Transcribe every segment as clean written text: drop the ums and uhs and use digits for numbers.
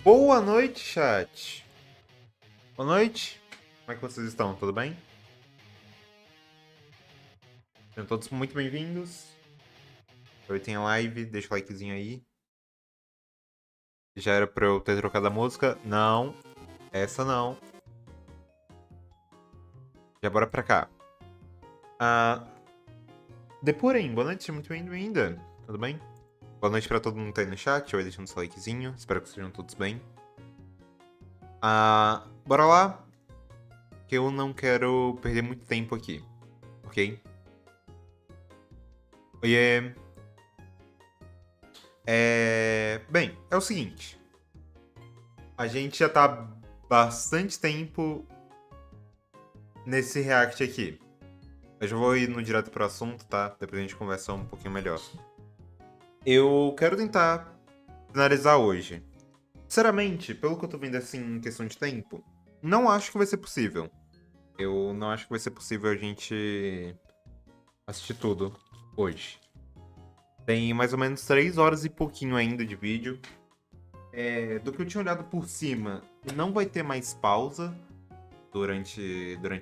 Boa noite, chat. Boa noite. Como é que vocês estão? Tudo bem? Sejam todos muito bem-vindos. Aproveitem a live, deixa o likezinho aí. Já era pra eu ter trocado a música? Não. Essa não. Já bora pra cá. Porém, boa noite, seja muito bem-vinda. Tudo bem? Boa noite pra todo mundo que tá aí no chat. Vai deixando seu likezinho. Espero que sejam todos bem. Bora lá. Que eu não quero perder muito tempo aqui. Ok? Oiê. Bem, é o seguinte. A gente já tá bastante tempo nesse react aqui. Eu já vou ir no direto pro assunto, tá? Depois a gente conversa um pouquinho melhor. Eu quero tentar finalizar hoje. Sinceramente, pelo que eu tô vendo assim em questão de tempo, não acho que vai ser possível. Eu não acho que vai ser possível a gente assistir tudo hoje. Tem mais ou menos 3 horas e pouquinho ainda de vídeo. Do que eu tinha olhado por cima, não vai ter mais pausa durante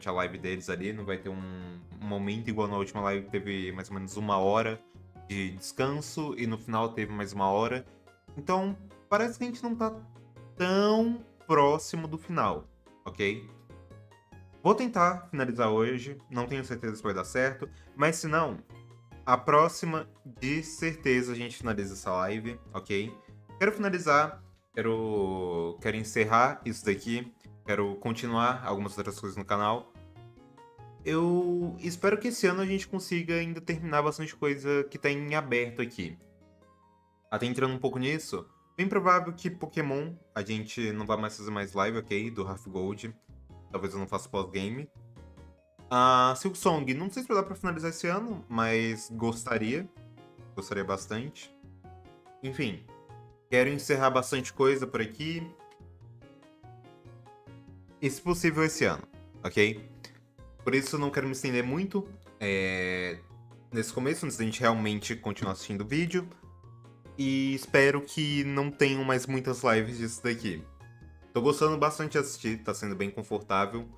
a live deles ali. Não vai ter um momento igual na última live que teve mais ou menos 1 hora de descanso e no final teve mais 1 hora. Então, parece que a gente não tá tão próximo do final, ok? Vou tentar finalizar hoje, não tenho certeza se vai dar certo, mas se não, a próxima, de certeza, a gente finaliza essa live, ok? Quero finalizar, quero encerrar isso daqui, quero continuar algumas outras coisas no canal. Eu espero que esse ano a gente consiga ainda terminar bastante coisa que tá em aberto aqui. Até entrando um pouco nisso, bem provável que Pokémon a gente não vai mais fazer mais live, ok? Do Half Gold. Talvez eu não faça pós-game. Silksong, não sei se vai dar pra finalizar esse ano, mas gostaria. Gostaria bastante. Enfim, quero encerrar bastante coisa por aqui. E se possível esse ano, ok? Por isso não quero me estender muito nesse começo, antes da gente realmente continuar assistindo o vídeo. E espero que não tenham mais muitas lives disso daqui. Tô gostando bastante de assistir, tá sendo bem confortável,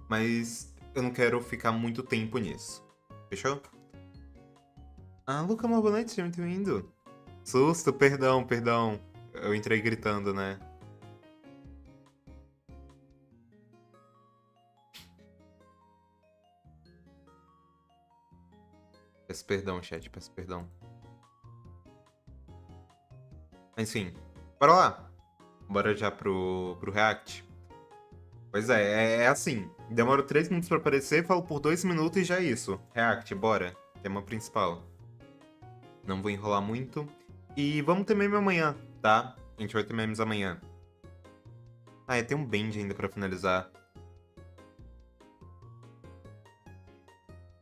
mas eu não quero ficar muito tempo nisso. Fechou? Luca, uma boa noite, seja muito bem-vindo. Susto, perdão, perdão. Eu entrei gritando, né? Peço perdão, chat, peço perdão. Mas enfim, bora lá. Bora já pro React. Pois é assim. Demora 3 minutos pra aparecer, falo por 2 minutos e já é isso. React, bora. Tema principal. Não vou enrolar muito. E vamos ter meme amanhã, tá? A gente vai ter memes amanhã. Tem um bend ainda pra finalizar.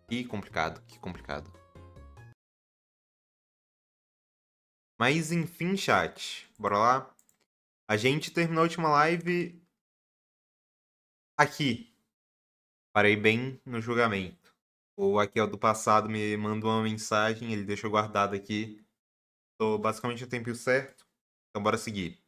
Que complicado, que complicado. Mas enfim, chat. Bora lá? A gente terminou a última live aqui. Parei bem no julgamento. O Raquel do passado me mandou uma mensagem, ele deixou guardado aqui. Tô basicamente no tempo certo. Então bora seguir.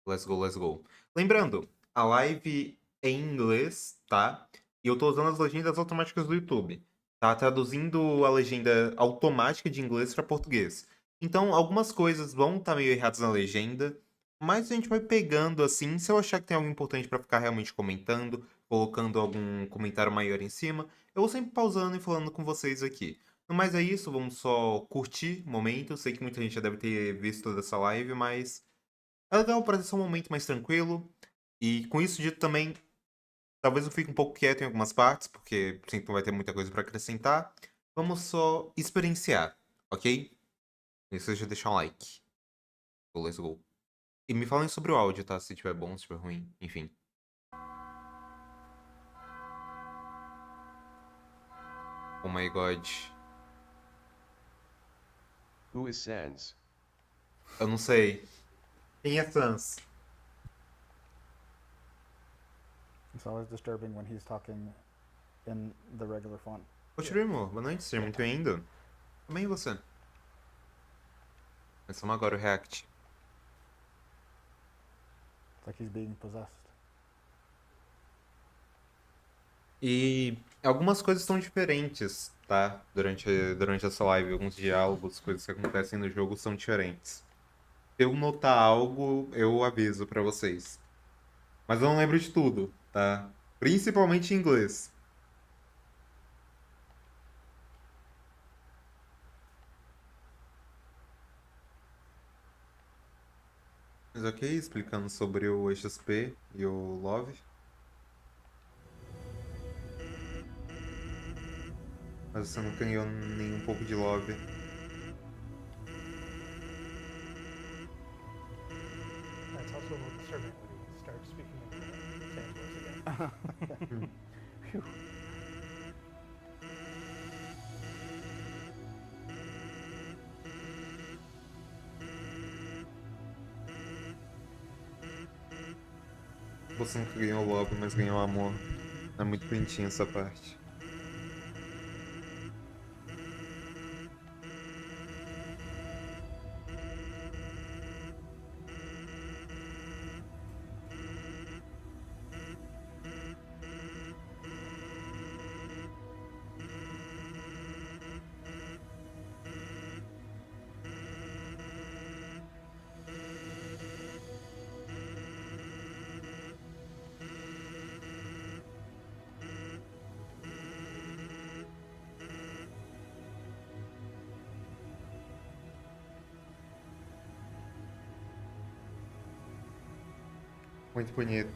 Let's go, let's go. Lembrando, a live é em inglês, tá? E eu tô usando as legendas automáticas do YouTube. Tá traduzindo a legenda automática de inglês para português. Então, algumas coisas vão estar meio erradas na legenda, mas a gente vai pegando assim. Se eu achar que tem algo importante para ficar realmente comentando, colocando algum comentário maior em cima, eu vou sempre pausando e falando com vocês aqui. No mais é isso, vamos só curtir o momento. Sei que muita gente já deve ter visto toda essa live, mas é legal para ser um momento mais tranquilo. E com isso dito também, talvez eu fique um pouco quieto em algumas partes, porque sinto que não vai ter muita coisa para acrescentar. Vamos só experienciar, ok? Não esqueça de deixar um like. Let's go. E me falem sobre o áudio, tá? Se tiver bom, se tiver ruim, enfim. Oh my god. Who is Sans? Eu não sei. Quem é Sans? It's always disturbing when he's talking in the regular font. Continue, amor. Boa noite, seja muito bem-vindo. Também você. Começamos agora o React. It's like he's being possessed. E algumas coisas estão diferentes, tá? Durante essa live. Alguns diálogos, coisas que acontecem no jogo são diferentes. Se eu notar algo, eu aviso pra vocês. Mas eu não lembro de tudo, tá? Principalmente em inglês. Mas ok, explicando sobre o XP e o Love. Mas você não ganhou nem um pouco de Love. That's also a little disturbing when he starts speaking in the same voice again. Phew. Você nunca ganhou Love, mas ganhou amor. É muito bonitinho essa parte. Muito bonito.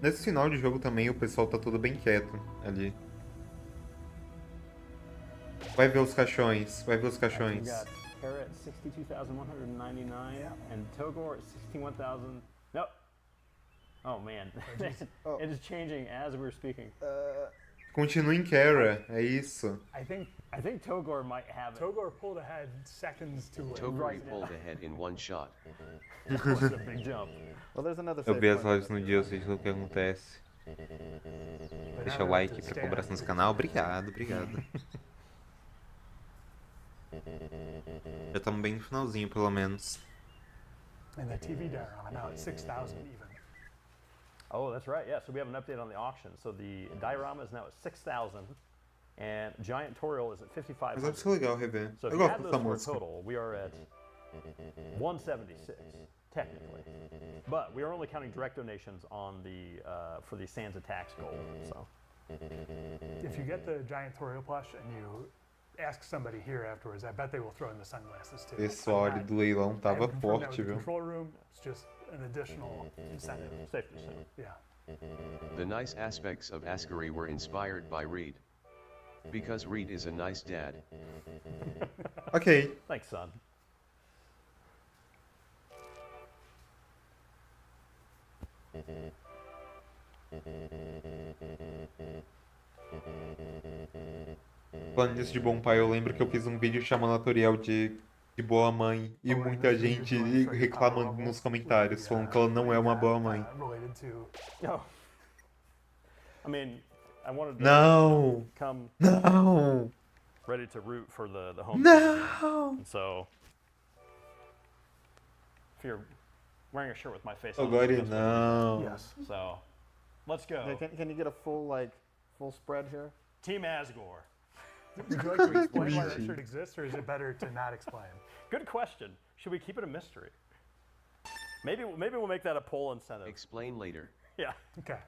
Nesse final de jogo também o pessoal tá tudo bem quieto ali. Vai ver os caixões, vai ver os We caixões. got Kara at 62,199 and Togor at 61,000. Nope. Oh man, Oh. it is changing as we're speaking. Continua em Kara, é isso. I I think Togor might have it. Togor pulled ahead seconds too late. Toguri Right now. pulled ahead in one shot. That's a big jump. Well, there's another Eu save vi as point. lives no dia, eu sei o que acontece. But Deixa now o we like have to pra stand cobrança on nesse it. canal. Obrigado, obrigado. Já estamos bem no finalzinho, pelo menos. And the TV diorama now at 6,000 even. Oh, that's right. Yeah, so we have an update on the auction. So the diorama is now at 6,000 and Giant Toriel is at Mas deve 5,500. ser legal rever. So if Eu you gosto add dessa those four música. total, we are at 176 technically, but we are only counting direct donations on the for the Sands Attacks goal. So If you get the giant Toriel plush and you ask somebody here afterwards, I bet they will throw in the sunglasses too. Esse I'm óleo not- do leilão I tava haven't confirmed that forte, with the viu? control room. It's just an additional incentive. safe to say. Yeah. The nice aspects of Ascari were inspired by Reed. Because Reed is a nice dad. Ok. Thanks, son. Falando nisso de bom pai, eu lembro que eu fiz um vídeo chamando a Toriel de boa mãe. E muita gente reclamando nos comentários, falando que ela não é uma boa mãe. Related to No. I mean, I wanted to Não! come Não! ready to root for the home team. Não! And so, if you're wearing a shirt with my face on, Agora that's what it não. yes. is. So, let's go. Yeah, can you get a full spread here? Team Asgore. Would you like to explain why that shirt exists, or is it better to not explain? Good question. Should we keep it a mystery? Maybe we'll make that a poll incentive. Explain later. Yeah. Okay.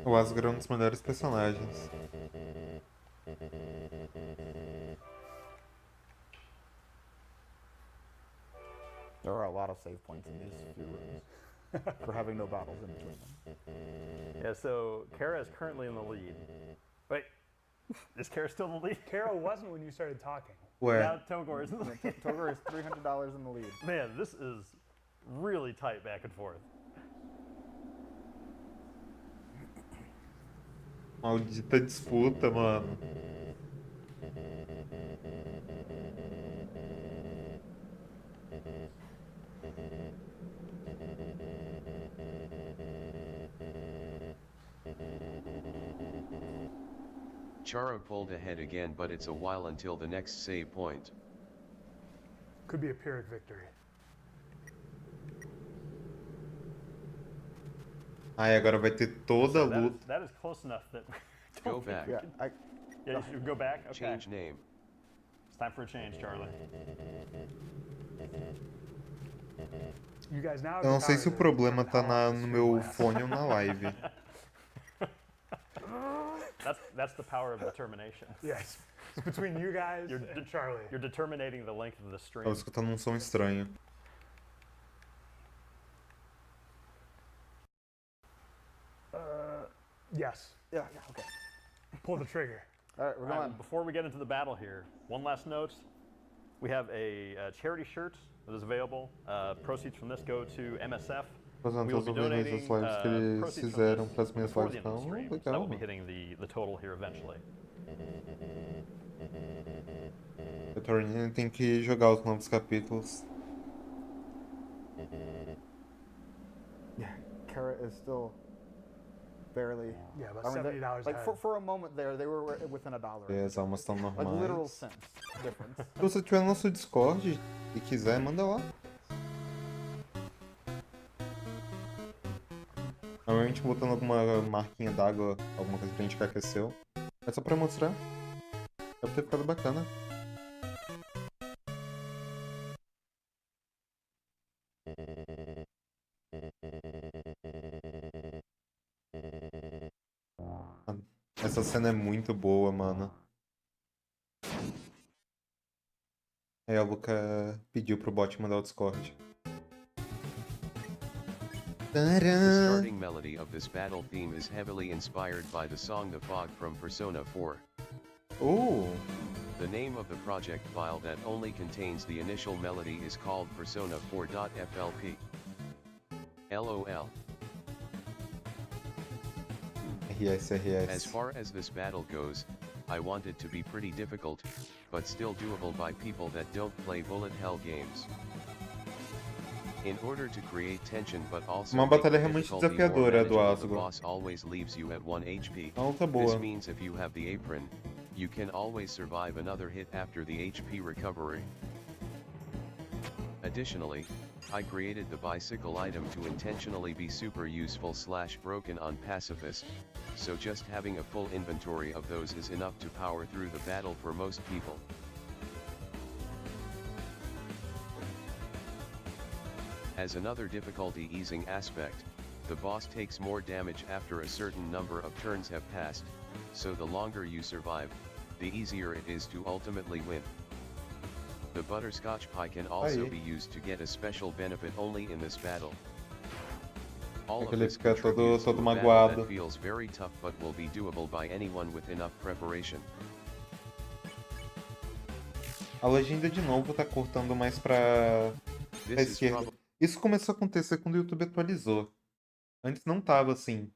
O Asgore é um dos melhores personagens. There are a lot of save points in these few rooms for having no battles in between them. Yeah. So Kara is currently in the lead. Wait, is Kara still in the lead? Carol wasn't when you started talking. Ué, Now Togor is in the lead. Togor is $300 in the lead. Man, this is really tight back and forth. maldita disputa, mano. Chara pulled ahead again, but it's a while until the next save point. Could be a Pyrrhic victory. Aí agora vai ter toda a So luta. that is close enough that. Go back. Yeah, Yeah, you should go back. Okay. Change name. It's time for a change, Charlie. You guys now. Eu não sei se o problema tá no meu fone ou na live. That's the power of determination. Yes. It's between you guys and Charlie. You're determining the length of the stream. Tava escutando um som estranho. Yes. yeah, okay. Pull the trigger. All right, we're All right, going. before we get into the battle here, one last note. We have a charity shirt that is available. Proceeds from this go to MSF. Fazendo We will todas be as lives donating que eles proceeds from fizeram this para as minhas before lives. the end of the Então, stream. So that legal, will be mano. hitting the total here eventually. Deltarune tem que jogar os novos capítulos. Yeah, Kara is still barely. Yeah, about I mean, they- $70 like ahead. for a moment there, they were within $1. E as almas estão Like literal normais. cents difference. Se você tiver no nosso Discord e quiser, manda lá. Normalmente botando alguma marquinha d'água, alguma coisa que a gente aqueceu. É só pra mostrar. Deve ter ficado bacana. Essa cena é muito boa, mano. Aí a Luca pediu pro bot mandar o Discord. The Tcharam! starting melody of this battle theme is heavily inspired by the song The Fog from Persona 4. The name of the project file that only contains the initial melody is called Persona 4.flp. LOL. RS. As far as this battle goes, I want it to be pretty difficult, but still doable by people that don't play bullet hell games. In order to create tension but also Uma make the batalha realmente difficulty desafiadora, more do manageable, the Asgore. boss always leaves you at 1 HP. Uma luta This boa. means if you have the apron, you can always survive another hit after the HP recovery. Additionally, I created the bicycle item to intentionally be super useful / broken on pacifist, so just having a full inventory of those is enough to power through the battle for most people. As another difficulty easing aspect, the boss takes more damage after a certain number of turns have passed, so the longer you survive, the easier it is to ultimately win. The butterscotch pie can also Aí. be used to get a special benefit only in this battle. All É of que ele this fica todo- contributes to todo a battle magoado. that feels very tough but will be doable by anyone with enough preparation. A legenda de novo tá cortando mais pra This is esquerda. Isso começou a acontecer quando o YouTube atualizou. Antes não tava assim.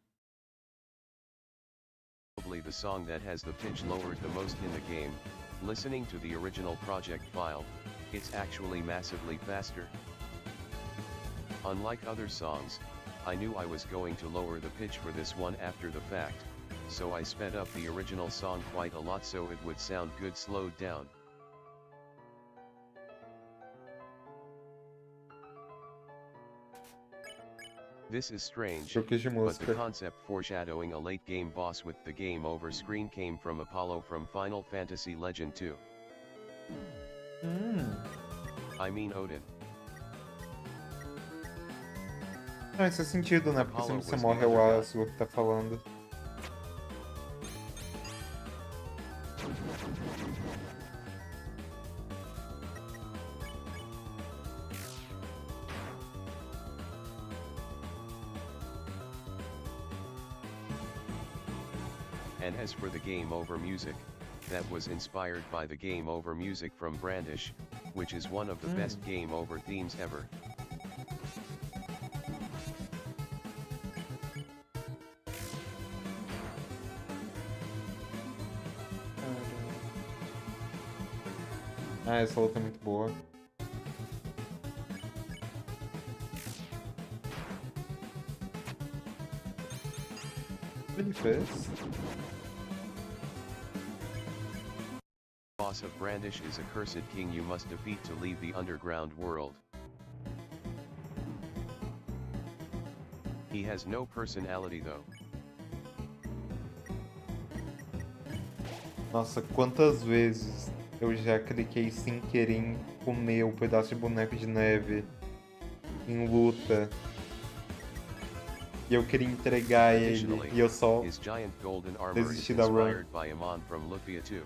probably the song that has the pitch lowered the most in the game. Listening to the original project file, it's actually massively faster. Unlike other songs, I knew I was going to lower the pitch for this one after the fact, so I sped up the original song quite a lot so it would sound good slowed down. This is strange, Truques de but the música. concept foreshadowing a late game boss with the game over screen came from Apollo from Final Fantasy Legend 2. I mean Odin. Ah, isso é sentido, né? Porque Apollo sempre você was morre the é o underdog. Asgore que tá falando. And as for the game over music, that was inspired by the game over music from Brandish, which is one of the best game over themes ever. Ah, essa luta é muito boa. O que ele fez? boss of Brandish is a cursed king you must defeat to leave the underground world. He has no personality though. Nossa, quantas vezes eu já cliquei sem querer em comer o pedaço de boneco de neve em luta. E eu queria entregar ele Additionally, e eu só his giant golden armor is desisti da run. inspired by Amon from Lufia 2.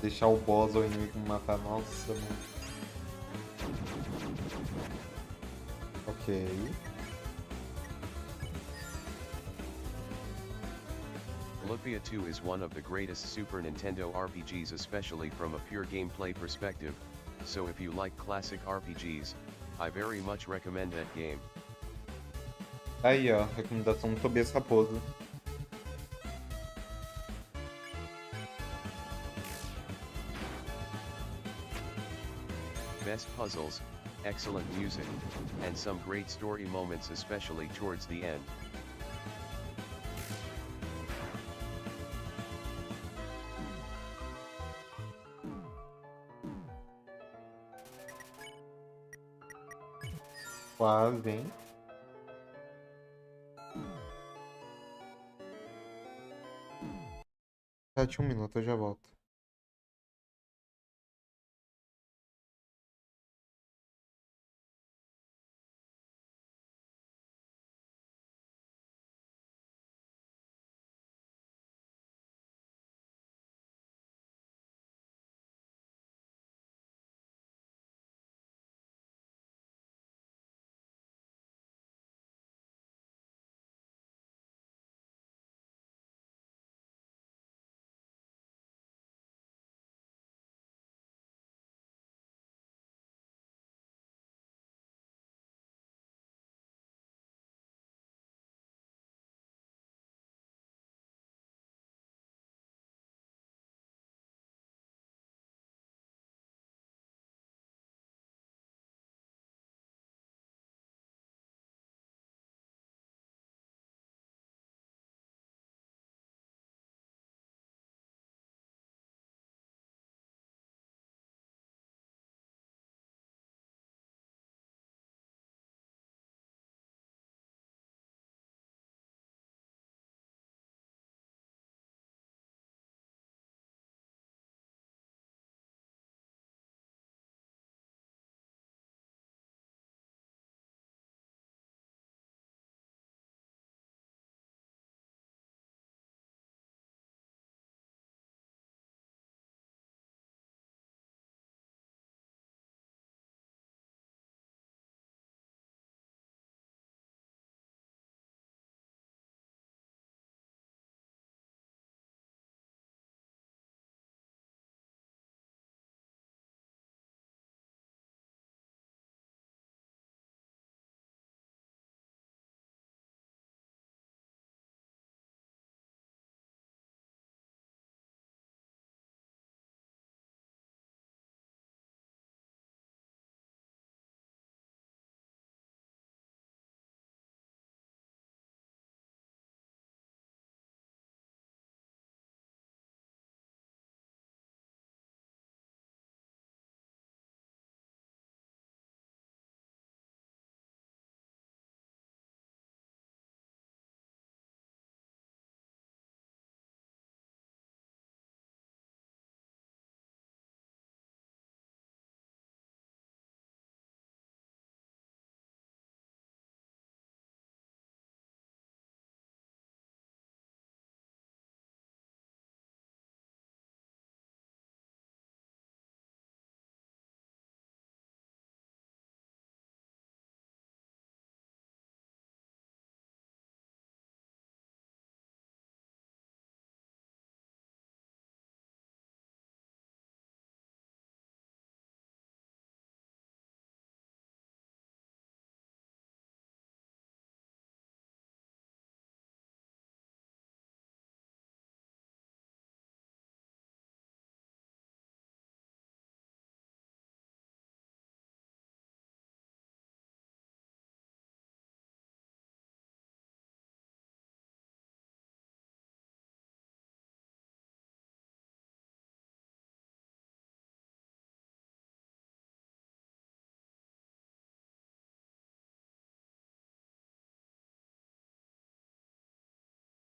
Deixar o boss ou o inimigo me matar, nossa, mano. Ok. Lufia 2 is one of the greatest Super Nintendo RPGs, especially from a pure gameplay perspective, so if you like classic RPGs, I very much recommend that game. Aí, ó, recomendação do Tobias Raposo. Best puzzles, excellent music, and some great story moments, especially towards the end. Quase, hein? Sete, um minuto, eu já volto.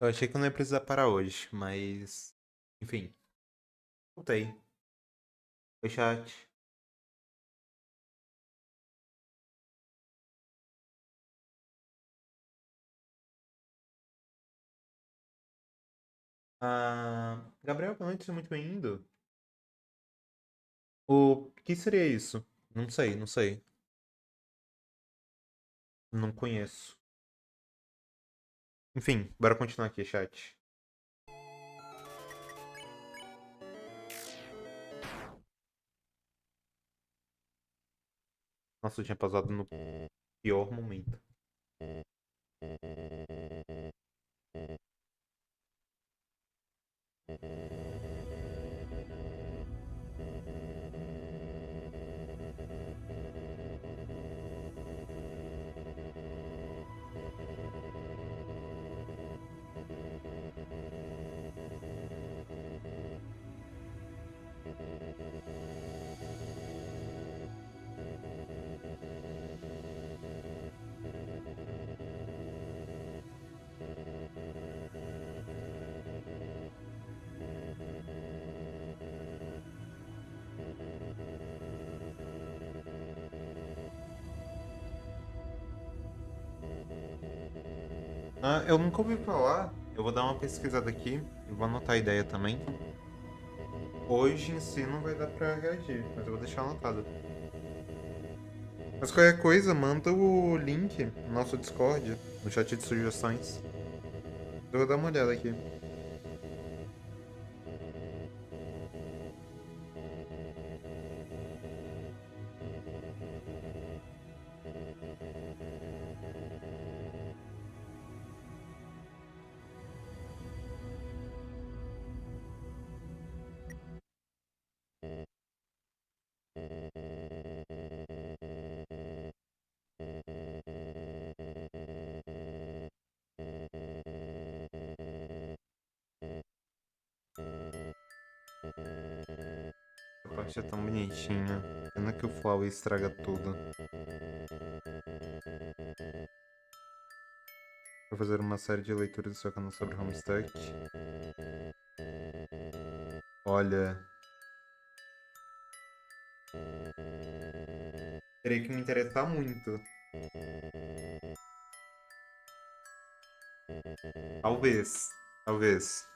Eu achei que eu não ia precisar parar hoje, mas. Enfim. Voltei. Oi, chat. Gabriel, boa noite, seja muito bem-vindo. O que seria isso? Não sei, não sei. Não conheço. Enfim, bora continuar aqui, chat. Nossa, eu tinha pausado no pior momento. Eu nunca ouvi falar. Eu vou dar uma pesquisada aqui e vou anotar a ideia também. Hoje em si não vai dar pra reagir, mas eu vou deixar anotado. Mas qualquer coisa, manda o link no nosso Discord, no chat de sugestões. Eu vou dar uma olhada aqui. A parte é tão bonitinha. Pena que o Flower estraga tudo. Vou fazer uma série de leituras do seu canal sobre Homestuck. Olha. Teria que me interessar muito. Talvez. Talvez.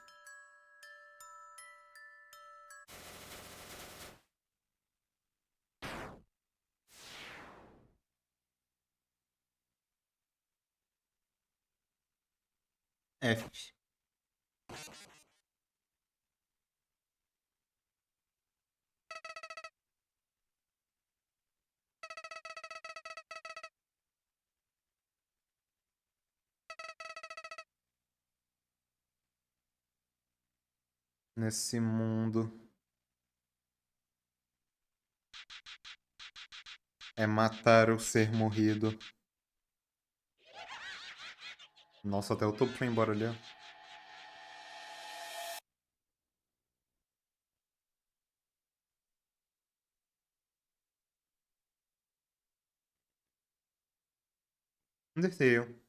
F. Nesse mundo. É matar ou ser morrido. Nossa, até o topo foi embora ali, ó. Undertale.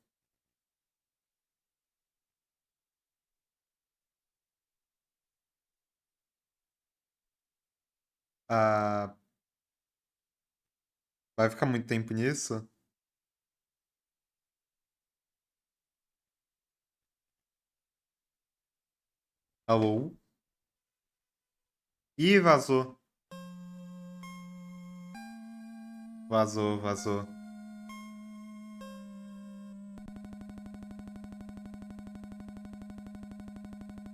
Ah, vai ficar muito tempo nisso? Alô? Ih, vazou. Vazou, vazou.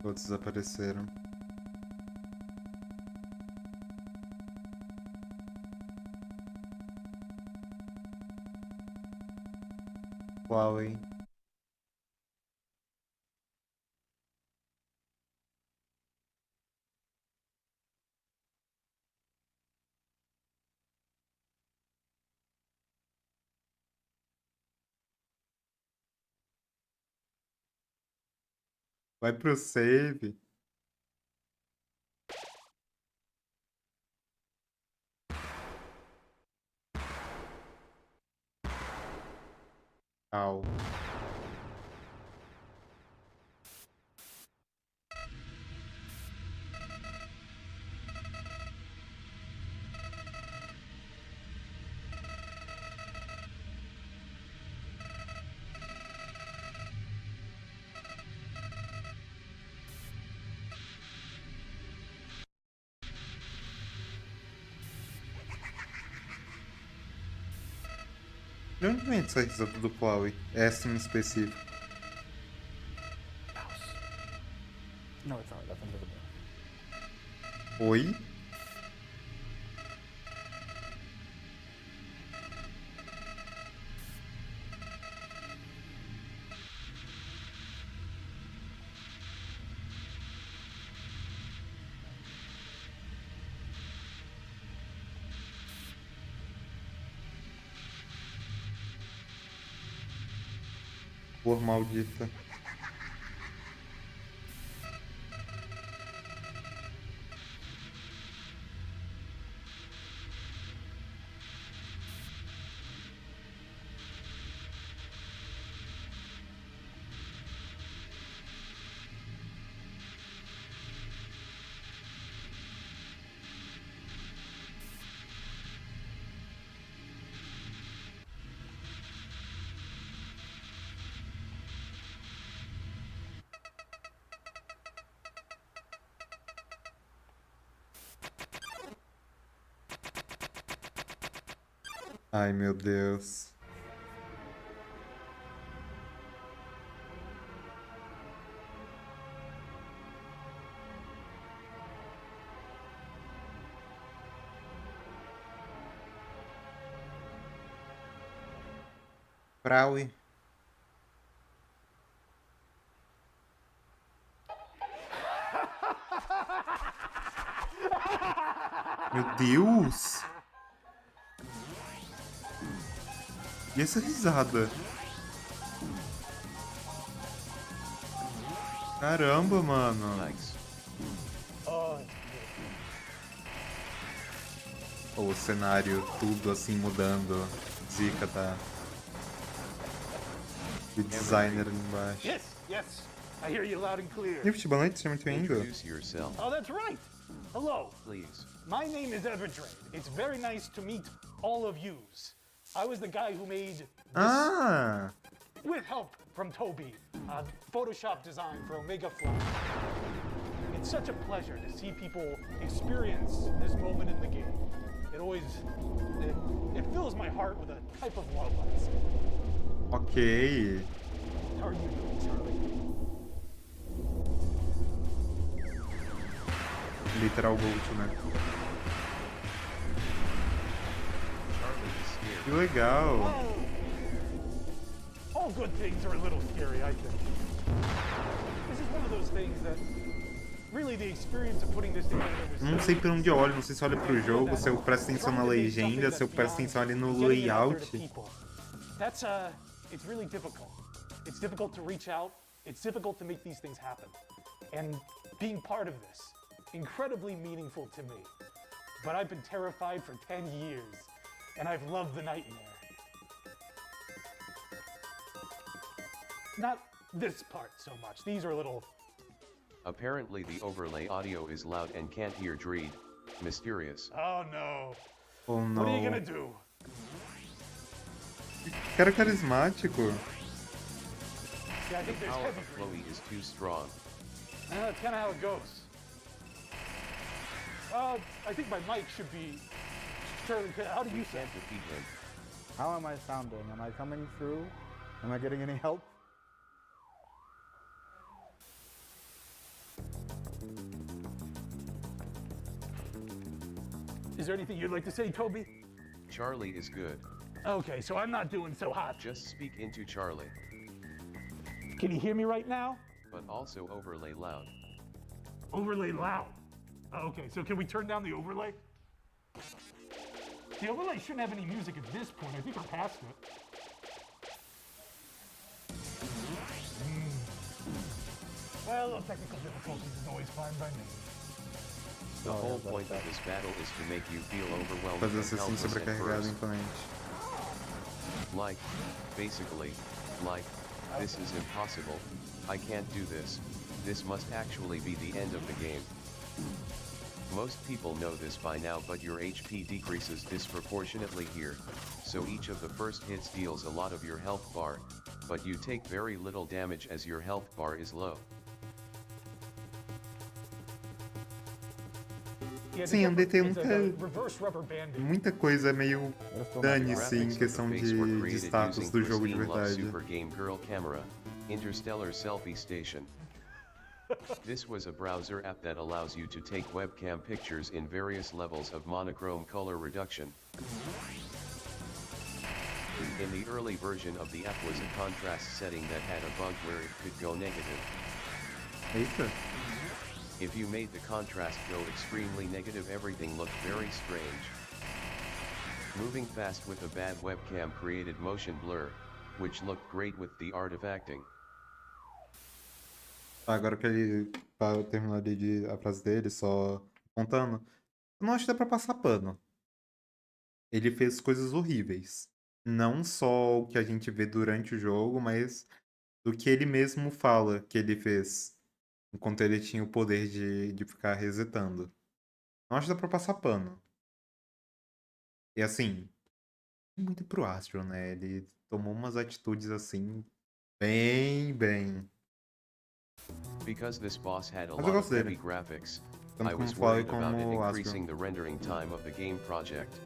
Todos desapareceram. Huawei. Vai pro save. Au. De onde vem essa risada do Plowy? Essa em específico. No, it's not. That's invisible. Oi? Por maldita. Ai, meu Deus. Praui. Meu Deus! E essa risada? Caramba, mano. Nice. O cenário, tudo assim mudando. Zica de designer ali embaixo. Yes, yes. I hear you loud and clear. E boa noite, seja muito bem-vindo. Introduce yourself, Oh, that's right. Hello. please. My name is Evertrade. It's very nice to meet all of yous. I was the guy who made this, Ah! with help from Toby, Photoshop design for Omega Flow. It's such a pleasure to see people experience this moment in the game. It always, it fills my heart with a type of love, I'd say. Ok. How are you doing, Charlie? Literal Gold, né? Charlie is scared. Que legal. All good things are a little scary, I think. This is one of those things that really the experience of putting this together was Não sei por onde eu olho, não sei se eu olho pro jogo, se eu presto atenção na legenda, se eu presto atenção ali no layout. That's it's really difficult. It's difficult to reach out. It's difficult to make these things happen. And being part of this, incredibly meaningful to me. But I've been terrified for 10 years, and I've loved the nightmare. Not this part so much. These are a little... Apparently the overlay audio is loud and can't hear Dreed. Mysterious. Oh no. Oh não. What are you gonna do? Cara carismático. Yeah, I think there's Power heavy of Chloe is too strong. That's kind of how it goes. I think my mic should be... Charlie, how do you You say? can't defeat him. How am I sounding? Am I coming through? Am I getting any help? Is there anything you'd like to say, Toby? Charlie is good. Okay, so I'm not doing so hot. Just speak into Charlie, Can you hear me right now? but also overlay loud. Overlay loud. Okay, so can we turn down the overlay? The overlay shouldn't have any music at this point. I think we're past it. Well, little technical difficulties is always fine by me. The whole point of this battle is to make you feel overwhelmed Fazer and a sessão helpless at sobrecarregada first. imponente. Like, basically, like, this is impossible, I can't do this, this must actually be the end of the game. Most people know this by now, but your HP decreases disproportionately here, so each of the first hits deals a lot of your health bar, but you take very little damage as your health bar is low. Sim, Undertale it's nunca... like a reverse rubber banding. Muita coisa meio Eles estão dane-se em Graphics of the questão face were de created status using do jogo de pristine Love verdade. Super Game Girl Camera, Interstellar Selfie Station. This was a browser app that allows you to take webcam pictures in various levels of monochrome color reduction. In the early version of the app was a contrast setting that had a bug where it could go negative. Eita. If you made the contrast go extremely negative, everything looked very strange. Moving fast with a bad webcam created motion blur, which looked great with the artifacting. Agora que ele tá terminando a frase dele, só contando, eu não acho que dá pra passar pano. Ele fez coisas horríveis. Não só o que a gente vê durante o jogo, mas do que ele mesmo fala que ele fez. Enquanto ele tinha o poder de ficar resetando. Não acho que dá pra passar pano. E assim, muito pro Astro, né? Ele tomou umas atitudes assim, bem. Because this boss had a Mas eu lot gosto of heavy dele. graphics, Tanto I como was Fly worried about it como increasing Astro. the rendering time of the game project.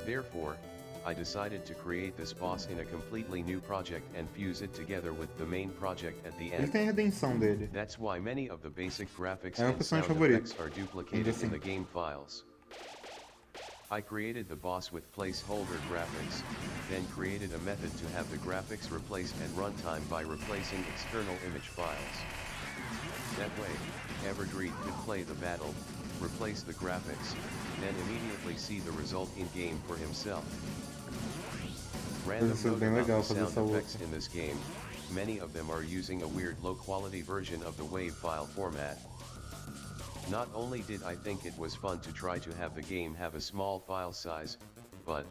Therefore, I decided to create this boss in a completely new project and fuse it together with the main project at the Ele end. tem a redenção dele. That's why many of the basic graphics É meu and personagem sound favorito. effects are duplicated in assim. the game files. I created the boss with placeholder graphics, then created a method to have the graphics replaced at runtime by replacing external image files. That way, Everdreed could play the battle, replace the graphics, then immediately see the result in-game for himself. Random Isso é note bem about legal the fazer sound essa luta. effects in this game, many of them are using a weird low-quality version of the WAV file format. Not only did I think it was fun to try to have the game have a small file size, but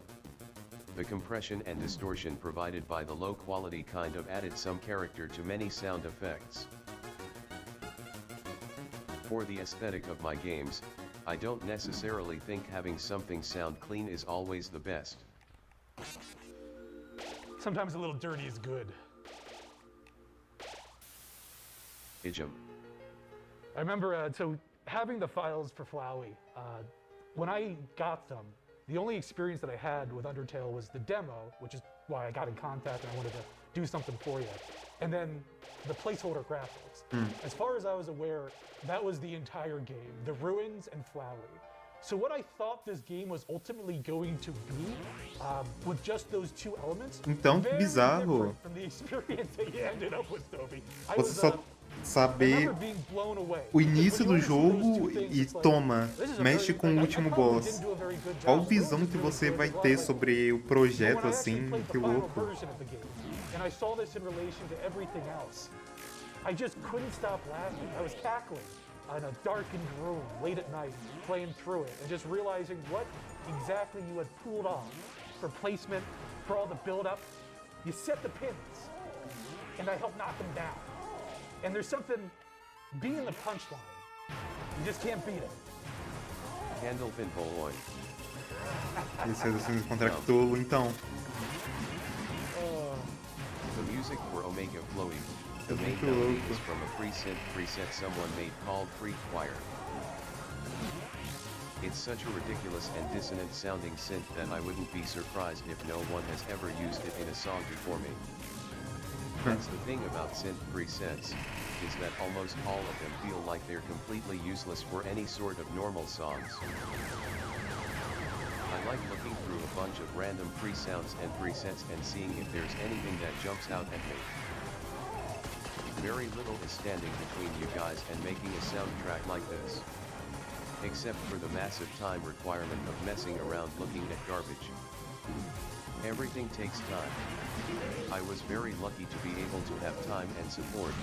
the compression and distortion provided by the low-quality kind of added some character to many sound effects. For the aesthetic of my games, I don't necessarily think having something sound clean is always the best. Sometimes a little dirty is good. Ijum. I remember, so having the files for Flowey, when I got them, the only experience that I had with Undertale was the demo, which is why I got in contact and I wanted to do something for you. And then the placeholder graphics. As far as I was aware, that was the entire game, the ruins and Flowey. So what I thought this game was ultimately going to be, with just those two elements, Então, que very bizarro. different from the experience that you ended up with, Toby. I Você só I saber remember being blown away. o Because início when do you understand those jogo two things, e it's like, toma, this is a mexe very- com o I último probably boss. didn't do a very good job. Qual Ruins visão is que really você good vai as well, ter like, sobre o but projeto when I actually assim? played Que the final louco. version of the game, and I saw this in relation to everything else, I just couldn't stop laughing. I was cackling in a darkened room late at night, playing through it, and just realizing what exactly you had pulled off for placement, for all the build-up. You set the pins, and I helped knock them down. And there's something, being the punchline, you just can't beat it. Candlepin Poloin. Ele fez assim contra Cthulhu, então. The music for Omega Flowy. The That's main pretty melody local. is from a preset someone made called Freak Choir. It's such a ridiculous and dissonant sounding synth that I wouldn't be surprised if no one has ever used it in a song before me. That's the thing about synth presets, is that almost all of them feel like they're completely useless for any sort of normal songs. I like looking through a bunch of random pre-sounds and presets and seeing if there's anything that jumps out at me. Very little is standing between you guys and making a soundtrack like this. Except for the massive time requirement of messing around looking at garbage. Everything takes time. I was very lucky to be able to have time and support.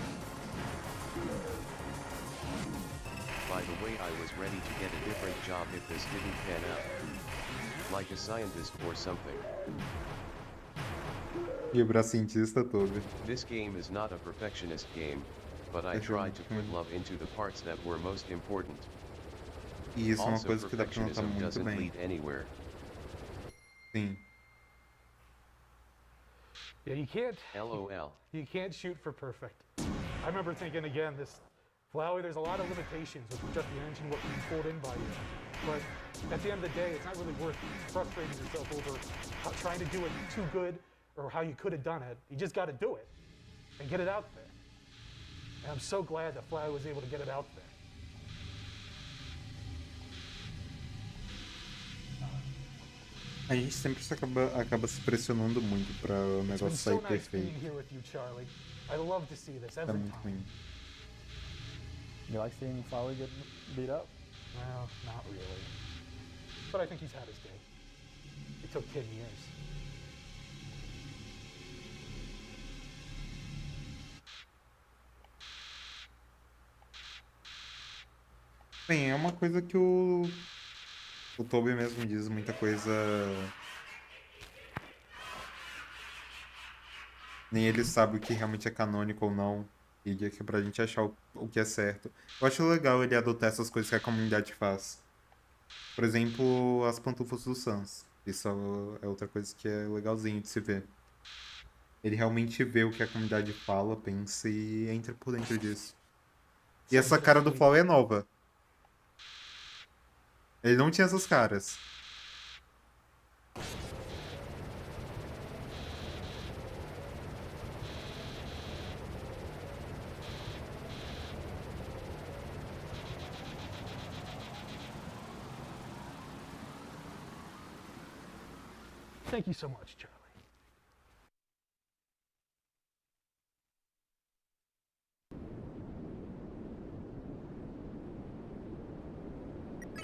By the way, I was ready to get a different job if this didn't pan out. Like a scientist or something. Quebrar cientista todo. This game is not a perfectionist game, but I tried to put love into the parts that were most important. E isso é uma Also, coisa que dá pra notar perfectionism muito doesn't bem. lead anywhere. Sim. Yeah, you can't LOL. shoot for perfect. I remember thinking again, this Flowey, there's a lot of limitations with just managing what can be pulled in by you. But at the end of the day, it's not really worth frustrating yourself over trying to do it too good or how you could have done it. You just got to do it and get it out there. And I'm so glad that Flowey was able to get it out there. A gente sempre acaba se pressionando muito pra o It's been negócio so sair nice being perfeito. here with you, Charlie. I love to see this É every muito time. ruim. You like seeing Flowey get beat up? Well, not really. But I think he's had his day. It took 10 years. Bem, é uma coisa que o Toby mesmo diz, muita coisa. Nem ele sabe o que realmente é canônico ou não. E é que pra gente achar o que é certo. Eu acho legal ele adotar essas coisas que a comunidade faz. Por exemplo, as pantufas do Sans. Isso é outra coisa que é legalzinho de se ver. Ele realmente vê o que a comunidade fala, pensa e entra por dentro disso. E essa cara do Flow é nova. Ele não tinha essas caras. Thank you so much, Charlie.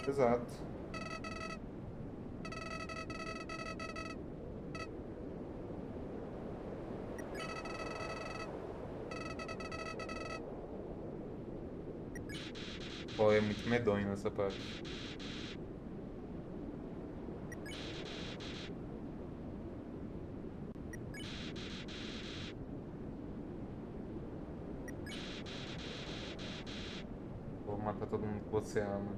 Exato. Pô, é muito medonho essa parte. Vou matar todo mundo que você ama.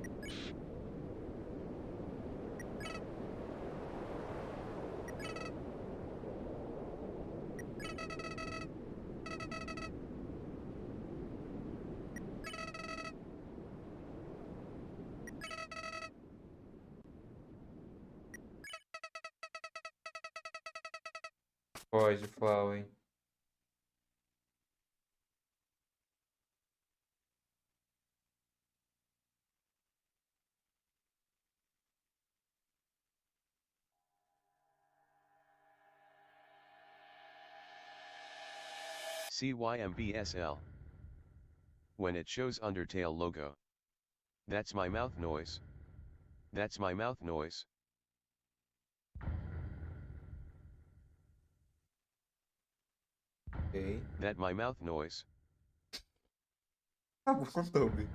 Pode, Flowey. CYMBSL. When it shows Undertale logo. That's my mouth noise. That's my mouth noise. Ok. That my mouth noise. Tá bom, Toby.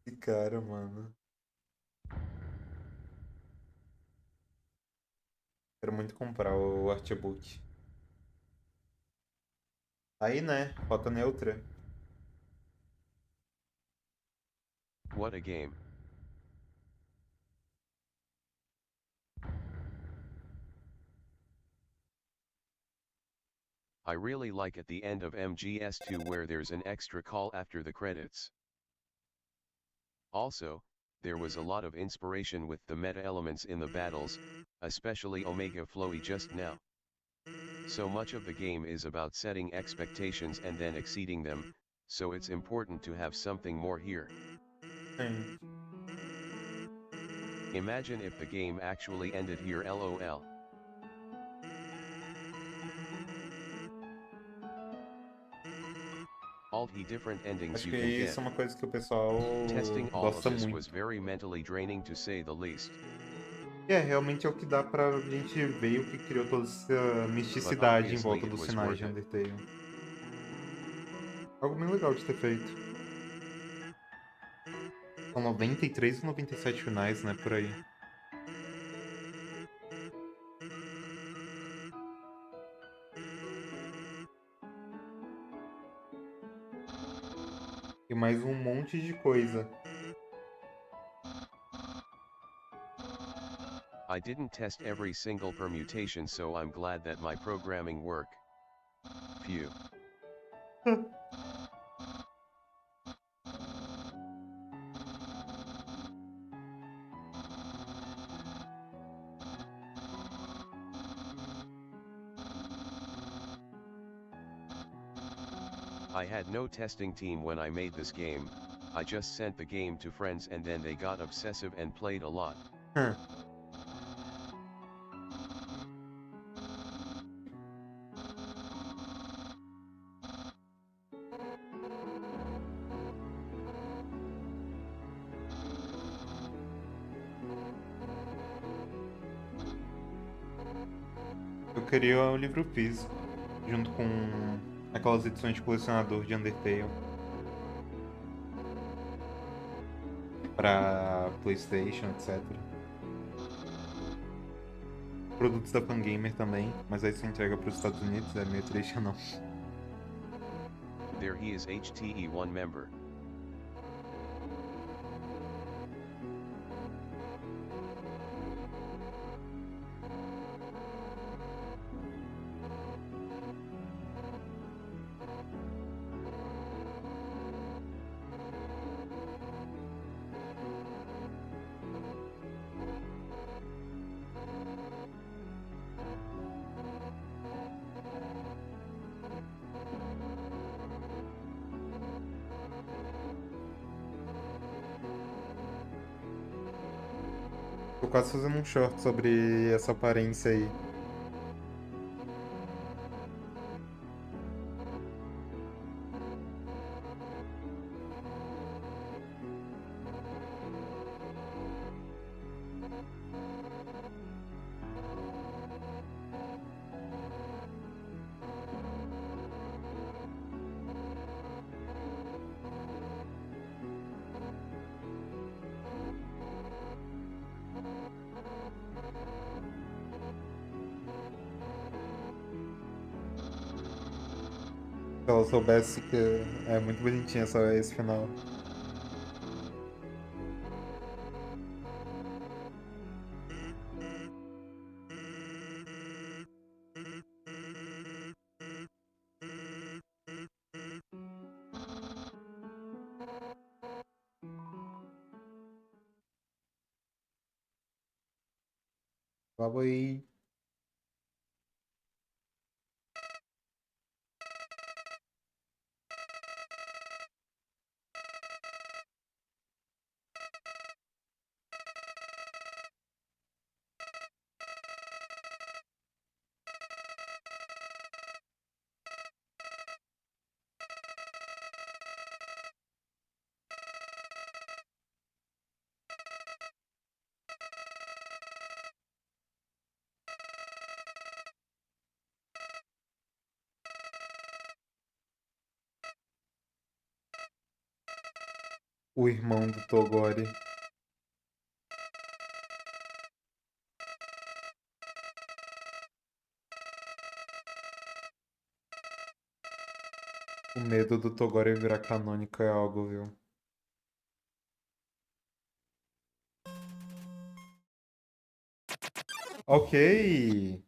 Que cara, mano. Quero muito comprar o artbook. Aí, né? Rota neutra. What a game. I really like at the end of MGS2 where there's an extra call after the credits. Also, there was a lot of inspiration with the meta elements in the battles, especially Omega Flowy just now. So much of the game is about setting expectations and then exceeding them, so it's important to have something more here. Sim. Imagine if the game actually ended here LOL. All the different endings Acho you que can get. isso é uma coisa que o pessoal Testing all of gosta this muito. was very mentally draining to say the least. Realmente é o que dá pra gente ver o que criou toda essa misticidade em volta dos sinais de Undertale. Algo bem legal de ter feito. São 93 ou 97 finais, né? Por aí. E mais um monte de coisa. I didn't test every single permutation, so I'm glad that my programming work. Phew. I had no testing team when I made this game. I just sent the game to friends and then they got obsessive and played a lot. Eu queria o livro físico, junto com aquelas edições de colecionador de Undertale. Pra PlayStation, etc. Produtos da Fangamer também, mas aí você entrega para os Estados Unidos, é meio triste não. There he is, HTE1 member. Tô quase fazendo um short sobre essa aparência aí. Se ela soubesse que é muito bonitinho esse final. Valeu. O irmão do Togori. O medo do Togori virar canônico é algo, viu? Ok!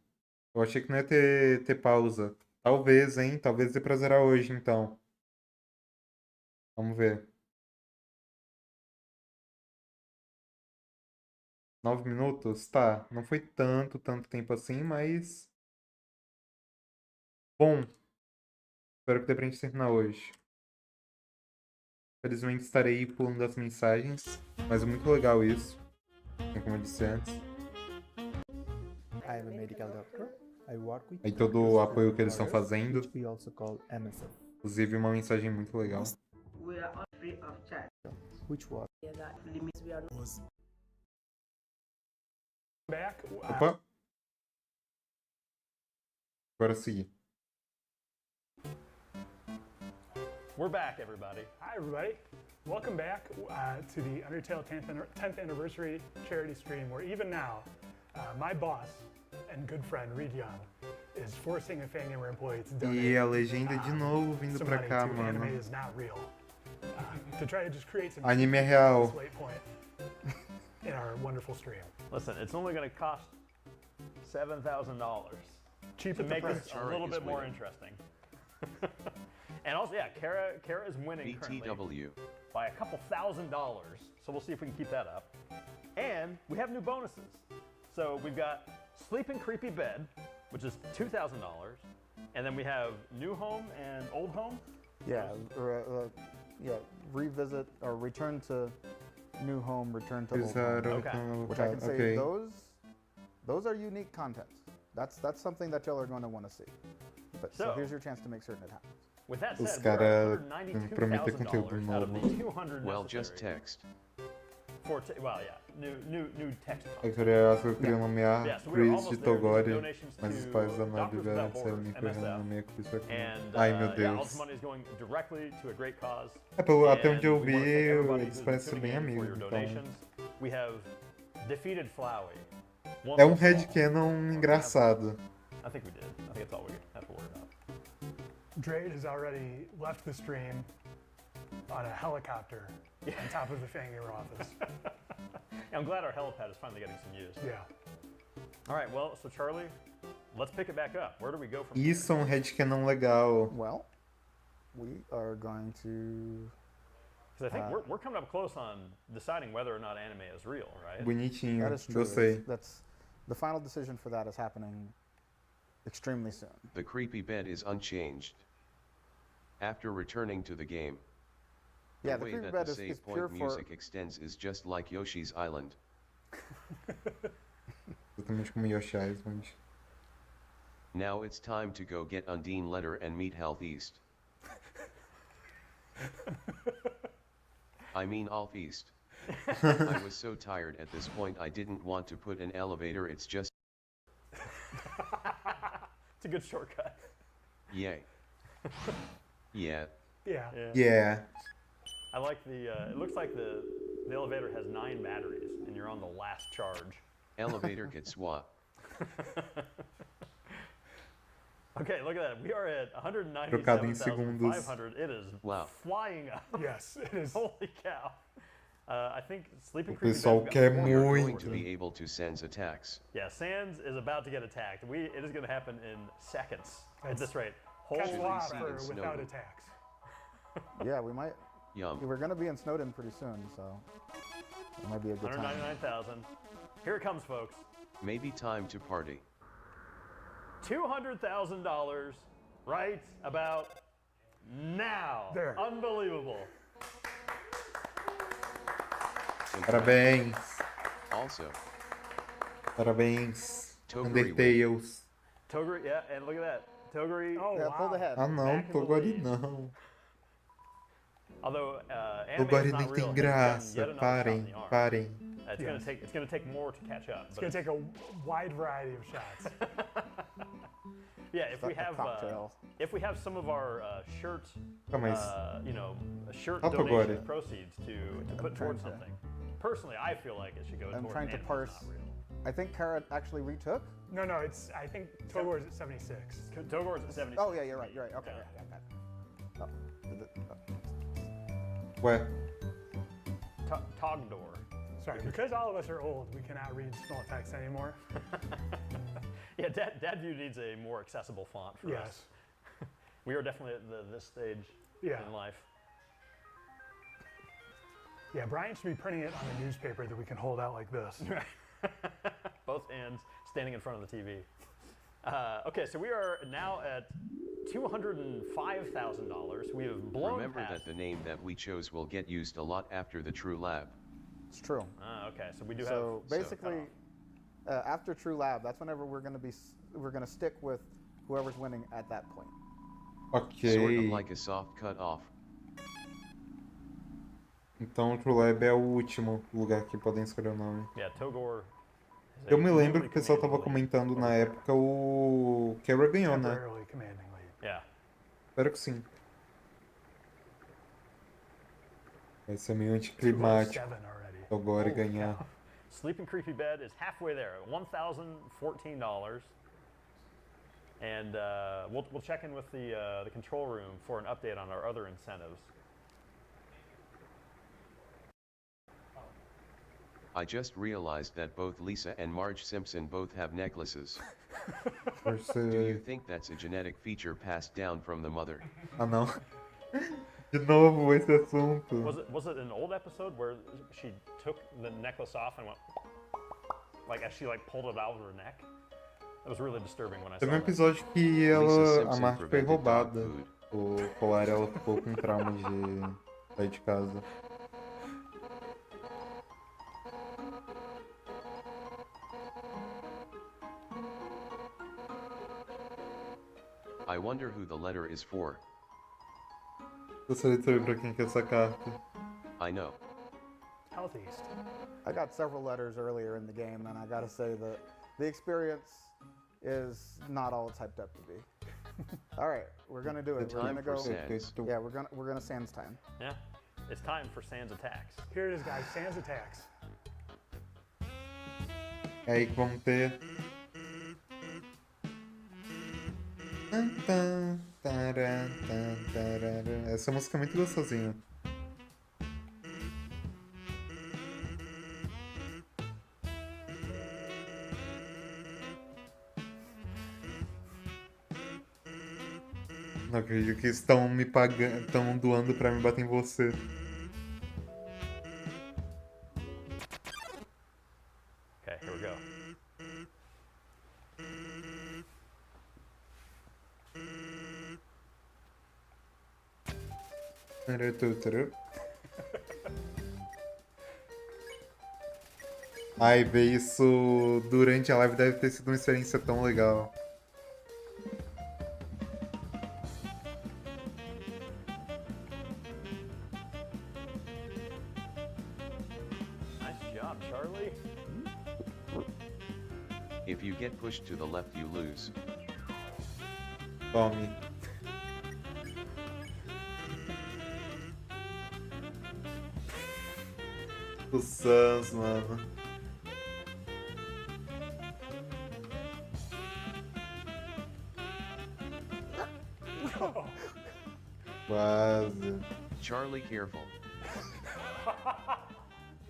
Eu achei que não ia ter pausa. Talvez, hein? Talvez dê pra zerar hoje, então. Vamos ver. 9 minutos? Tá. Não foi tanto tempo assim, mas... Bom. Espero que dê pra gente terminar hoje. Felizmente estarei pulando as mensagens. Mas é muito legal isso. Como eu disse antes. I am a medical doctor. I work with Aí todo o apoio que eles estão fazendo. which we also call MSF, Inclusive uma mensagem muito legal. We are all free of charge. which was That limits we are not. Back. Opa! Agora sim. We're back, everybody. Hi, everybody. Welcome back to the Undertale 10th anniversary charity stream, where even now, my boss and good friend Reed Young is forcing a Fangamer employee to donate. E a legenda de novo vindo some pra money cá, to Anime mano. is not real. To try to just create some Anime é real. this late point. in our wonderful stream. Listen, it's only going to cost $7,000 Cheap to at the make price. this a little bit more winning. interesting. And also, yeah, Kara is winning currently BTW. by a couple $1,000. So we'll see if we can keep that up. And we have new bonuses. So we've got Sleeping Creepy Bed, which is $2,000. And then we have New Home and Old Home. Yeah, revisit or return to new home, return to old home. Okay. Which I can say those are unique content. That's something that y'all are going to want to see. But, so here's your chance to make certain it happens. With that Os said, cara we're prometem conteúdo $192,000 out of the novo. 200 Well, necessary just text. for well, yeah, new text. Eu queria nomear Yeah, so we're Chris almost de there. Togore, Donations mas os to pais da Nabi Doctors vieram Without disseram me Borders, ferrando MSF. na minha com isso aqui. And Ai meu yeah, all Deus. this money is going directly to a great cause. Até onde eu And we wanna thank vi, everybody eles who's parecem tuning bem in for amigos. your Então, donations. We have Defeated Flowey. é headcanon engraçado. I think we did. I think that's all we have to worry about. Drade has already left the stream on a helicopter on top of the Fangamer office. I'm glad our helipad is finally getting some use. Yeah. All right, well, so Charlie, let's pick it back up. Where do we go from here? Isso é headcanon legal. Well, we are going to. Because I think we're coming up close on deciding whether or not anime is real, right? Bonitinho, That is true. gostei. That's the final decision for that is happening extremely soon. The creepy bed is unchanged. After returning to the game, Yeah, the the way creepy that bed the is save pure point for. music extends is just like Yoshi's Island. Exatamente como Yoshi Island. Now it's time to go get Undine letter and meet Health East. I mean Alf East. I was so tired at this point I didn't want to put an elevator, it's just It's a good shortcut. yay. Yeah. Yeah. Yeah. I like the, it looks like the elevator has 9 batteries and you're on the last charge. Elevator gets swap. Okay, look at that. We are at Trocado em segundos. 197,500. It is Wow. flying up. Yes, it is. Holy cow. I think Sleeping O Creepy pessoal Bed, quer we've got We're going muito. to be able to sense attacks. Yeah, Sans is about to get attacked. It is going to happen in seconds at That's this rate. Catch Holy law see for in without Snowden. attacks. Yeah, we might. Yum. We're going to be in Snowden pretty soon, so it might be a good time. 199,000. Here it comes, folks. Maybe time to party. $200,000 right about now. There. Unbelievable. Parabéns. Also, Parabéns. Toguri Undertales. Toguri, yeah, and look at that. Toguri, Oh, Yeah, pull wow. the head. Ah não, Back in the Togori lead. não. although anime Togori is not nem real, tem has graça. gotten yet another shot in Parem, the arm. parem. It's gonna take more to catch up. It's going to take a wide variety of shots. Yeah, if we Like the have cocktail. if we have some of our shirt, Ah, mas shirt How to donation go proceeds to put towards something. Personally, I feel like it should go I'm towards trying to anime is parse. not real. I think Kara actually retook. No, it's, I think Togor is at 76. Togor's at 76. Oh yeah, you're right. You're right. Okay. Yeah. Yeah, got it. ué, Togdor. Sorry, because all of us are old, we cannot read small text anymore. Yeah, Dadview needs a more accessible font for us. Yes. We are definitely at this stage Yeah. in life. Yeah, Brian should be printing it on a newspaper that we can hold out like this. Both ends standing in front of the TV. Okay, so we are now at $205,000. We have blown Remember past. that the name that we chose will get used a lot after the True Lab. It's true. Okay, so we do So have. basically, after True Lab, that's whenever we're going to stick with whoever's winning at that point. Sort of ok. like a soft cut off. Então o True Lab é o último lugar que podem escolher o nome. Yeah, Togor. is a Eu me lembro really que o pessoal tava commanding lead. comentando na época o Kara ganhou, né? Temporarily commanding lead. Yeah. Espero que sim. Vai ser meio anticlimático 7 already. agora Holy ganhar. cow. Sleeping Creepy Bed is halfway there, $1,014. And we'll check in with the control room for an update on our other incentives. I just realized that both Lisa and Marge Simpson both have necklaces. Do you think that's a genetic feature passed down from the mother? Ah, não. De novo esse assunto. Was it an old episode where she took the necklace off and went like as she like pulled it out of her neck? That was really disturbing when I saw Teve um that. episódio que Lisa a Simpson Marge foi prevented dog roubada. food. O colar ela ficou com trauma de sair de casa. I wonder who the letter is for. Gostaria de saber pra quem que é essa carta. I know. Southeast. I got several letters earlier in the game, and I gotta say that the experience is not all it's hyped up to be. All right, we're gonna do it. The We're time gonna for go. Sans. Yeah, we're gonna Sans time. Yeah, it's time for Sans attacks. Here it is, guys. Sans attacks. É aí que vamos ter. Essa música é muito gostosinha. Não acredito que estão me pagando, estão doando pra me bater em você. Okay, here we go. Ai, ver isso durante a live deve ter sido uma experiência tão legal. Nice job, Charlie. If you get pushed to the left, you lose. Tome. O Sans, mano. Quase. Charlie, careful.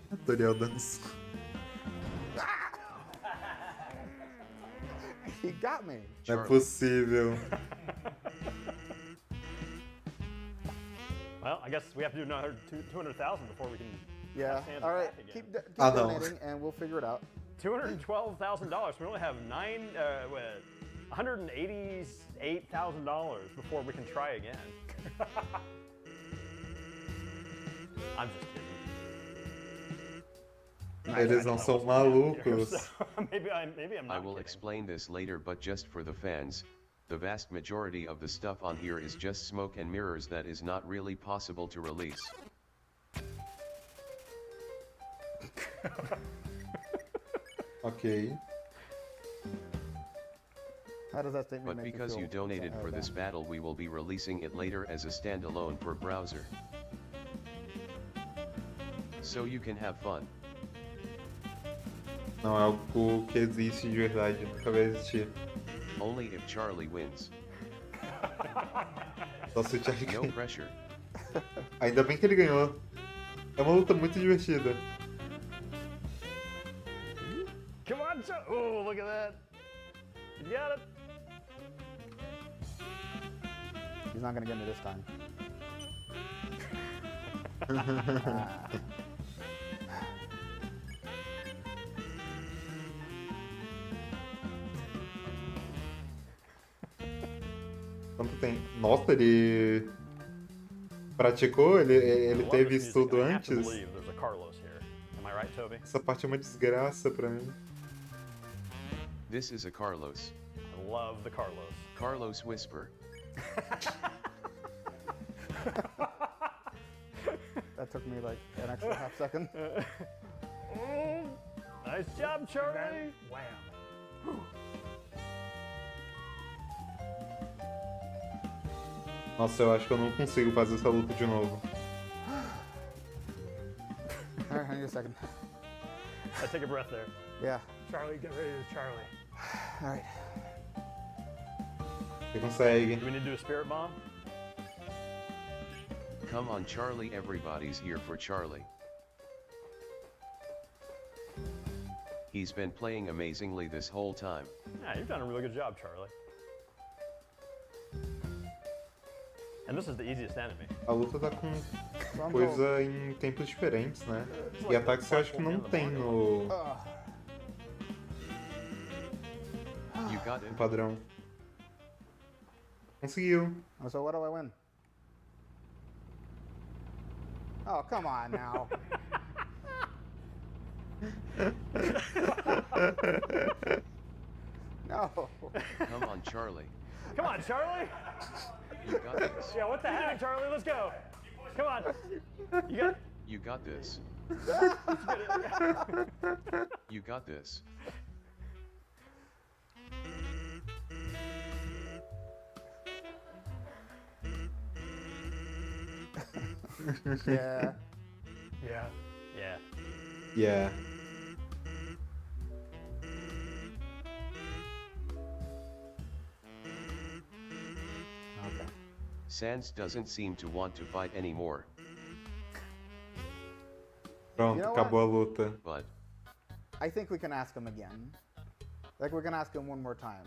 Tutorial dança. He got me. Não é Charlie. possível. Well, I guess we have to do another 200,000 before we can. Yeah. Sans All right. attack again. Keep I know. donating, and we'll figure it out. $212,000. We only have $188,000 before we can try again. I'm just kidding. Eles não são malucos. So, maybe I'm not I will kidding. explain this later, but just for the fans, the vast majority of the stuff on here is just smoke and mirrors that is not really possible to release. Ok. How does that statement But make because you you feel? donated for this battle, we will be releasing it later as a standalone for browser. So you can have fun. Não é algo que existe de verdade, nunca vai existir. Only if Charlie wins. Só se o Charlie No ganha. pressure. Ainda bem que ele ganhou. É uma luta muito divertida. Come on, oh, look at that. You got it. He's not gonna get me this time. Quanto tem? Nossa, ele praticou? Ele I love teve this isso music, tudo and I have to antes? believe there's a Carlos here. Am I right, Toby? Essa parte é uma desgraça pra mim. This is a Carlos. I love the Carlos. Carlos Whisper. That took me like an extra half second. Nice job, And Charlie. then, wham. Nossa, eu acho que eu não consigo fazer essa luta de novo. All right, I need a second. I take a breath there. Yeah. Charlie, get ready to Charlie. All right. Você consegue. Do we need to do a spirit bomb? Come on, Charlie, everybody's here for Charlie. He's been playing amazingly this whole time. Yeah, you've done a really good job, Charlie. And this is the easiest enemy. A luta tá com So I'm coisa em tempos diferentes, né? E ataques eu acho que não tem no You got it. padrão. Conseguiu. So what do I win? Oh, come on now. No. Come on, Charlie. Come on, Charlie. You got this. Yeah, what the heck, Charlie? Let's go. Come on. You got it. You got this. You got this. Yeah. Yeah. Yeah. Yeah. Okay. Sans doesn't seem to want to fight anymore, Pronto, You know acabou a luta. but I think we can ask him again. Like, we can ask him one more time.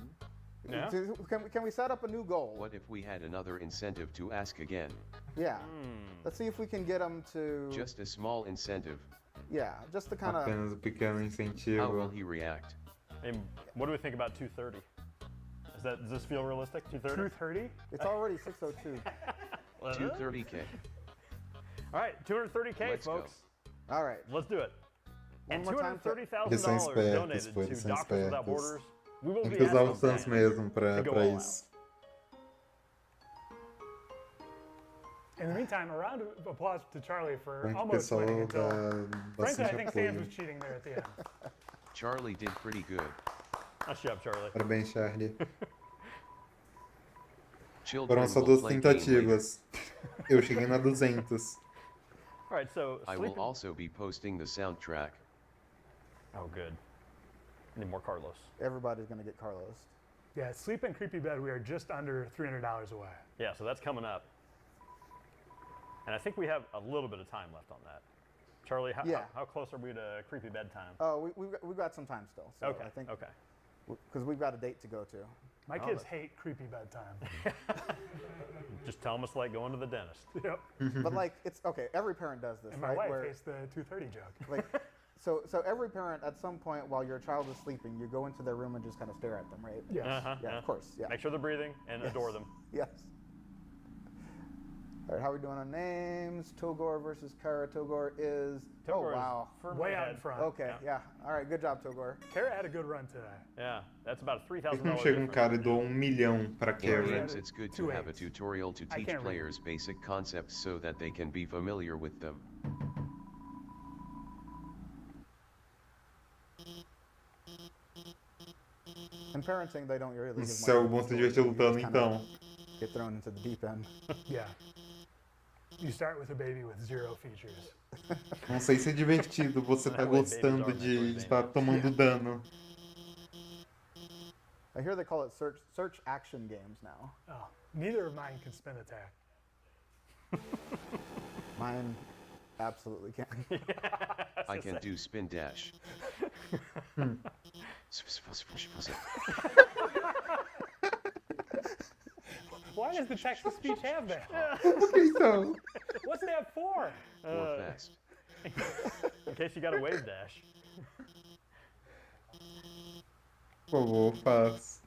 Yeah? Can we set up a new goal? what if we had another incentive to ask again? Yeah. Let's see if we can get him to. Just a small incentive. Yeah, just to kind of. Apenas um pequeno How will incentivo. he react? And what do we think about 230? Does this feel realistic? 230? 230? It's already 6:02. 230k. All right, 230K, Let's go. folks. All right. Let's do it. And One more time for- Eles são $230,000 espertos, donated pô, to eles são Doctors Without espertos. Borders. We will Tem be que usar asking o Sans fans mesmo pra to go pra all isso. In the meantime, a round of applause to Charlie for Bom que o almost pessoal winning dá until. Frankly, I bastante think Sans apoio. was cheating there at the end. Charlie did pretty good. out. Nice job, Charlie. Parabéns, Charlie. Children Foram só will 12 play game later. tentativas. Eu cheguei na 200. All right, so I will sleeping. also be posting the soundtrack. Oh, good. I need more Carlos. Everybody's gonna get Carlos. Yeah, Sleep and Creepy Bed, we are just under $300 away. Yeah, so that's coming up. And I think we have a little bit of time left on that. Charlie, Yeah. how close are we to creepy bedtime? Oh, we've got some time still. So Okay, I think okay. because we've got a date to go to. My Oh, kids that- hate creepy bedtime. Just tell them it's like going to the dentist. Yep. But like, it's okay. Every parent does this, And my right? wife Where hates the 230 joke. like, so every parent at some point while your child is sleeping, you go into their room and just kind of stare at them, right? Yes. Uh-huh, Yeah, of course. Yeah. Make sure they're breathing and adore them. Yes. All right, how are we doing on names? Togor versus Kara. Togor is. Togor oh is wow. firmly Way out ahead. in front. Okay. Yeah. All right. Good job, Togor. Kara had a good run today. Yeah, that's about a Por que $3,000 não chega um difference. cara e doa 1 milhão pra In Karen? games, it's good to have a 2/8. tutorial to I teach can't read. players basic concepts so that they can be familiar with them. In parenting, they don't really give Isso much é o bom se divertir you just lutando, kinda então. Get thrown into the deep end. Yeah. You start with a baby with 0 features. Não sei se é divertido você tá gostando de estar tomando dano. I hear they call it search action games now. Oh, neither of mine can spin attack. Mine absolutely can. I can do spin dash. Why does the text-to-speech have that? Então, What's that for? Or fast. In case you got a wave dash. por favor, faz.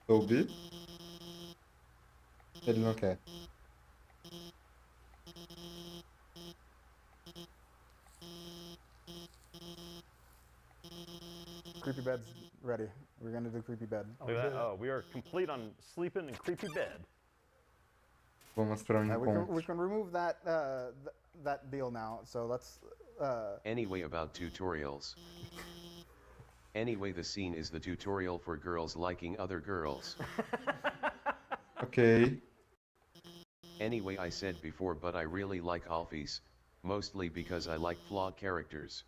Ouvi? Ele não quer. Creepy bed's ready. We're gonna do creepy bed. Look at that. Oh, we are complete on sleeping in creepy bed. Vamos para um We encontro. can remove that that deal now. So let's. Anyway, about tutorials. Anyway, the scene is the tutorial for girls liking other girls. Ok. Anyway, I said before, but I really like Alphys, mostly because I like flawed characters.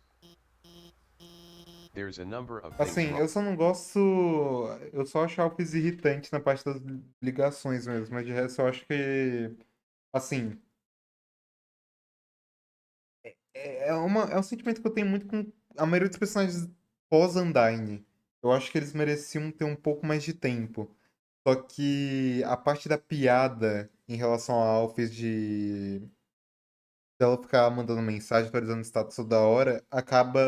There's a number of things Assim, wrong- eu só não gosto. Eu só acho Alpes irritante na parte das ligações mesmo, mas de resto eu acho que. Assim. É um sentimento que eu tenho muito com a maioria dos personagens pós-Undyne. Eu acho que eles mereciam ter um pouco mais de tempo. Só que a parte da piada em relação a Alphys de ela ficar mandando mensagem, atualizando o status toda hora, acaba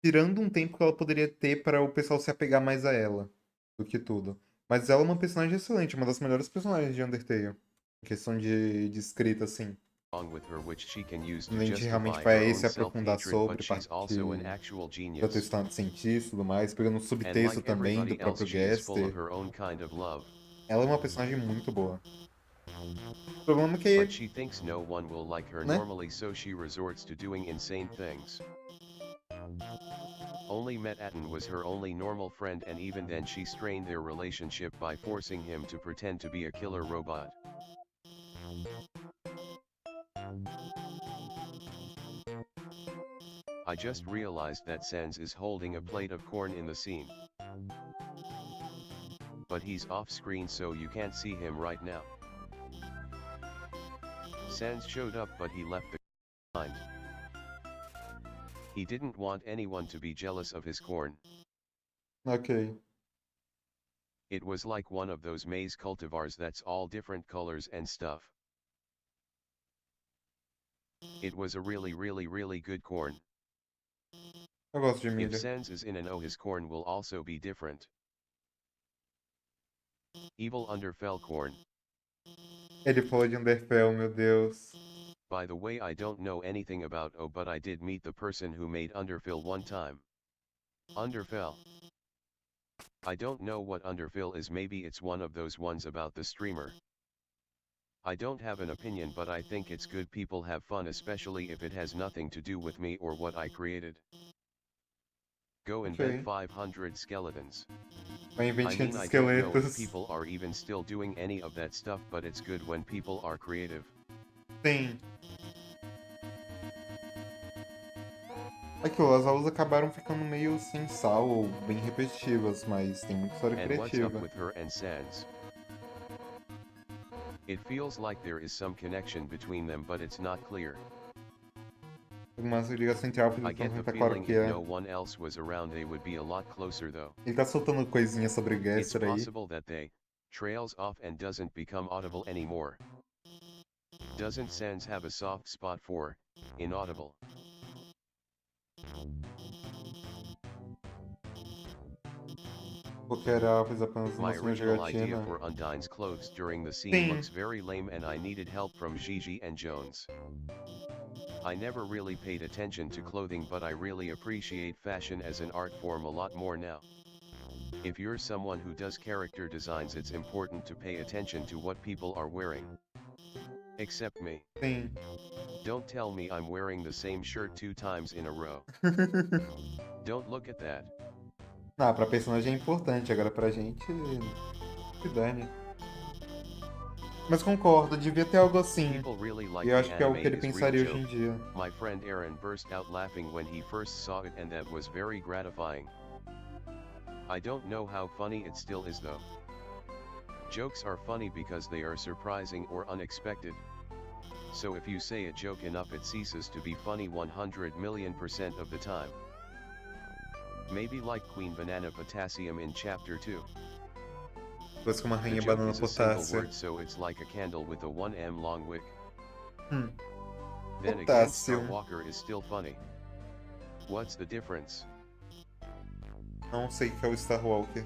tirando um tempo que ela poderia ter para o pessoal se apegar mais a ela do que tudo. Mas ela é uma personagem excelente, uma das melhores personagens de Undertale. Em questão de escrita, assim. Wrong with her which she can use Quando to a gente realmente justify vai her aí own se aprofundar self-hatred, sobre but she's also an parte actual da genius. questão de cientista e tudo mais, pegando um And subtexto like também do everybody else, próprio she is full of Gaster. her own kind of love. Ela é uma personagem muito boa. O problema é que, But she thinks no one will like her né? normally, so she resorts to doing insane things. Only Metaten was her only normal friend, and even then she strained their relationship by forcing him to pretend to be a killer robot. I just realized that Sans is holding a plate of corn in the scene. But he's off screen, so you can't see him right now. Sans showed up, but he left the behind. He didn't want anyone to be jealous of his corn. Ok. It was like one of those maize cultivars that's all different colors and stuff. It was a really good corn. Eu gosto de If milho. Sans is in an O, his corn will also be different. Evil underfell corn. Ele falou de Undertale, meu Deus. By the way, I don't know anything about O, but I did meet the person who made Underfill one time. Underfell. I don't know what Underfill is, maybe it's one of those ones about the streamer. I don't have an opinion, but I think it's good people have fun, especially if it has nothing to do with me or what I created. Go invent Ok. 500 skeletons. Vai I invente mean, 500 I don't know if esqueletos. people are even still doing any of that stuff, but it's good when people are creative. Sim. Aquilo, as aulas acabaram ficando meio sem sal ou bem repetitivas, mas tem muita história And what's up criativa. with her and Sans? It feels like there is some connection between them, but it's not clear. Uma ligação entre Alphys I e get the tá claro feeling que if é. no one else was around, they would be a lot closer though. Ele tá soltando coisinhas sobre o It's Gaster aí. possible that they trails off and doesn't become audible anymore. Doesn't Sans have a soft spot for inaudible? Qualquer Alphys apenas My uma sua original idea jogatina. for Undyne's clothes during the scene Sim. looks very lame, and I needed help from Gigi and Jones. I never really paid attention to clothing, but I really appreciate fashion as an art form a lot more now. If you're someone who does character designs, it's important to pay attention to what people are wearing. Except me. Sim. Don't tell me I'm wearing the same shirt 2 times in a row. Don't look at that. Ah, pra personagem é importante, agora pra gente. Que dane. Mas concordo, devia ter algo assim. People really E like eu acho the que é o anime que ele is real pensaria hoje joke. em dia. My friend Aaron burst out laughing when he first saw it, and that was very gratifying. I don't know how funny it still is though. Jokes are funny because they are surprising or unexpected. So if you say a joke enough, it ceases to be funny 100,000,000% of the time. Maybe like Queen Banana Potassium in Chapter 2. Depois que uma The rainha joke banana is a single potássio. word, so it's like a candle with a 1m long wick. Hum. Then again, Star Potássio. Walker is still funny. What's the difference? Não sei o que é o Star Walker.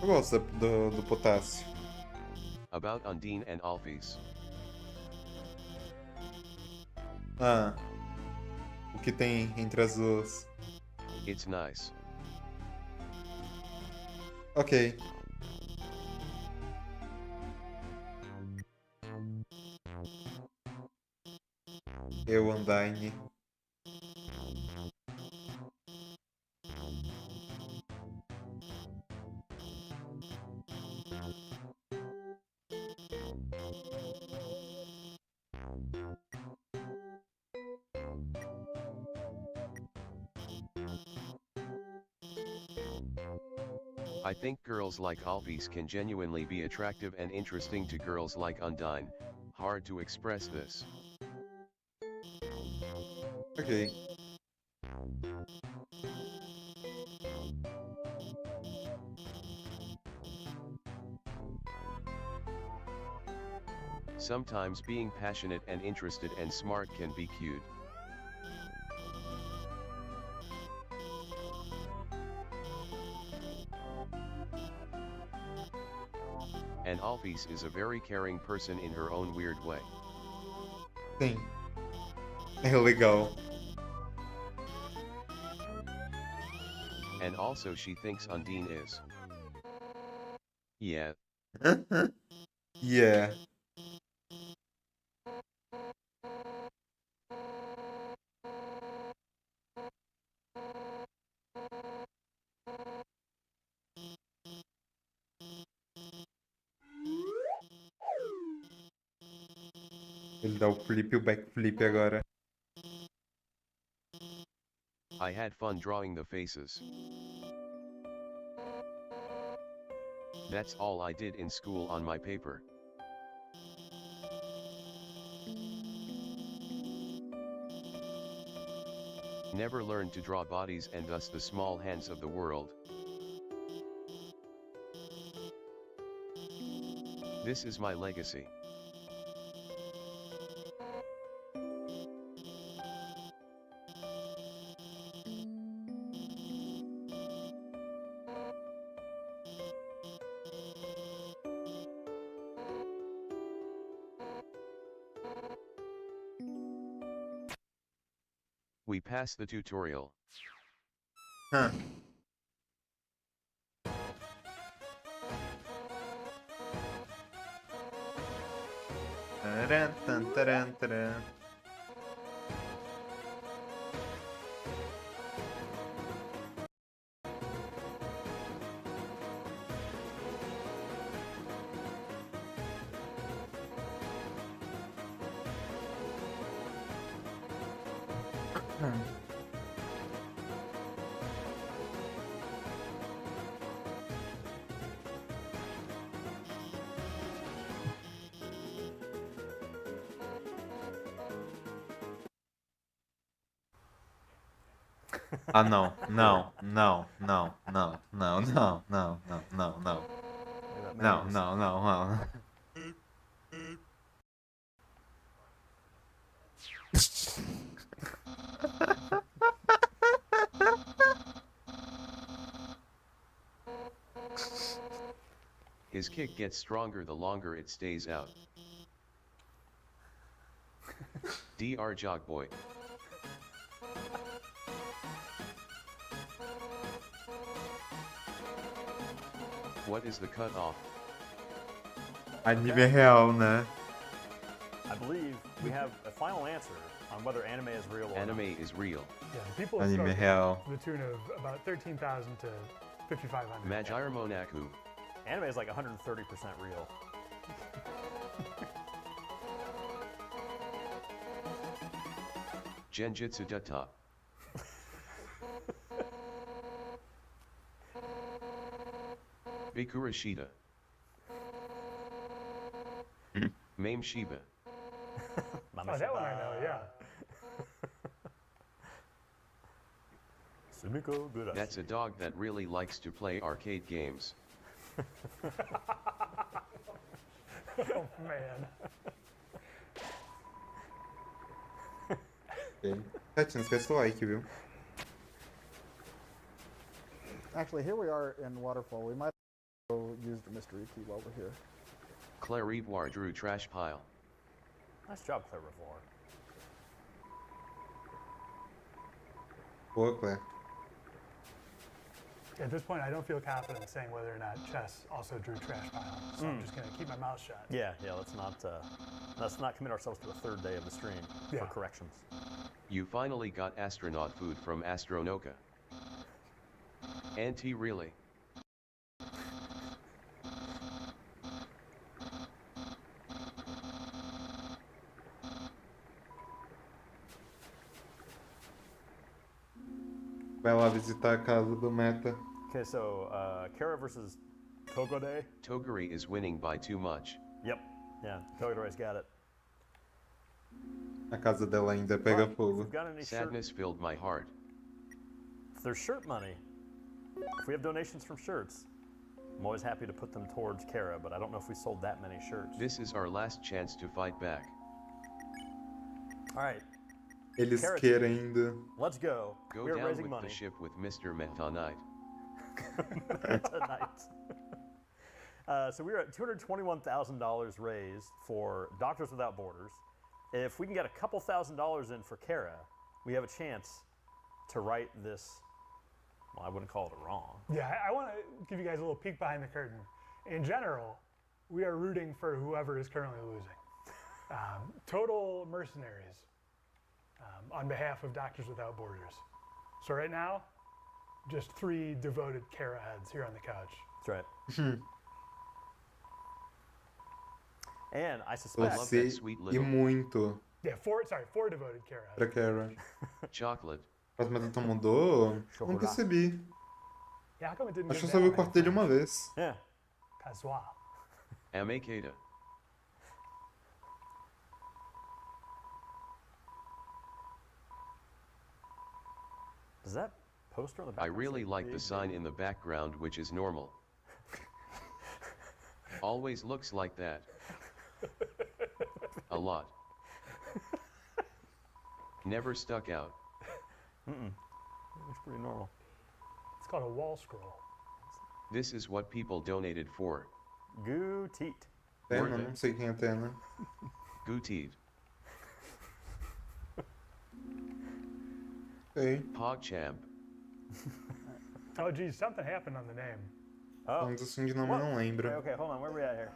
Eu gosto do potássio. About Undine and Alphys. Ah. O que tem entre as duas. It's nice. Ok. Eu, Undyne. I think girls like Alphys can genuinely be attractive and interesting to girls like Undine. Hard to express this. Ok. Sometimes being passionate and interested and smart can be cute. And Alphys is a very caring person in her own weird way. Sim. É legal. And also she thinks Undine is. Yeah. Yeah. Ele dá o flip e o backflip agora. I had fun drawing the faces. That's all I did in school on my paper. Never learned to draw bodies and thus the small hands of the world. This is my legacy. We passed the tutorial. Huh. Taran, tan, taran, taran. Ah, não, não, não, não, não, não, não, não, não, não, não. Não, não, não, não. His kick gets stronger the longer it stays out. Dr. Jogboy. What is the cutoff? Anime real, né? I believe we have a final answer on whether anime is real or Anime not. is real. Yeah, people have Anime spoken real. to the tune of about 13,000 to 5,500. Majirmonaku. Anime is like 130% real. Genjutsu Dutta. Bikurashita. Mame Shiba. Oh, that one I know, yeah. Sumiko Gurashi. That's a dog that really likes to play arcade games. Oh, man. Ok. Chat, não esquece do like, viu? Actually, here we are in Waterfall. We might use the mystery key while we're here. Claire Ivoire drew trash pile. Nice job, Claire Revoir. Boa, Claire. At this point, I don't feel confident saying whether or not Chess also drew trash pile, so I'm just going to keep my mouth shut. Yeah, let's not commit ourselves to a third day of the stream Yeah. for corrections. You finally got astronaut food from Astronoka. Auntie really? Vai lá visitar a casa do Meta. Okay, so Kara versus Togode. Toguri is winning by too much. Yep. Yeah, Togode's got it. A casa dela ainda pega If fogo. we've got any Sadness filled my heart. if there's shirt money, if we have donations from shirts, I'm always happy to put them towards Kara, but I don't know if we sold that many shirts. This is our last chance to fight back. All right, Eles Carrot. querendo. let's go. Go We're down raising with money the ship with Mr. Meta Knight. tonight. So we're at $221,000 raised for Doctors Without Borders. If we can get a couple $1,000s in for Kara, we have a chance to right this. Well, I wouldn't call it a wrong. Yeah, I want to give you guys a little peek behind the curtain. In general, we are rooting for whoever is currently losing. Total mercenaries on behalf of Doctors Without Borders. So right now, just 3 devoted Kara heads here on the couch. That's right. And I suspect love that Você sweet e little- muito Yeah, 4 devoted Kara pra heads. Kara. Chocolate. Mas tu então mudou? Não percebi. Yeah, how come it didn't Acho que give eu só vi o that quarto dele uma vez. yeah. Kazuha. Amekata. Does that poster on the I background really say like the big sign baby? in the background, which is normal. Always looks like that. A lot. Never stuck out. It looks pretty normal. It's called a wall scroll. This is what people donated for. Goo teat. Tena, não sei quem é Tena. Gutid. Sei. PogChamp. Oh, geez, something happened on the name. Oh. Nomes assim de nome eu não lembro. Okay, hold on. Where are we at here?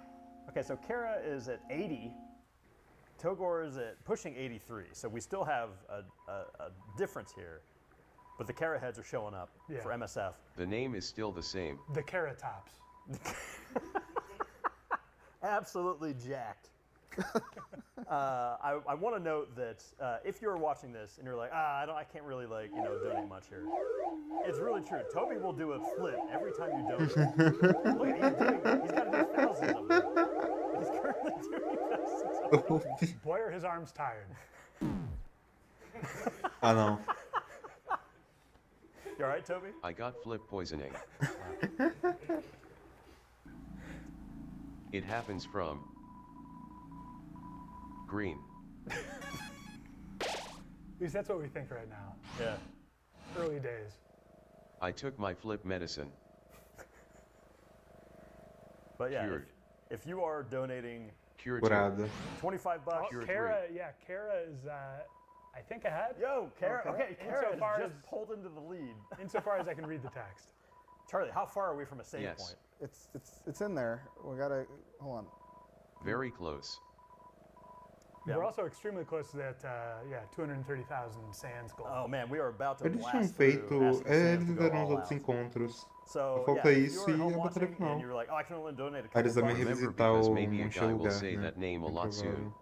Okay, so Kara is at 80. Togor is at pushing 83. So we still have a difference here. But the Kara heads are showing up Yeah. for MSF. The name is still the same. The Kara tops. Absolutely jacked. I want to note that if you're watching this and you're like, I can't really donate much here. It's really true. Toby will do a flip every time you donate. Look, he's got to do thousands of them. He's currently doing thousands of them. Boy, are his arms tired. Ah, não. You all right, Toby? I got flip poisoning. It happens from green. At least that's what we think right now. Yeah. Early days. I took my flip medicine. But yeah, Cured. if you are donating Cured. Curada. $25, Oh, Pure Kara, yeah, Kara is, I think, ahead. yo, Kara, okay, Kara Insofar has just as- pulled into the lead. Insofar as I can read the text. Charlie, how far are we from a save Yes. point? It's in there. We gotta hold on. Very close. Yeah. We're also extremely close to that, 230,000 sands goal. Oh man, we are about to Eles tinham blast feito. through, asking Eles fans to go fizeram os all outros out. encontros. So, Falta yeah, if isso you're e home a batalha watching final. and you're like, I can only donate a Aí eles couple devem bucks. Remember, revisitar because o maybe a Manchester guy will lugar, say né? that name a lot soon.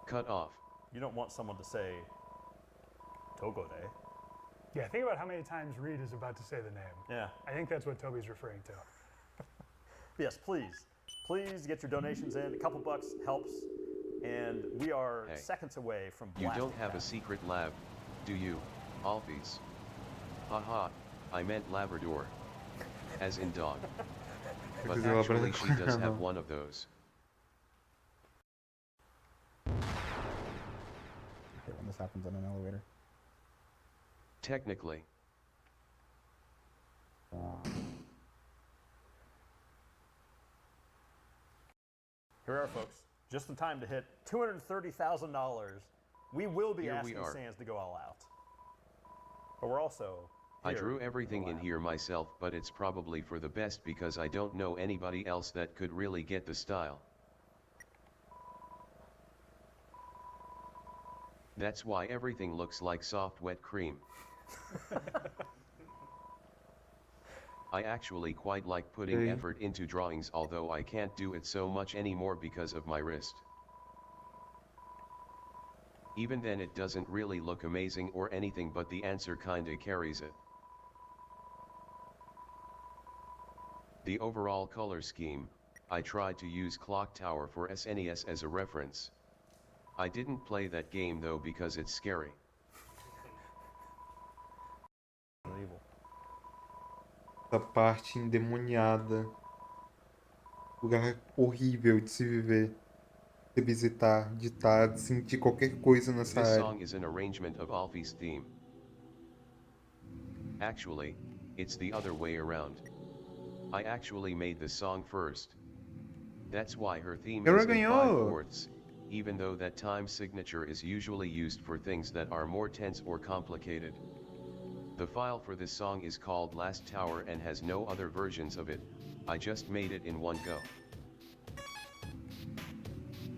Cut off. You don't want someone to say Togode. Yeah, think about how many times Reed is about to say the name. Yeah. I think that's what Toby's referring to. Yes, please get your donations in. A couple bucks helps, and we are Hey. seconds away from You blasting don't have a that. secret lab, do you, Alphys? Haha, I meant Labrador. As in dog. But Because you're actually Labrador. she does have one of those. Okay, when this happens in an elevator. Technically. Here we are, folks. Just the time to hit $230,000. We will be Here we asking are. Sans to go all out. But we're also I here drew to everything go in out. here myself, but it's probably for the best because I don't know anybody else that could really get the style. That's why everything looks like soft wet cream. I actually quite like putting Okay. effort into drawings, although I can't do it so much anymore because of my wrist. Even then it doesn't really look amazing or anything, but the answer kinda carries it. The overall color scheme, I tried to use Clock Tower for SNES as a reference. I didn't play that game though because it's scary. Essa parte endemoniada. Lugar horrível de se viver, de visitar, de estar, de sentir qualquer coisa nessa This área. song is an arrangement of Alfie's theme. Actually, it's the other way around. I actually made the song first. That's why her theme Ela is in ganhou! 5/4, even though that time signature is usually used for things that are more tense or complicated. The file for this song is called Last Tower and has no other versions of it, I just made it in one go.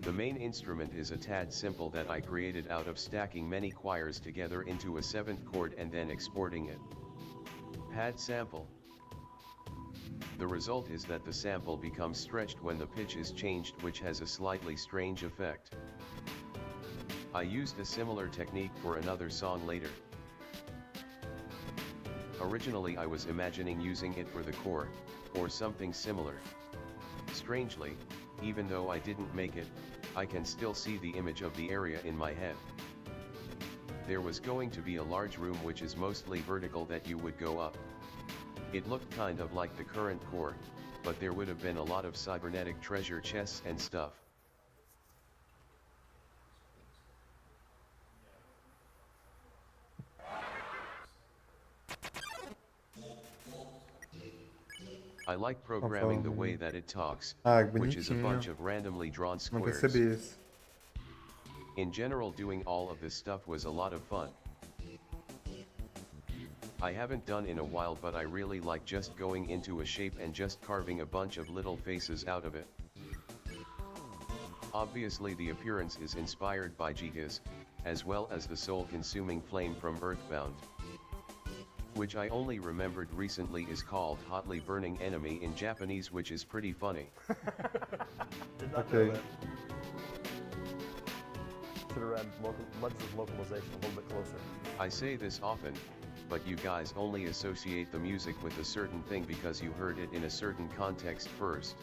The main instrument is a tad simple that I created out of stacking many choirs together into a 7th chord and then exporting it. Pad sample. The result is that the sample becomes stretched when the pitch is changed, which has a slightly strange effect. I used a similar technique for another song later. Originally I was imagining using it for the core, or something similar. Strangely, even though I didn't make it, I can still see the image of the area in my head. There was going to be a large room which is mostly vertical that you would go up. It looked kind of like the current core, but there would have been a lot of cybernetic treasure chests and stuff. I like programming the way that it talks, which is a bunch of randomly drawn Não squares. percebi isso. In general, doing all of this stuff was a lot of fun. I haven't done in a while, but I really like just going into a shape and just carving a bunch of little faces out of it. Obviously the appearance is inspired by Gigas, as well as the soul-consuming flame from Earthbound, which I only remembered recently is called Hotly Burning Enemy in Japanese, which is pretty funny. Did not Okay. know that. Should have read Muds' localization a little bit closer. I say this often, but you guys only associate the music with a certain thing because you heard it in a certain context first.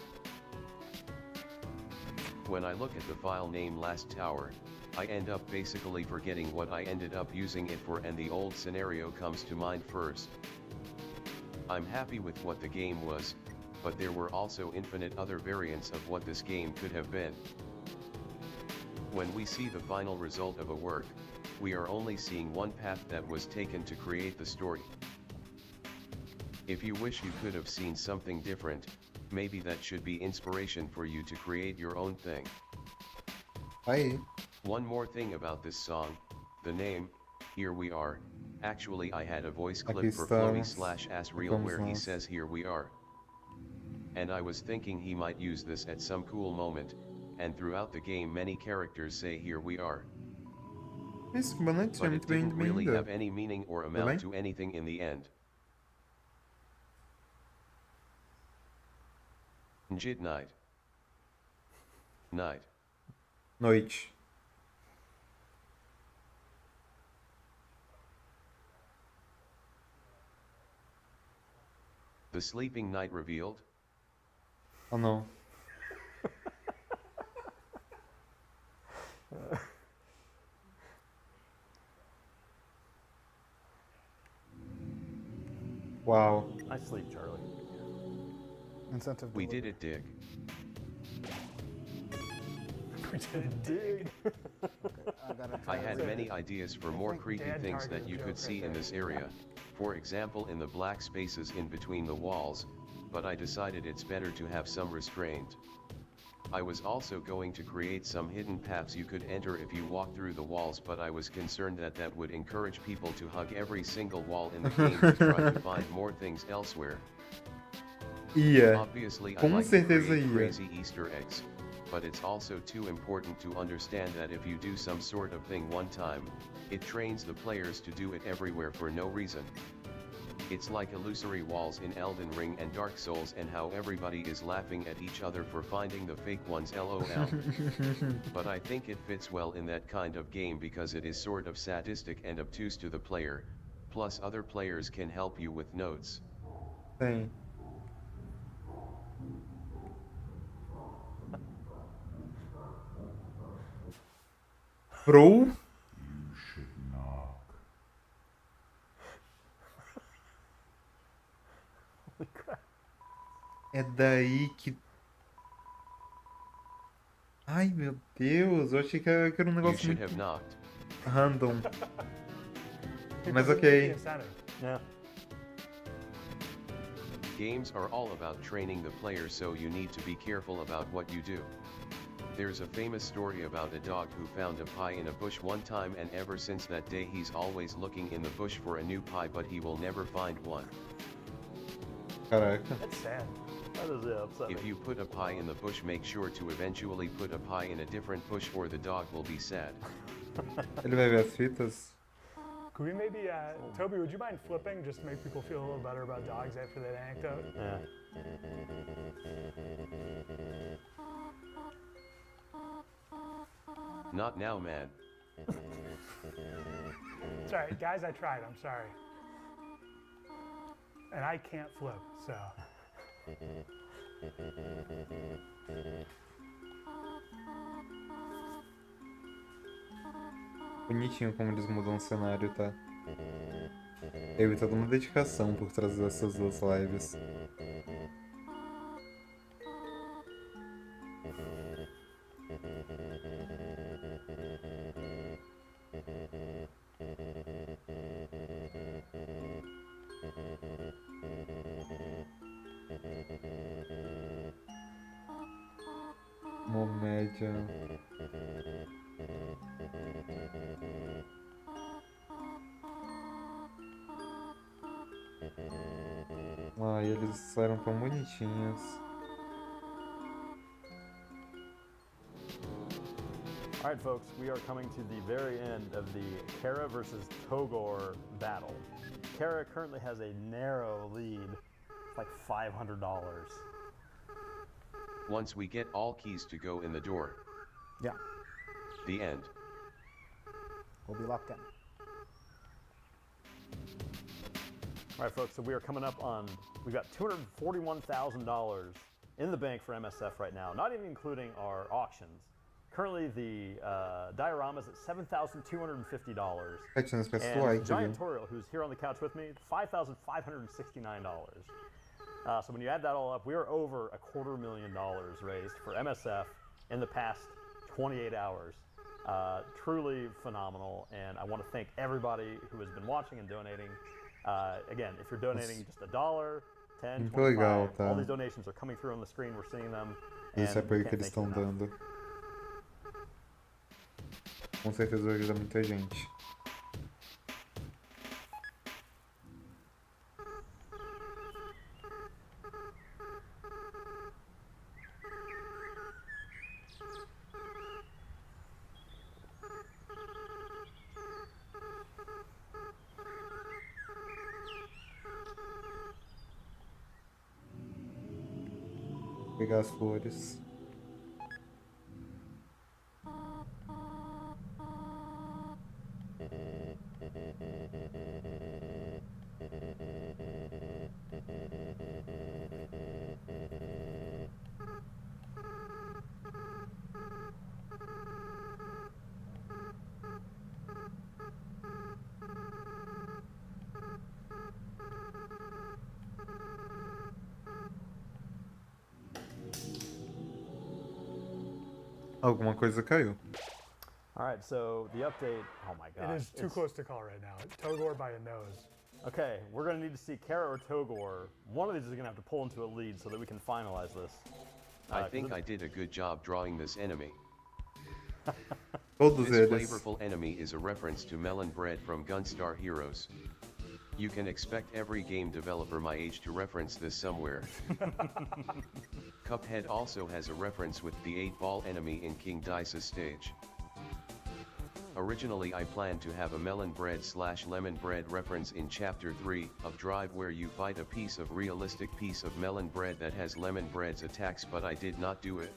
When I look at the file name Last Tower, I end up basically forgetting what I ended up using it for, and the old scenario comes to mind first. I'm happy with what the game was, but there were also infinite other variants of what this game could have been. When we see the final result of a work, we are only seeing one path that was taken to create the story. If you wish you could have seen something different, maybe that should be inspiration for you to create your own thing. Aí. One more thing about this song, the name, Here We Are. Actually I had a voice clip Aqui for estamos. Flowy/Asreal where he Vamos says Here We Are. And I was thinking he might use this at some cool moment, and throughout the game many characters say Here We Are. Isso, boa noite, But muito it didn't really bem-vinda. have any meaning or bem? amount to anything in the end. Njit night. Night. Noite. The sleeping night revealed? Oh não. Wow. I sleep, Charlie. Incentive. We delivery. did it, Dig. We did dig. I had many ideas for more creepy Dad things targeted that you joke could right see in there. this area, for example in the black spaces in between the walls, but I decided it's better to have some restraint. I was also going to create some hidden paths you could enter if you walk through the walls, but I was concerned that that would encourage people to hug every single wall in the game to try to find more things elsewhere. Ia. Obviously I Com like to certeza create ia. crazy Easter eggs, but it's also too important to understand that if you do some sort of thing one time, it trains the players to do it everywhere for no reason. It's like illusory walls in Elden Ring and Dark Souls, and how everybody is laughing at each other for finding the fake ones, lol. But I think it fits well in that kind of game because it is sort of sadistic and obtuse to the player, plus other players can help you with notes. Tem. Pro? Holy crap. É daí que... Ai, meu Deus. Eu achei que era um You negócio should muito have knocked. random. People Mas didn't get the ok. incentive. Yeah. Games are all about training the player, so you need to be careful about what you do. There's a famous story about a dog who found a pie in a bush one time, and ever since that day he's always looking in the bush for a new pie, but he will never find one. Caraca. That's sad. That is, yeah, upsetting. If you put a pie in the bush, make sure to eventually put a pie in a different bush, or the dog will be sad. Ele vai ver as fitas? Could we maybe, Toby, would you mind flipping just to make people feel a little better about dogs after that anecdote? Yeah. Not now, man. It's all right, guys, I tried, I'm sorry. And I can't flip, so. Bonitinho como eles mudam o cenário, tá? Teve toda uma dedicação por trazer essas duas lives. Comedia. Ai, eles eram tão bonitinhos. All right, folks, we are coming to the very end of the Kara versus Togor battle. Kara currently has a narrow lead, like $500. Once we get all keys to go in the door. Yeah, The end. we'll be locked in. All right, folks, so we are coming up on, we've got $241,000 in the bank for MSF right now, not even including our auctions. Currently, the diorama is at $7,250. Peças And pessoais, Giant viu? Toriel, who's here on the couch with me, $5,569. So when you add that all up, we are over $250,000 raised for MSF in the past 28 hours. Truly phenomenal, and I want to thank everybody who has been watching and donating. Again, if you're donating just $1, 10, Muito 25, legal, tá? all these donations are coming through on the screen. We're seeing them. Esse and apoio we que can't eles thank you estão enough. dando. Com certeza ajuda muita gente. Pegar as flores. Alguma coisa caiu. All right, so the update. Oh my gosh. It is too close to call right now. Togor by a nose. Okay, we're going to need to see Kara or Togor. One of these is going to have to pull into a lead so that we can finalize this. I 'Cause think it's- I did a good job drawing this enemy. Todos This eles. flavorful enemy is a reference to melon bread from Gunstar Heroes. You can expect every game developer my age to reference this somewhere. Cuphead also has a reference with the 8-ball enemy in King Dice's stage. Originally I planned to have a melon bread/lemon bread reference in chapter 3 of Drive, where you fight a realistic piece of melon bread that has lemon bread's attacks, but I did not do it.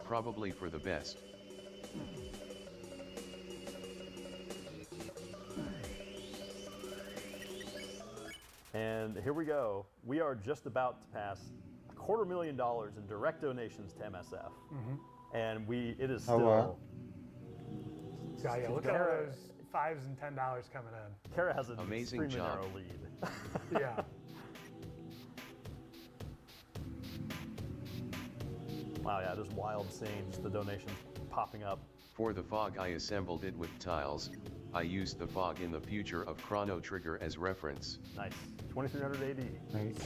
Probably for the best. And here we go. We are just about to pass $250,000 in direct donations to MSF, and it is Oh, still. wow. Yeah, look at all those $5s and $10 coming in. Kara has an Amazing extremely job. narrow lead. Yeah. Wow, yeah, just wild seeing just the donations popping up. For the fog I assembled it with tiles. I used the fog in the future of Chrono Trigger as reference. Nice. 2300 AD. Nice.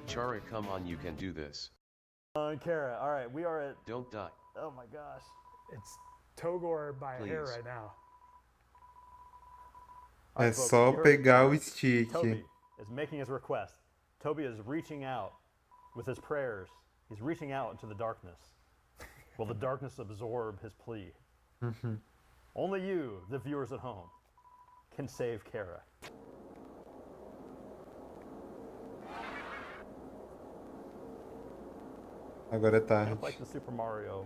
Chara, come on, you can do this. Kara, all right, we are at. Don't die. Oh my gosh. It's Togor by a hair Please. right now. All É right, folks, só you heard pegar o Toby. stick. Toby is making his request. Toby is reaching out with his prayers. He's reaching out into the darkness. Will the darkness absorb his plea? Only you, the viewers at home, can save Kara. Agora é tarde. Like the Super Mario.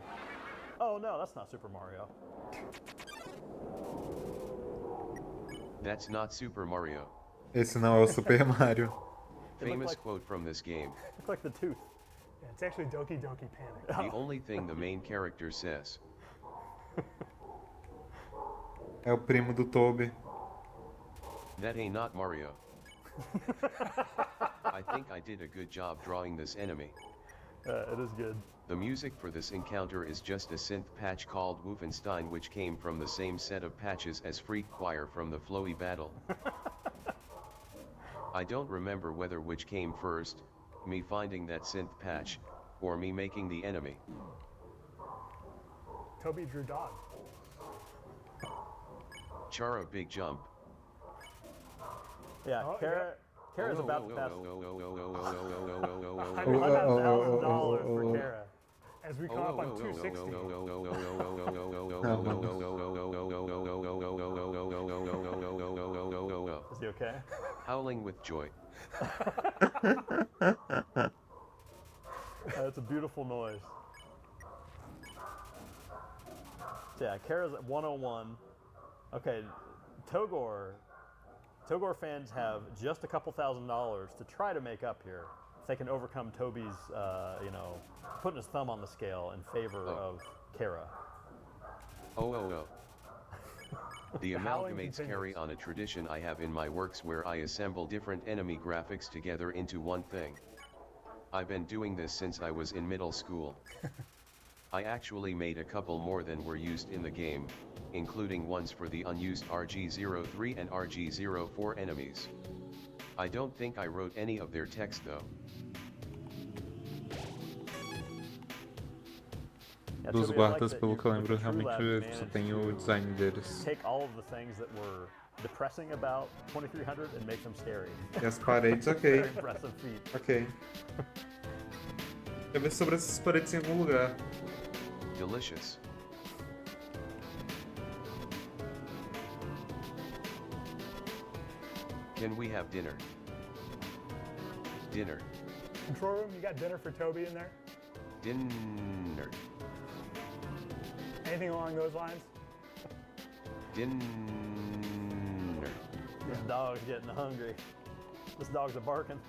Oh no, that's not Super Mario. That's not Super Mario. Esse não é o Super Mario. Famous like- quote from this game. Look like the tooth. Yeah, it's actually Doki Doki Panic. The only thing the main character says. É o primo do Toby. That ain't not Mario. I think I did a good job drawing this enemy. It is good. The music for this encounter is just a synth patch called Wolfenstein, which came from the same set of patches as Freak Choir from the Flowy Battle. I don't remember whether which came first, me finding that synth patch, or me making the enemy. Toby drew dog. Chara, big jump. Yeah, Oh, Kara's about to pass $100,000 for Kara. as we come up on 260. Is he okay? Howling with joy. It's a beautiful noise. So yeah, Kara's at 101. Okay, Togor fans have just a couple $1,000s to try to make up here. If they can overcome Toby's, putting his thumb on the scale in favor of Kara. The howling amalgamates continues. carry on a tradition I have in my works where I assemble different enemy graphics together into one thing. I've been doing this since I was in middle school. I actually made a couple more than were used in the game, including ones for the unused RG03 and RG04 enemies. I don't think I wrote any of their text though. Yeah, Dos Toby, I like guardas, that pelo you- que eu lembro, with the True realmente Lab só managed tem o to design deles. Take all of the things that were depressing about 2300 and make them scary. E as paredes, ok. Very impressive feat. Ok. Quer ver sobre essas paredes em algum lugar. Delicious. Can we have dinner? Dinner. Control room, you got dinner for Toby in there? Dinner. Anything along those lines? Dinner. This dog's getting hungry. This dog's a barking.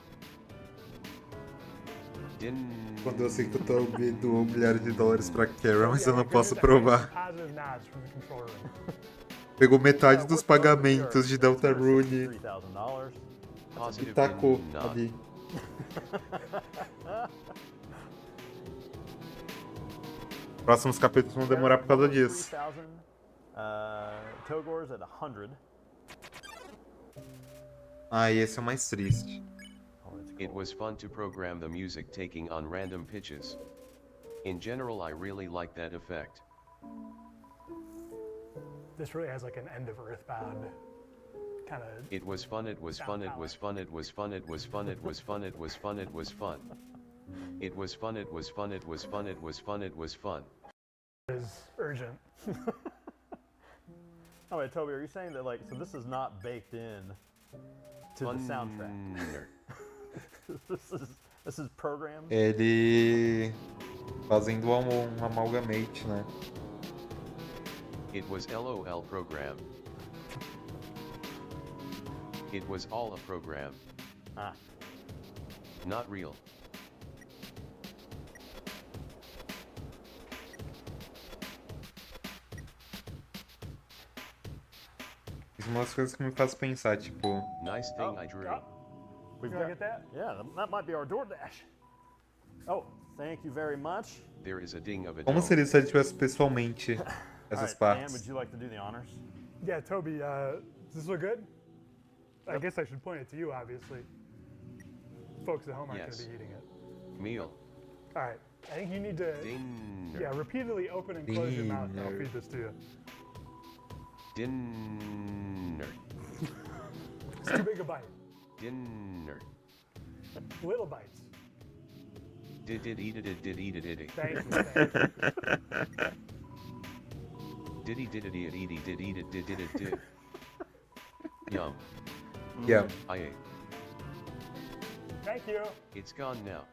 Quando eu sei que o Toby doou milhares de dólares pra Kara, mas Yeah, eu não we're posso good. provar. Positive nods from the control room. Pegou metade Yeah, dos we're both pagamentos de here. Deltarune $63,000. e Positive tacou nod. ali. Próximos capítulos vão demorar por causa disso. 3,000. Togor's at 100. Ah, e esse é o mais triste. Oh, it's It cool. was fun to program the music taking on random pitches. In general, I really like that effect. This really has like an end of Earthbound kind of. It was fun, it was fun, it was fun, it was fun, it was fun, it was fun, it was fun, it was fun. It was fun, it was fun, it was fun, it was fun, it was fun. Is urgent. Oh wait, Toby, are you saying that so this is not baked in to the soundtrack? Funner. This is programmed? Ele fazendo um amalgamate, né? It was LOL program. It was all a program. Ah. Not real. Isso é uma das coisas que me faz pensar, tipo... Nice thing I drew. We've You wanna get that? Yeah, that might be our DoorDash. Oh, thank you very much. There is a ding of a Como dome. seria se ele tivesse pessoalmente All essas right, Dan, partes? would you like to do the honors? Yeah, Toby, does this look good? I guess I should point it to you, obviously. Folks at home aren't Yes. going to be eating it. Meal. All right, I think you need to Dinner. repeatedly open and close your mouth, and I'll Dinner. feed this to you. Dinner. It's too big a bite. Dinner. Little bites. Did eat it, did eat it, did Thank you. Thank you. Did he did it, did eat it, did it, did. Yum. Yeah. I ate. Thank you. It's gone now.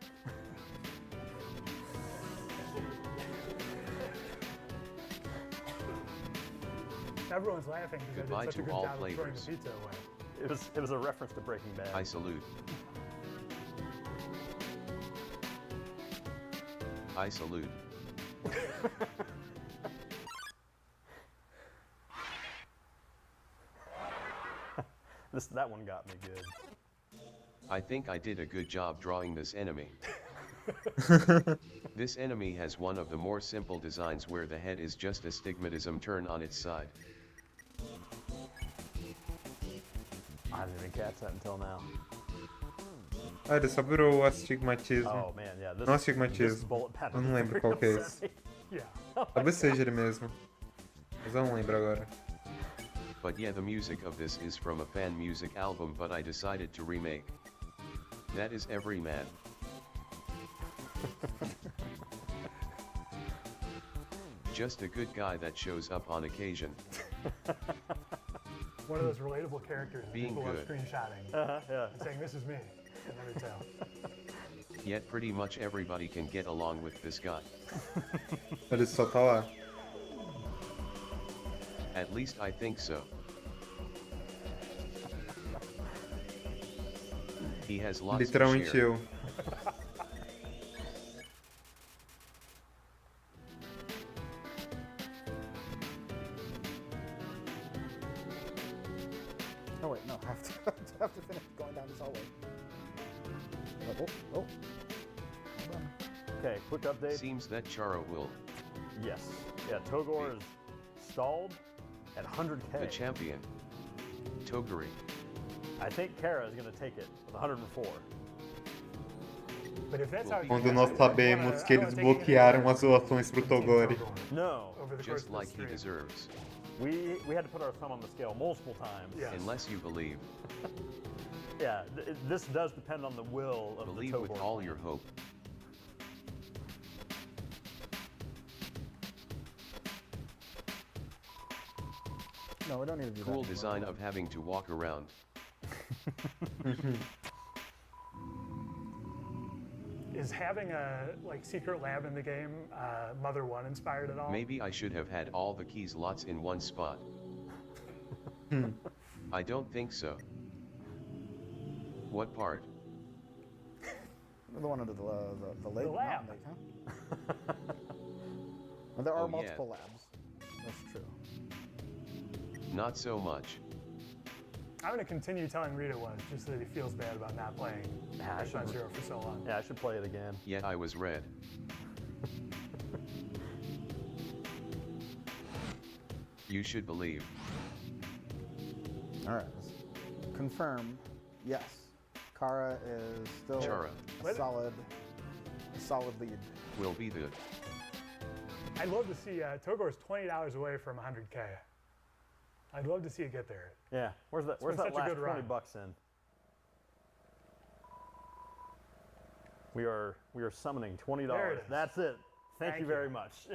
Everyone's laughing because Goodbye I did such a to good all job of throwing the flavors. pizza away. It was a reference to Breaking Bad. I salute. I salute. That one got me good. I think I did a good job drawing this enemy. This enemy has one of the more simple designs where the head is just astigmatism turned on its side. I didn't even catch that until now. Ah, ele só virou o astigmatismo. Oh man, yeah. This, Não this astigmatismo. bullet Eu pattern não is lembro very qual que é esse. upsetting. Yeah. Talvez seja ele mesmo. Mas eu não lembro agora. But yeah, the music of this is from a fan music album, but I decided to remake. That is every man. Just a good guy that shows up on occasion. One of those relatable characters that Being people are good. screenshotting Yeah. and saying, "This is me," in Undertale. Yet pretty much everybody can get along with this guy. Ele só tá lá. At least I think so. He has lots to Literalmente share. eu. Oh wait, no, I have to, I have to finish going down this hallway. Oh. Hold on. Okay, quick update. Seems that Chara will, Yes. Yeah, Togor is stalled at 100k. the champion. Toguri. I think Kara is going to take it with 104. But if that's how Quando nós sabemos que eles bloquearam as doações pro Togori. No, over the course Just of like the he stream. deserves. we had to put our thumb on the scale multiple times. Yeah. Unless you believe. Yeah, this does depend on the will of Believe the Togor. with all your hope. No, we don't need to do that. Cool anymore. design of having to walk around. Is having a secret lab in the game Mother 1 inspired at all? Maybe I should have had all the keys lots in one spot. I don't think so. What part? The one under the lake. The lab. mountain lake, huh? Well, there are Oh, yeah. multiple labs. That's true. Not so much. I'm going to continue telling Rita one just so that he feels bad about not playing Nah, I Pokemon should- Zero for so long. Yeah, I should play it again. Yet I was red. You should believe. All right. Let's confirm. Yes. Kara is still Chara. a solid lead. Will be the. I'd love to see Togor's $20 away from 100K. I'd love to see it get there. Yeah, where's that been such a last good 20 run. bucks in? We are summoning $20. There it is. That's it. Thank you Thank very you. much.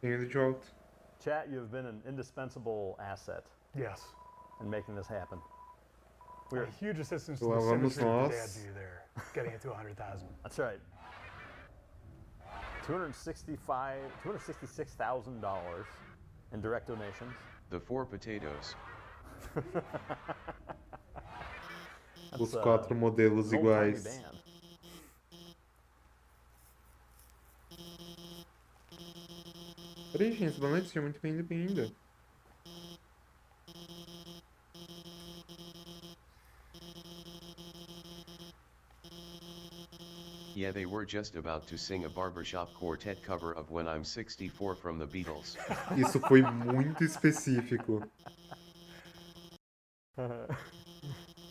Tem de volta. Chat, you have been an indispensable asset Yes. in making this happen. A huge assistance to Lá the vamos symmetry of the nós. dad view there, getting it to 100,000. That's right. $266,000 in direct donations. The 4 potatoes. Os 4 modelos iguais. Origens, boa noite, seja muito bem-vinda. Yeah, they were just about to sing a barbershop quartet cover of When I'm 64 from the Beatles. Isso foi muito específico.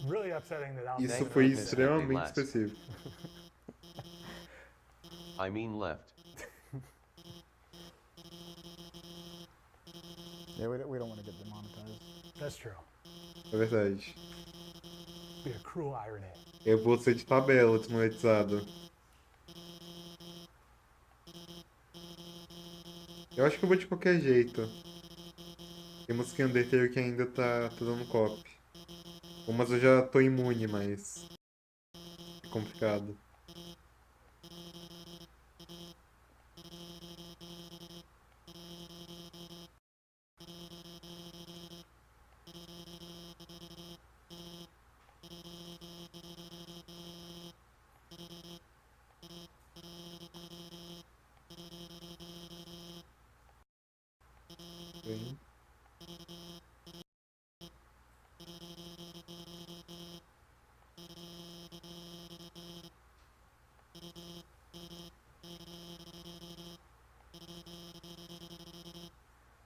Really upsetting that I'll Isso Thank foi goodness that they extremamente last. específico. I mean left. Yeah, we don't want to get demonetized. That's true. É verdade. Be a cruel irony. Eu vou ser de tabela desmonetizado. Eu acho que eu vou de qualquer jeito. Tem música Undertale que ainda tá dando copy. Umas eu já tô imune, mas é complicado. Bem.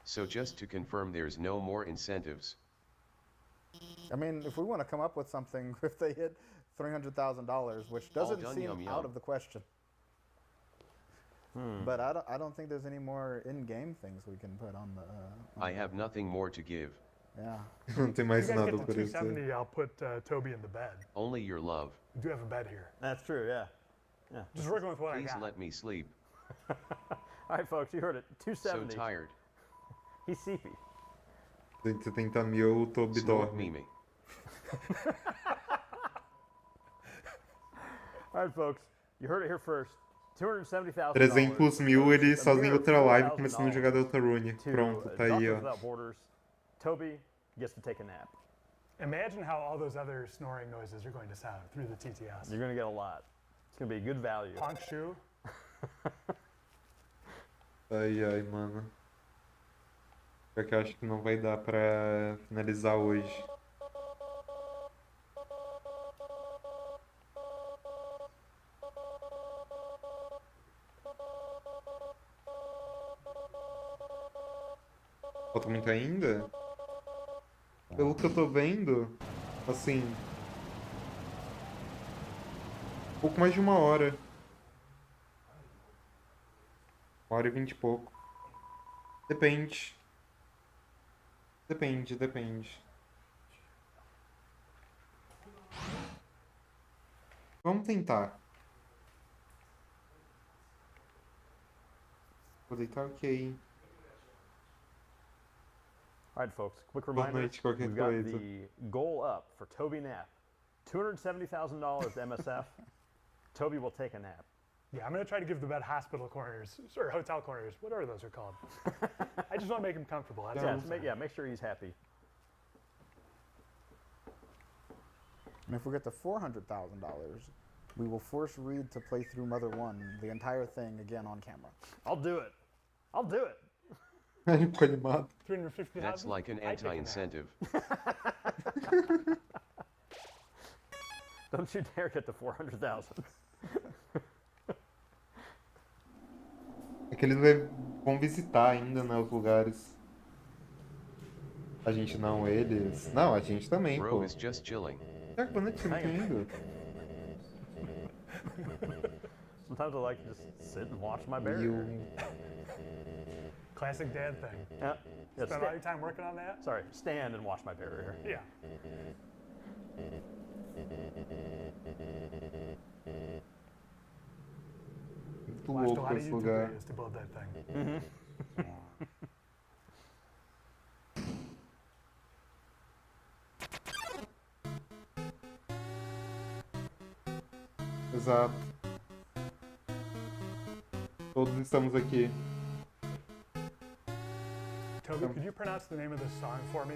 So just to confirm, there's no more incentives. I mean, if we want to come up with something, if they hit $300,000, which doesn't done, seem yum, out yum. of the question. But I don't think there's any more in-game things we can put on the. I have nothing more to give. Yeah. Não tem If mais you guys nada get to pra dizer. 270, I'll put Toby in the bed. Only your love. We do have a bed here. That's true, yeah. Just working with what I Please got. let me sleep. All right, folks, you heard it. So 270. tired. He's sleepy. 170 mil, o Toby Snort dorme. me. All right, folks, you heard it here first. $270,000. 300 mil ele A sozinho em mere outra live $4,000 começando a jogar Deltarune. to Pronto, tá aí, Doctors ó. Without Borders. Toby gets to take a nap. Imagine how all those other snoring noises are going to sound through the TTS. You're going to get a lot. It's going to be a good value. Honk shoe. Ai, ai, mano. Pior que eu acho que não vai dar pra finalizar hoje. Falta muito ainda? Pelo que eu tô vendo, assim... um pouco mais de 1 hora. 1 hora e 20 e pouco. Depende. Depende. Vamos tentar. Vou deitar, ok. All right, folks, quick Boa reminder. noite, qualquer We've got coisa. the goal up for Toby Nap. $270,000 MSF. Toby will take a nap. Yeah, I'm going to try to give the bed hospital corners, or hotel corners, whatever those are called. I just want to make him comfortable. That's all. Make sure he's happy. And if we get to $400,000, we will force Reed to play through Mother 1, the entire thing again on camera. I'll do it. I'll do it. Ele ficou animado. 350,000. That's like an I take a nap. anti-incentive. Don't you dare get to 400,000. É que eles vão visitar ainda, né, os lugares. A gente não, eles... Não, a gente também, Bro pô. is just chilling. Será que você não tem indo? Sometimes I like to just sit and watch my E barrier. o... Classic dad thing. Yeah. Yeah, Spend all your time working on that? sorry, stand and watch my barrier. Yeah. Muito Watched a louco lot of esse YouTube lugar. videos to build that thing. Exato. Todos estamos aqui. Toby, could you pronounce the name of this song for me?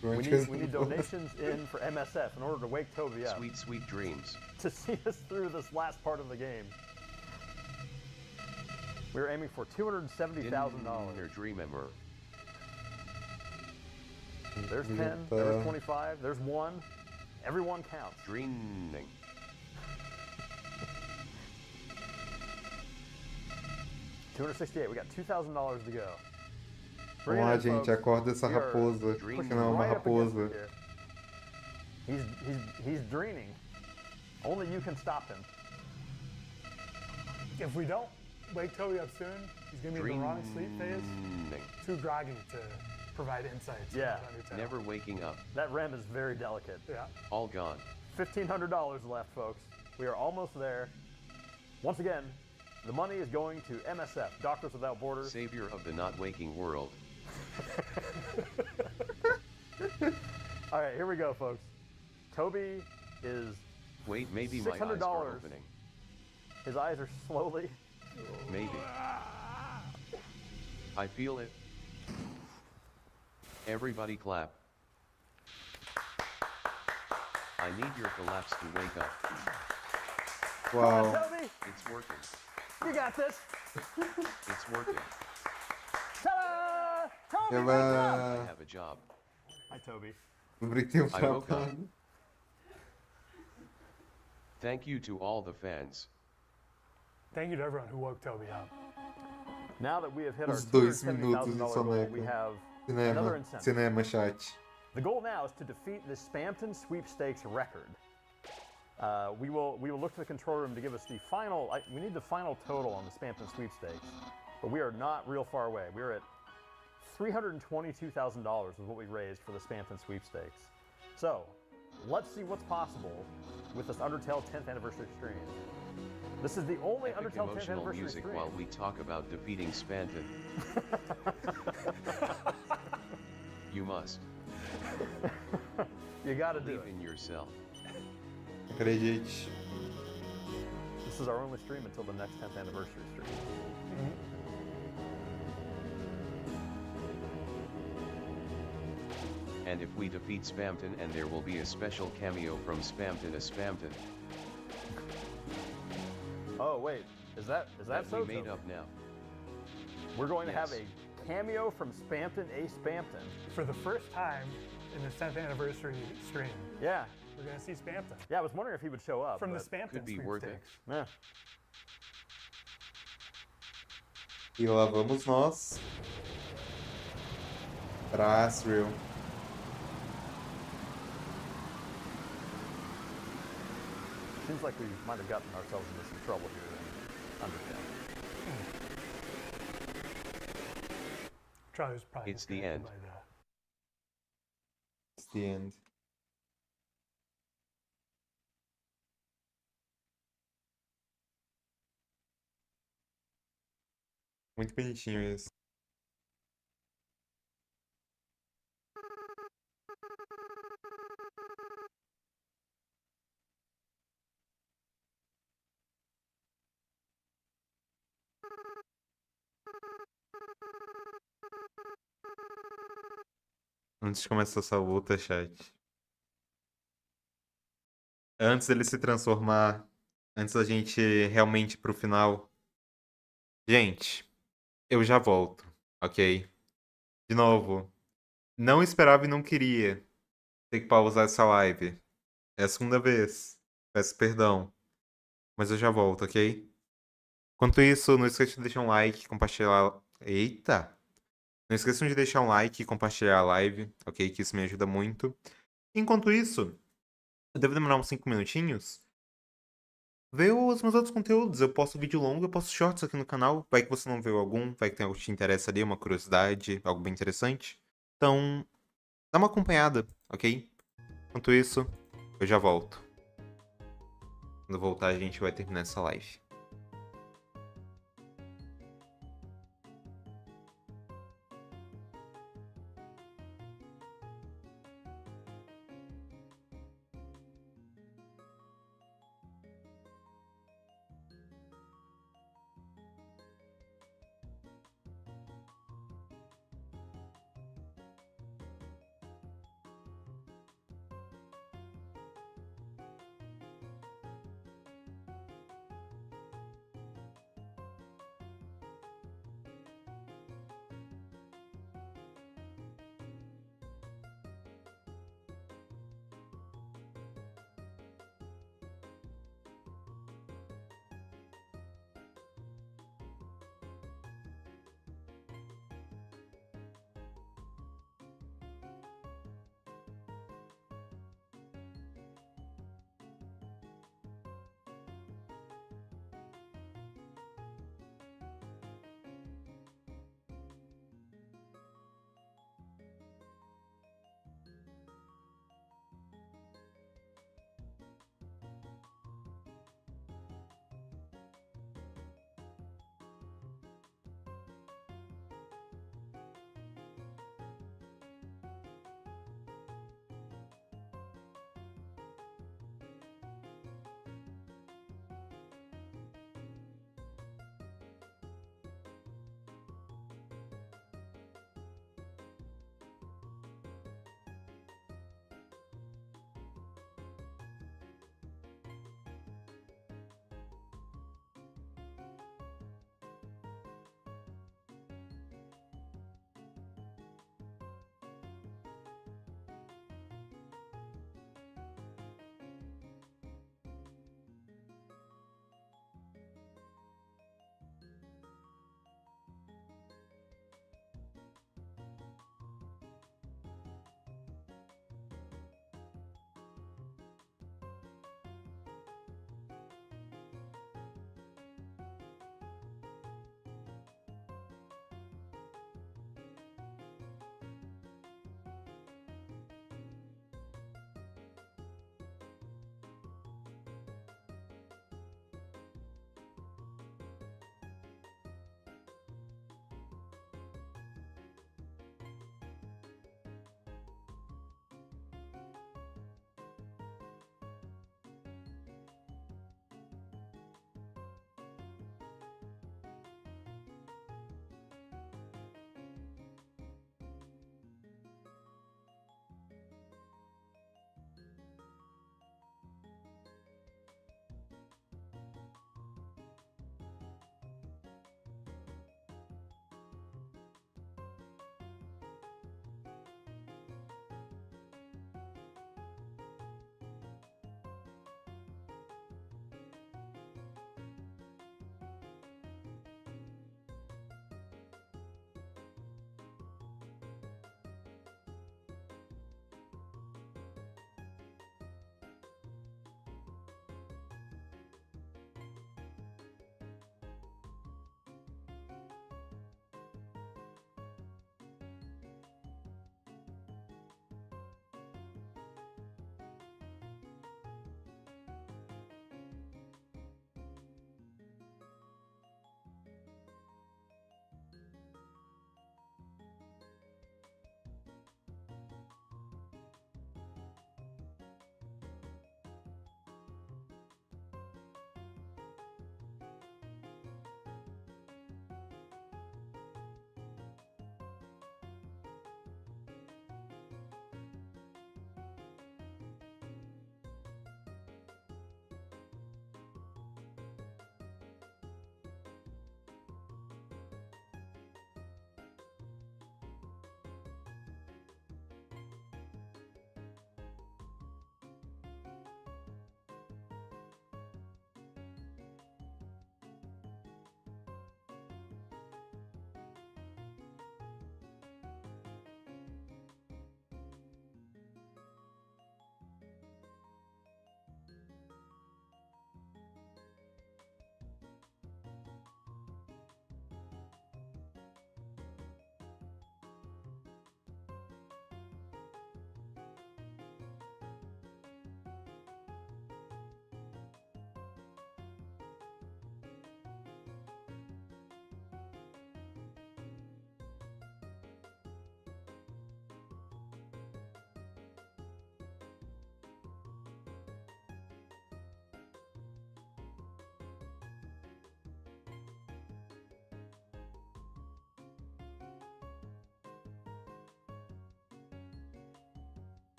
We need donations in for MSF in order to wake Toby up. Sweet, sweet dreams. To see us through this last part of the game. We were aiming for $270,000. Your dreamer. There's 10, there's 25, there's 1. Everyone counts. Dreaming. $268, we got $2,000 to go. Vamos lá, gente, acorda essa raposa. Porque não é uma raposa. He's dreaming. Only you can stop him. If we don't wake Toby up soon, he's going to be in the wrong sleep phase. Too groggy to provide insights. Yeah. Never waking up. That REM is very delicate. Yeah. All gone. $1,500 left, folks. We are almost there. Once again, the money is going to MSF, Doctors Without Borders. Savior of the not waking world. All right, here we go, folks. Toby is Wait, maybe my eyes are $600. opening. His eyes are slowly. Maybe. I feel it. Everybody clap. I need your collapse to wake up. Come on, Uau. Toby! It's working. You got this! It's working. Ta-da! Toby, wake I Ela have a job. up! Hi, Toby. obteve I woke up. Thank you to all the fans. Thank you to everyone who woke Toby up. Now that we have hit our Os 2 minutos de $270,000 goal, we soneca. have another Cinema, incentive. cinema, chat. The goal now is to defeat the Spamton sweepstakes record. We will look to the control room to give us the final. We need the final total on the Spamton sweepstakes, but we are not real far away. We are at $322,000 is what we raised for the Spamton sweepstakes. So let's see what's possible with this Undertale 10th anniversary stream. This is the only Epic Undertale 10th emotional anniversary music stream. while we talk about defeating Spanton. You must. You got to do Believe it. in yourself. Acredite. This is our only stream until the next 10th anniversary stream. And if we defeat Spamton, and there will be a special cameo from Spamton as Spamton. Oh wait, is that That so? we made up now. We're going to have Yes. a cameo from Spamton A. Spamton. For the first time in the 10th anniversary stream, Yeah, we're going to see Spamton. yeah. I was wondering if he would show up. From the but- Spamton could be worth it. sweepstakes. Yeah. E lá vamos nós. Pra Asriel. Seems like we might have gotten ourselves into some trouble here in Undertale. Charlie was probably It's the disconnected end. by It's the end. Muito bonitinho esse. Antes de começar essa luta, chat. Antes dele se transformar, antes da gente realmente ir pro final. Gente, eu já volto, ok? De novo, não esperava e não queria ter que pausar essa live. É a segunda vez. Peço perdão. Mas eu já volto, ok? Enquanto isso, não esqueça de deixar um like, compartilhar. Eita! Não esqueçam de deixar um like e compartilhar a live, ok? Que isso me ajuda muito. Enquanto isso, eu devo demorar uns 5 minutinhos. Vê os meus outros conteúdos. Eu posto vídeo longo, eu posto shorts aqui no canal. Vai que você não viu algum, vai que tem algo que te interessa ali, uma curiosidade, algo bem interessante. Então, dá uma acompanhada, ok? Enquanto isso, eu já volto. Quando eu voltar, a gente vai terminar essa live.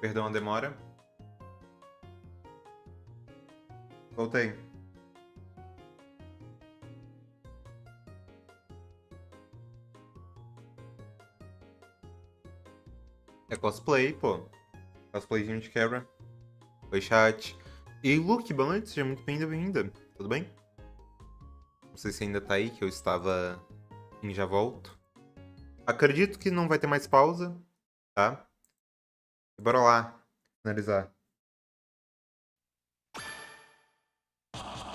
Perdão a demora. Voltei. É cosplay, pô. Cosplayzinho de quebra. Oi, chat. E Luke, boa noite, seja muito bem-vinda. Tudo bem? Não sei se ainda tá aí, que eu estava em já volto. Acredito que não vai ter mais pausa, tá? E bora lá, finalizar.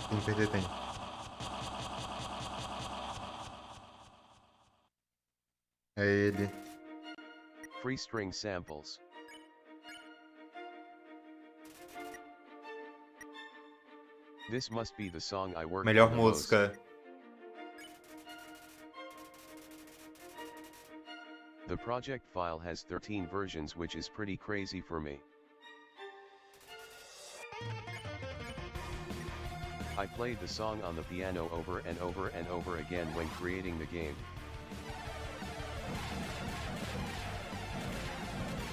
Sem perder tempo. É ele. Free string samples. This must be the song I worked Melhor on the most. música. The project file has 13 versions, which is pretty crazy for me. I played the song on the piano over and over and over again when creating the game.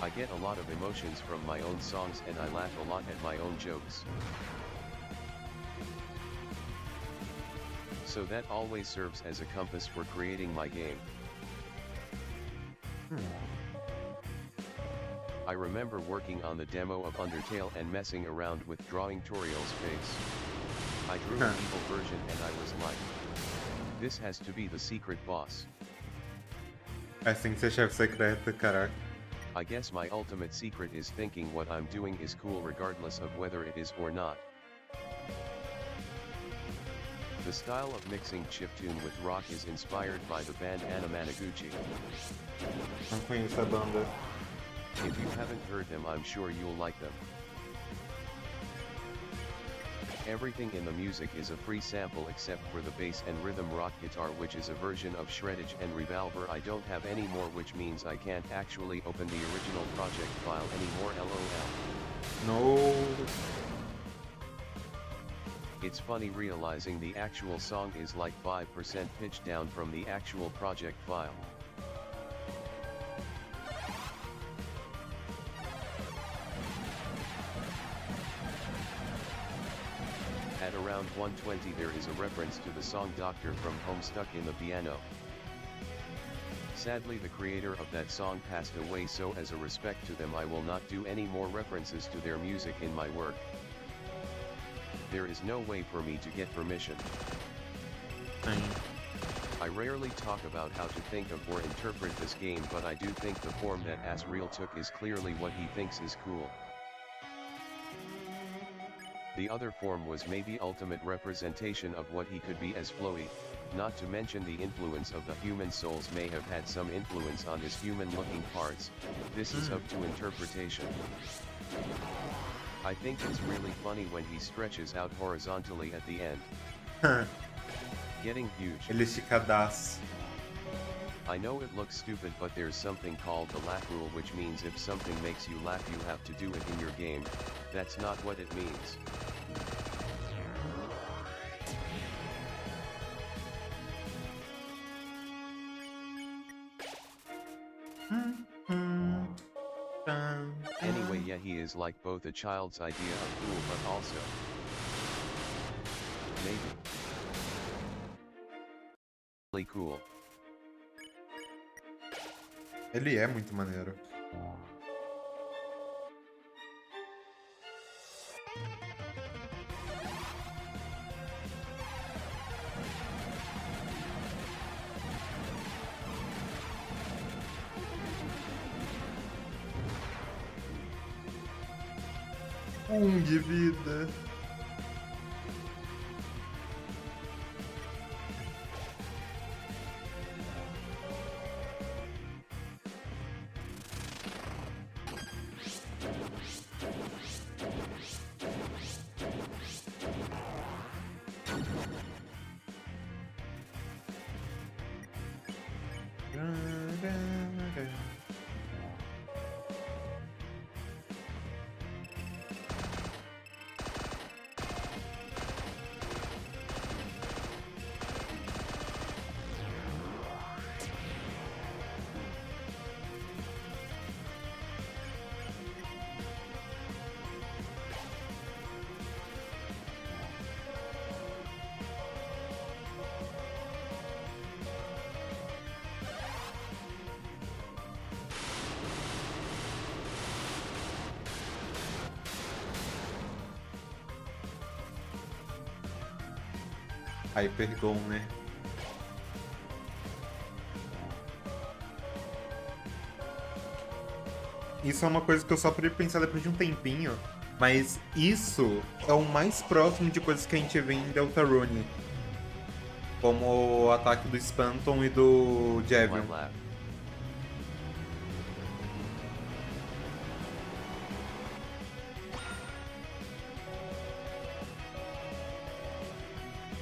I get a lot of emotions from my own songs and I laugh a lot at my own jokes. So that always serves as a compass for creating my game. I remember working on the demo of Undertale and messing around with drawing Toriel's face. I drew an evil version and I was like, this has to be the secret boss. Assim que ser chefe secreto, caraca. I guess my ultimate secret is thinking what I'm doing is cool regardless of whether it is or not. The style of mixing chiptune with rock is inspired by the band Anamanaguchi. Não conheço a banda. If you haven't heard them, I'm sure you'll like them. Everything in the music is a free sample except for the bass and rhythm rock guitar, which is a version of shreddage and revolver. I don't have any more, which means I can't actually open the original project file anymore, lol. No. It's funny realizing the actual song is like 5% pitch down from the actual project file. At around 120 there is a reference to the song Doctor from Home stuck in the piano. Sadly, the creator of that song passed away, so as a respect to them I will not do any more references to their music in my work. There is no way for me to get permission. I rarely talk about how to think of or interpret this game, but I do think the form that Asriel took is clearly what he thinks is cool. The other form was maybe ultimate representation of what he could be as flowy, not to mention the influence of the human souls may have had some influence on his human-looking parts. This is up to interpretation. I think it's really funny when he stretches out horizontally at the end. Getting huge. Ele esticadaço. I know it looks stupid, but there's something called the laugh rule, which means if something makes you laugh you have to do it in your game. That's not what it means. Anyway, yeah, he is like both a child's idea of cool but also maybe really cool. Ele é muito maneiro. De vida. Hypergon, né? Isso é uma coisa que eu só pude pensar depois de um tempinho, mas isso é o mais próximo de coisas que a gente vê em Deltarune. Como o ataque do Spanton e do Javelin.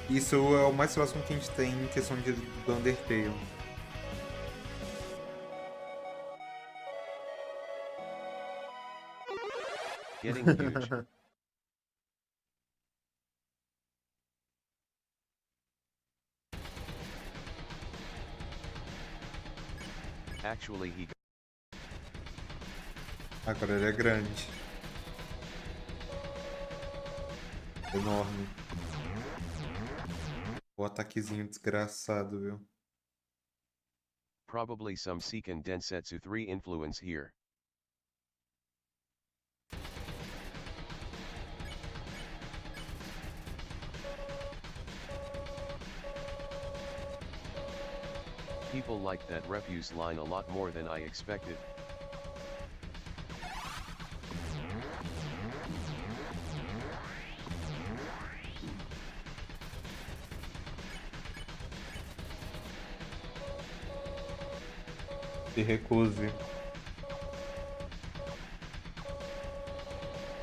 Isso é o mais próximo que a gente tem em questão do Undertale. Getting huge. Actually, he Agora ele é grande. Enorme. O ataquezinho desgraçado, viu? probably some Seiken Densetsu 3 influence here. People liked that refuse line a lot more than I expected. Se recuse.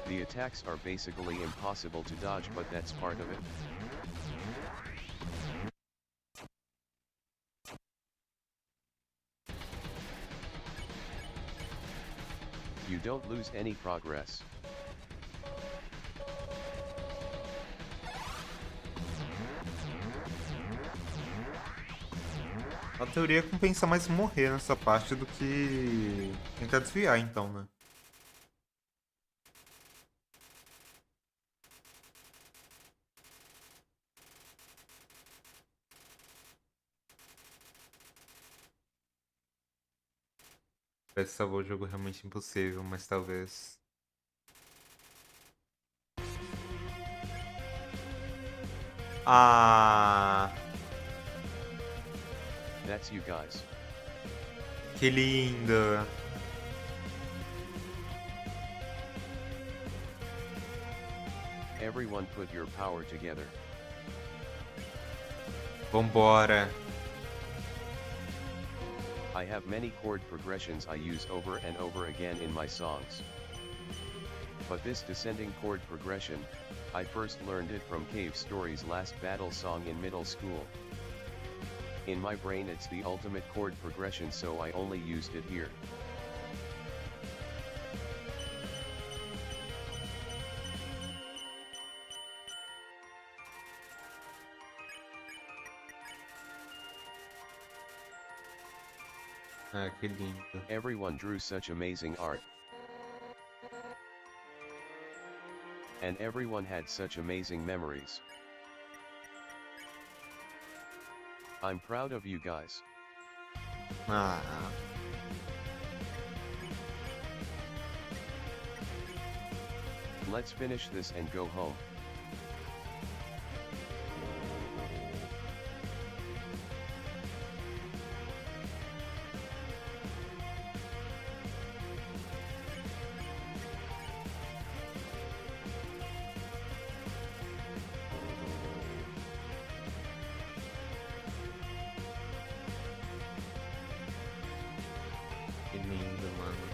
The attacks are basically impossible to dodge, but that's part of it. You don't lose any progress. A teoria compensa mais morrer nessa parte do que tentar desviar, então, né? Parece que salvou o jogo realmente impossível, mas talvez... Ah... That's you guys. Que lindo! Everyone put your power together. Vambora! I have many chord progressions I use over and over again in my songs. But this descending chord progression, I first learned it from Cave Story's last battle song in middle school. In my brain it's the ultimate chord progression, so I only used it here. Ah, que lindo. Everyone drew such amazing art. And everyone had such amazing memories. I'm proud of you guys. Ah... Let's finish this and go home. Que lindo, mano.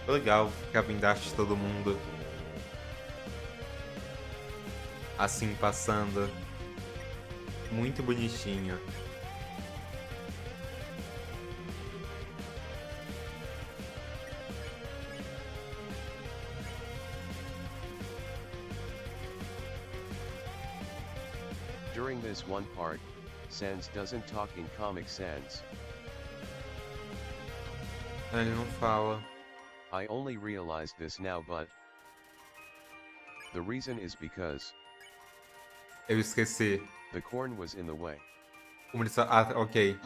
Foi legal ficar vendo a arte de todo mundo assim passando. Muito bonitinho. During this one part, Sans doesn't talk in Comic Sans. Ele não fala. I only realized this now, but the reason is because Eu esqueci. the corn was in the way. Como ele ok.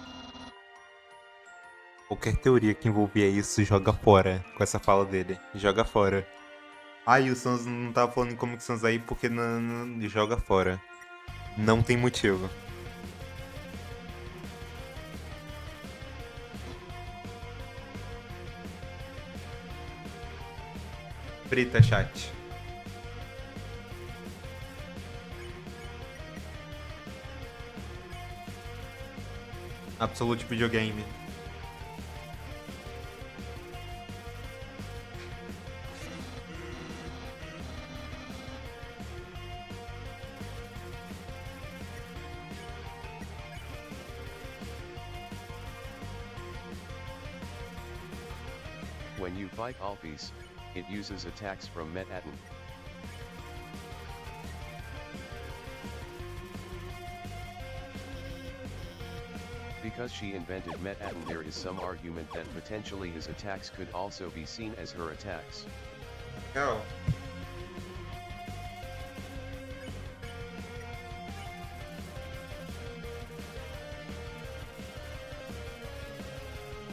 Qualquer teoria que envolvia isso, joga fora. Com essa fala dele. Joga fora. E o Sans não tava falando em Comic Sans aí porque não joga fora. Não tem motivo. Frita, chat. Absolute videogame. When you fight Alphys, it uses attacks from Metaton. Because she invented Metaton, there is some argument that potentially his attacks could also be seen as her attacks. Legal.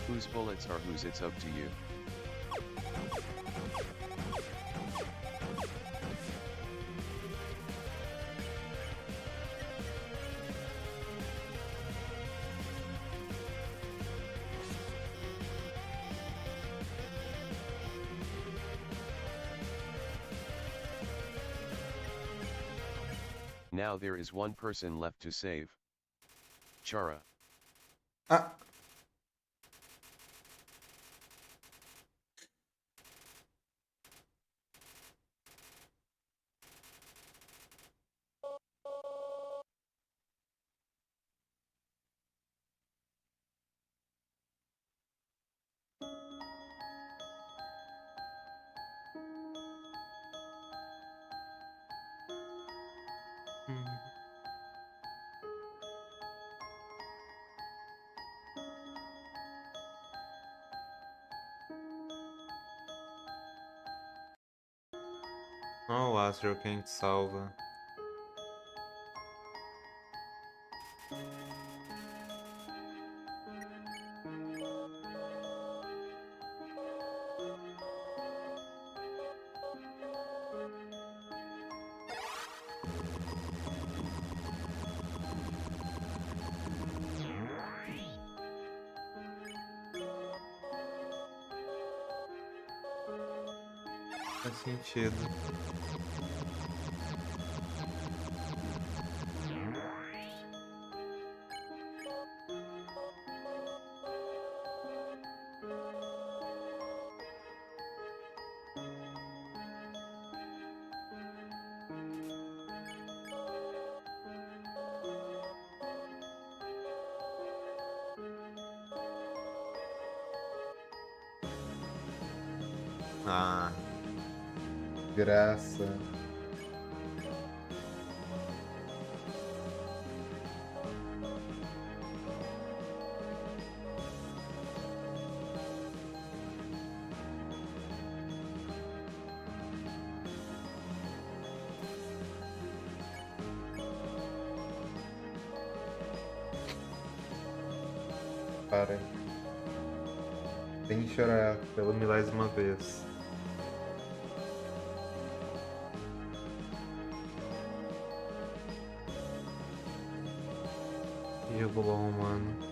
Whose bullets are whose, it's up to you. Now there is one person left to save. Chara. Oh, o Astro quem te salva. Faz sentido. Ah, graça. Para. Tem que chorar pela milésima vez. E o Bobo Romano.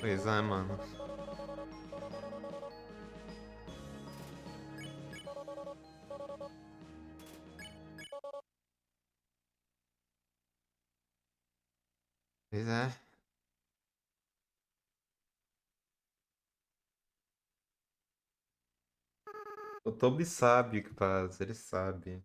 Pois é, mano. Pois é. O Toby sabe o que faz, ele sabe.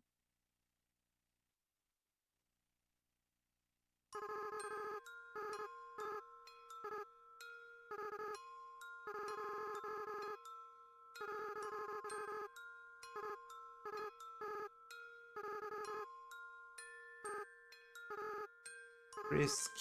Risk.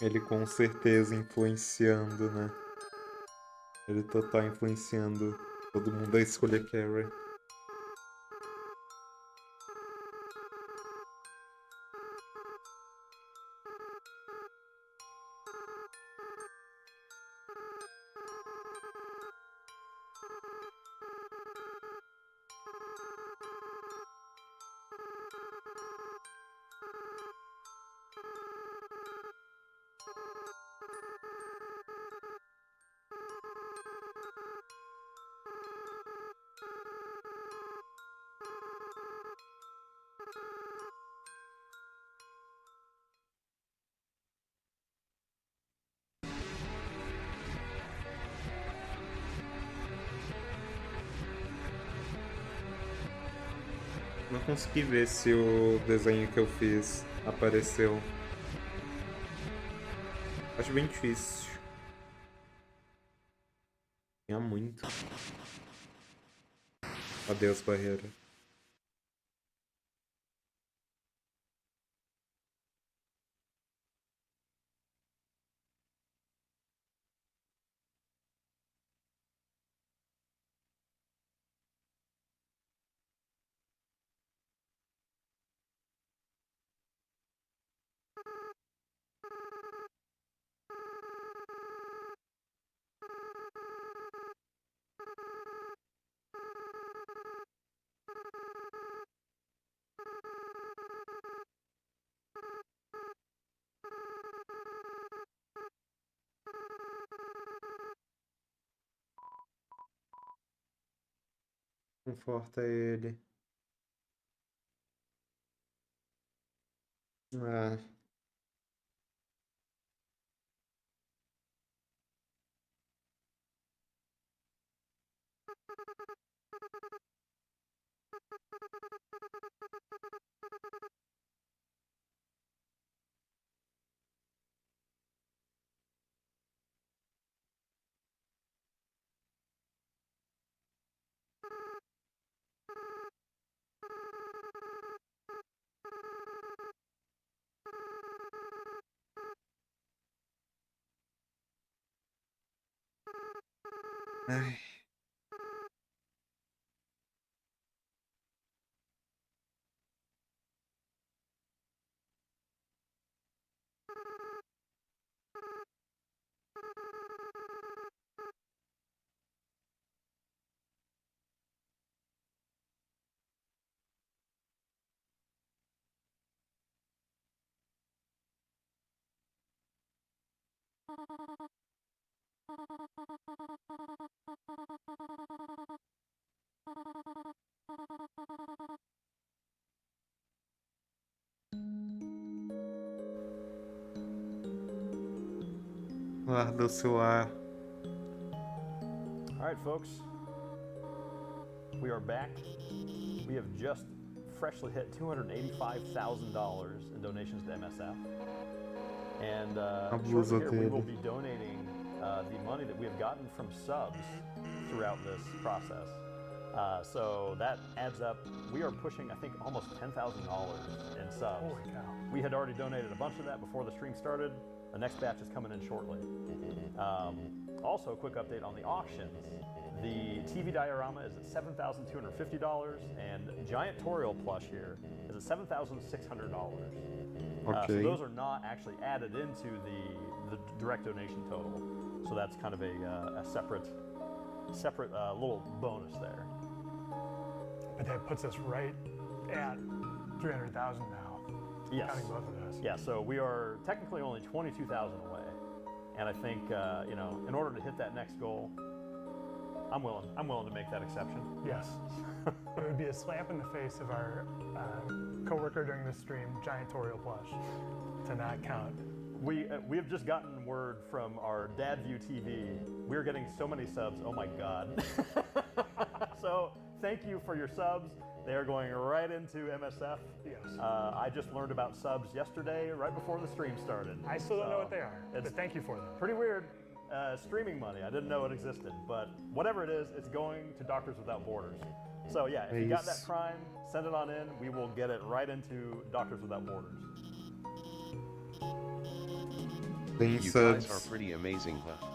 Ele com certeza influenciando, né? Ele total influenciando todo mundo a escolher Carrie. Não consegui ver se o desenho que eu fiz apareceu. Acho bem difícil. Tinha muito. Adeus, barreira. Conforta ele. Ah. Ai. Guarda o seu ar. All right, folks. We are back. We have just freshly hit $285,000 in donations to MSF. And shortly here, we will be donating the money that we have gotten from subs throughout this process So that adds up. We are pushing, I think, almost $10,000 in subs. Holy cow. We had already donated a bunch of that before the stream started. The next batch is coming in shortly. Also, a quick update on the auctions. The TV diorama is at $7,250, and Giant Toriel plush here is at $7,600. Okay. So those are not actually added into the direct donation total. So that's kind of a separate little bonus there. But that puts us right at 300,000 now. Yes. Counting both of those. Yeah. So we are technically only 22,000 away, and I think you know, in order to hit that next goal, I'm willing to make that exception. Yes. It would be a slap in the face of our coworker during the stream, Giant Toriel plush, to not count. We have just gotten word from our Dad View TV. We're getting so many subs. Oh my God. So thank you for your subs. They are going right into MSF. Yes. I just learned about subs yesterday, right before the stream started. I still don't know what they are, It's but thank you for them. pretty weird. Streaming money. I didn't know it existed, but whatever it is, it's going to Doctors Without Borders. So yeah, if you got that Nice. Prime, send it on in. We will get it right into Doctors Without Borders. Tem You guys subs. are pretty amazing, huh?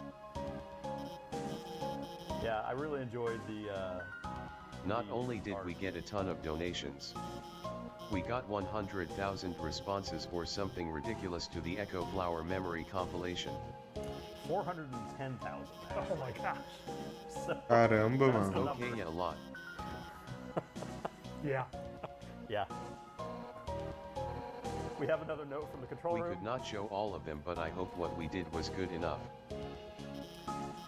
Yeah, I really enjoyed the. Not the only did art. we get a ton of donations, we got 100,000 responses or something ridiculous to the Echo Flower memory compilation. 410,000. Oh my gosh. So, Caramba, That's the mano. number. Okay, a lot. Yeah. yeah. We have another note from the control We room. could not show all of them, but I hope what we did was good enough.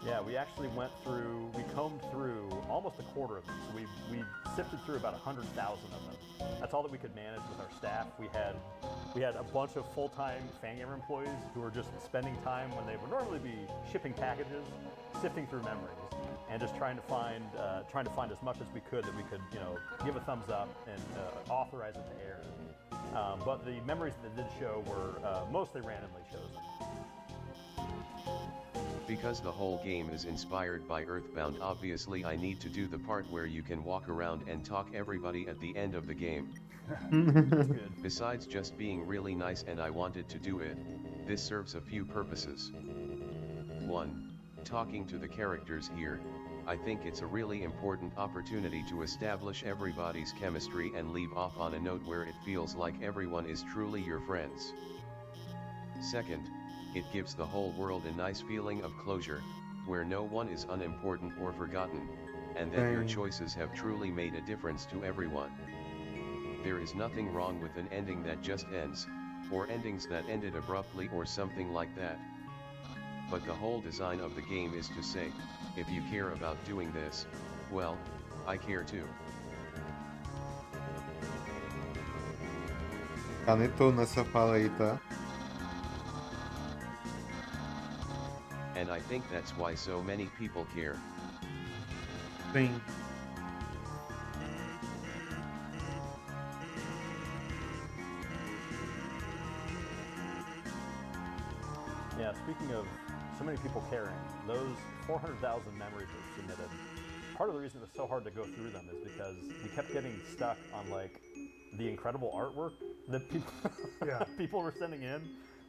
Yeah, we actually we combed through almost a quarter of them. So we sifted through about 100,000 of them. That's all that we could manage with our staff. We had a bunch of full-time Fangamer employees who were just spending time when they would normally be shipping packages, sifting through memories, and just trying to find as much as we could that we could, you know, give a thumbs up and authorize it to air. But the memories that did show were mostly randomly chosen. Because the whole game is inspired by Earthbound, obviously I need to do the part where you can walk around and talk everybody at the end of the game. Good. Besides just being really nice, and I wanted to do it, this serves a few purposes. 1. Talking to the characters here. I think it's a really important opportunity to establish everybody's chemistry and leave off on a note where it feels like everyone is truly your friends. 2nd, it gives the whole world a nice feeling of closure, where no one is unimportant or forgotten, and that your Dang. choices have truly made a difference to everyone. There is nothing wrong with an ending that just ends, or endings that ended abruptly or something like that. But the whole design of the game is to say, if you care about doing this, well, I care too. Canetou nessa fala aí, tá? And I think that's why so many people care. Sim. Yeah, speaking of so many people caring, those 400,000 memories that were submitted, part of the reason it was so hard to go through them is because we kept getting stuck on like the incredible artwork that people, Yeah. people were sending in.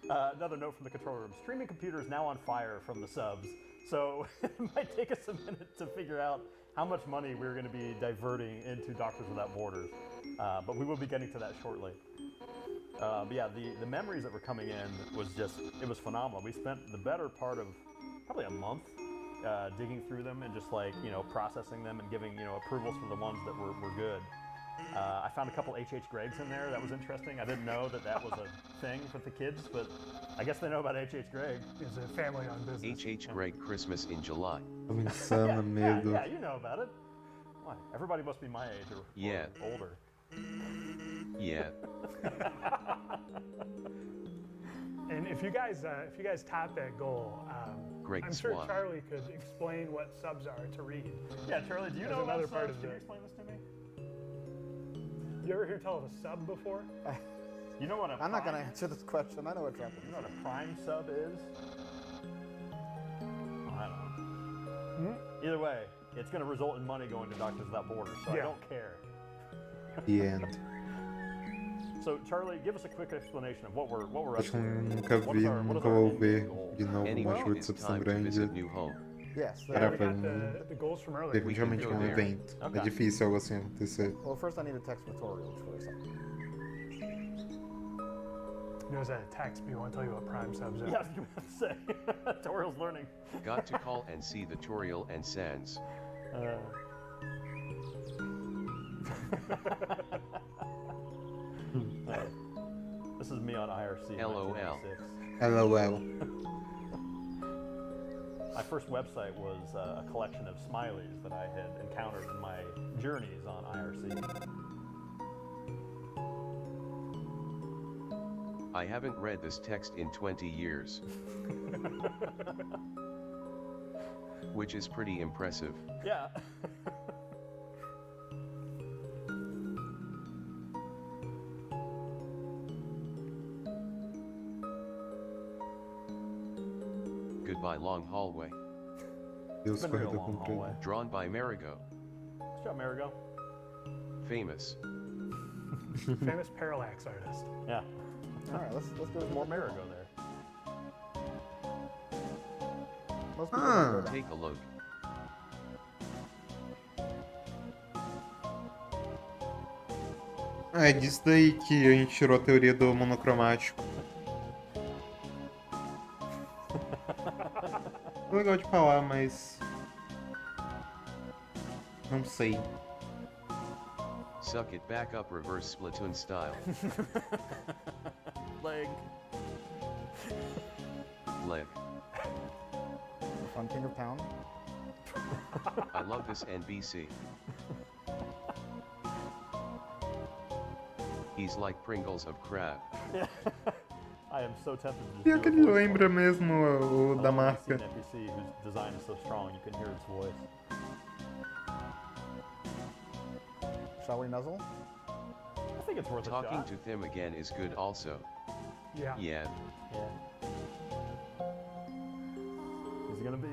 Another note from the control room, streaming computer is now on fire from the subs, so it might take us a minute to figure out how much money we're going to be diverting into Doctors Without Borders, but we will be getting to that shortly. But yeah, the memories that were coming in it was phenomenal. We spent the better part of probably a month digging through them and just like, you know, processing them and giving, you know, approvals for the ones that were good. I found a couple H.H. Gregs in there. That was interesting. I didn't know that was a thing with the kids, but I guess they know about H.H. Greg. It's a family-owned business. H.H. Greg Christmas in July. Tô insano, medo. Yeah, you know about it. Why? Everybody must be my age or Yeah. older. Yeah. And if you guys top that goal, Greg I'm sure Swan. Charlie could explain what subs are to read. Yeah, Charlie, do you There's know another about part subs? of Can you the- explain this to me? You ever hear tell of a sub before? You know what a I'm not going to prime- answer this question. I know what's You happening. know what a prime sub is? I don't know. Either way, it's going to result in money going to Doctors Without Borders, so I Yeah. don't care. The end. So, Charlie, give us a quick explanation of what we're up Acho que to. nunca What is vi, our- what is nunca our vou end ver goal? de novo uma Anyway, chuva de it's decepção time to grande. visit new home. Yes. Era We pra got the goals from earlier. definitivamente go um there. evento. Okay. É difícil algo assim acontecer. Well, first I need a text tutorial for something. There's a text, but you want to tell you what Prime subs are. Yeah, I was going to say. Toriel's learning. Got to call and see the tutorial and sans. This is me on IRC. LOL. 1996. LOL. My first website was a collection of smileys that I had encountered in my journeys on IRC. I haven't read this text in 20 years. Which is pretty impressive. Yeah. Goodbye long hallway. Deus Been real corredor long comprido. hallway. Drawn by Marigo. Good job, Marigo. Famous. Famous parallax artist. Yeah. All right, let's go. There's more Marigo there. Most people Ah. don't go down. Take a look. Ah, é disso daí que a gente tirou a teoria do monocromático. É legal de falar, mas... Não sei. Suck it back up reverse Splatoon style. Leg. Leg. Fun King of Town. I love this NBC. He's like Pringles of crab. I am so tempted to Pior just que do a ele voice lembra for it. mesmo o I da love to see marca. an NPC whose design is so strong you can hear its voice. Shall we nuzzle? I think it's worth a Talking shot. to them again is good also. Yeah. Yeah, Yeah. Who's it gonna be?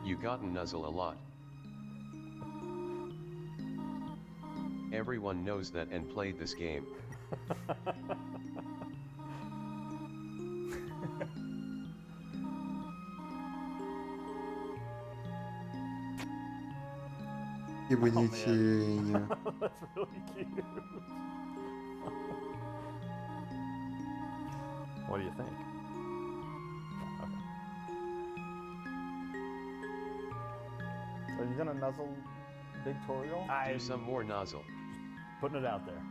you gotten nuzzle a lot. Everyone knows that and played this game. Que bonitinho. That's really cute. What do you think? Okay. Are you gonna nuzzle Big Toriel? Do some more nozzle. Putting it out there.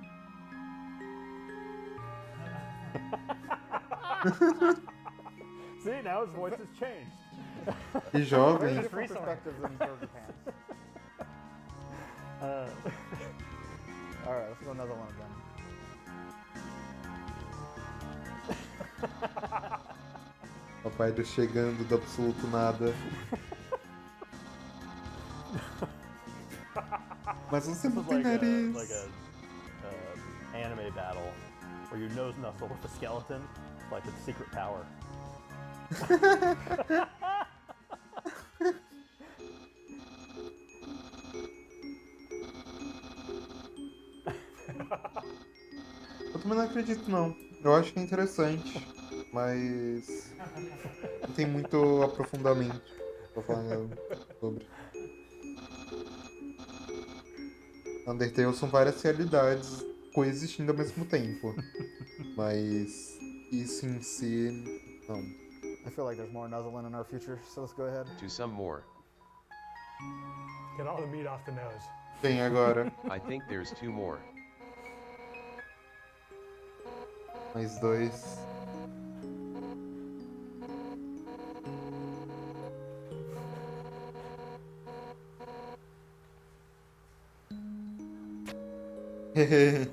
See, now his voice has changed. Que Very jovem. different perspectives in Burger Pants. All right, let's go nuzzle one again. Papai do chegando do absoluto nada. Mas você This não is tem like nariz. a anime battle where you nose nuzzle with a skeleton, like its secret power. Eu também não acredito não. Eu acho que é interessante, mas não tem muito aprofundamento pra falar sobre. Undertale são várias realidades coexistindo ao mesmo tempo, mas isso em si, não. I feel like there's more nuzzling in our future, so let's go ahead. Do some more. Get all the meat off the nose. Tem agora I think there's 2 more. mais 2. Hehehe.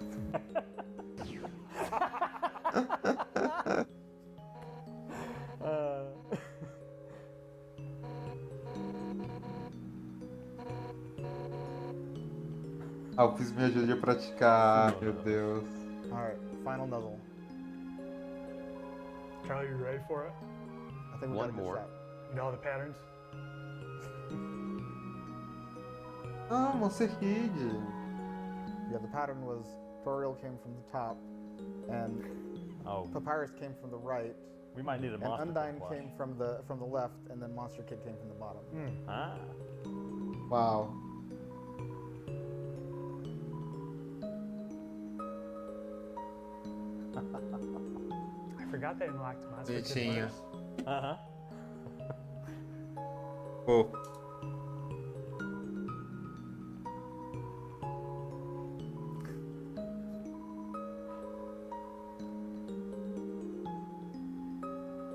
Ah, o Piz me ajude a praticar, meu Deus. All right, final nuzzle. Charlie, you ready for it? I think we One got a good more. shot. You know all the patterns? Ah, Monster Kid. Yeah, the pattern was Toriel came from the top, and Oh, Papyrus came from the right, we might need a and monster. Undyne plush. came from the left, and then Monster Kid came from the bottom. Ah. Uau. I forgot they unlocked Monster Kid Bonitinho. first. Uh-huh. Pô.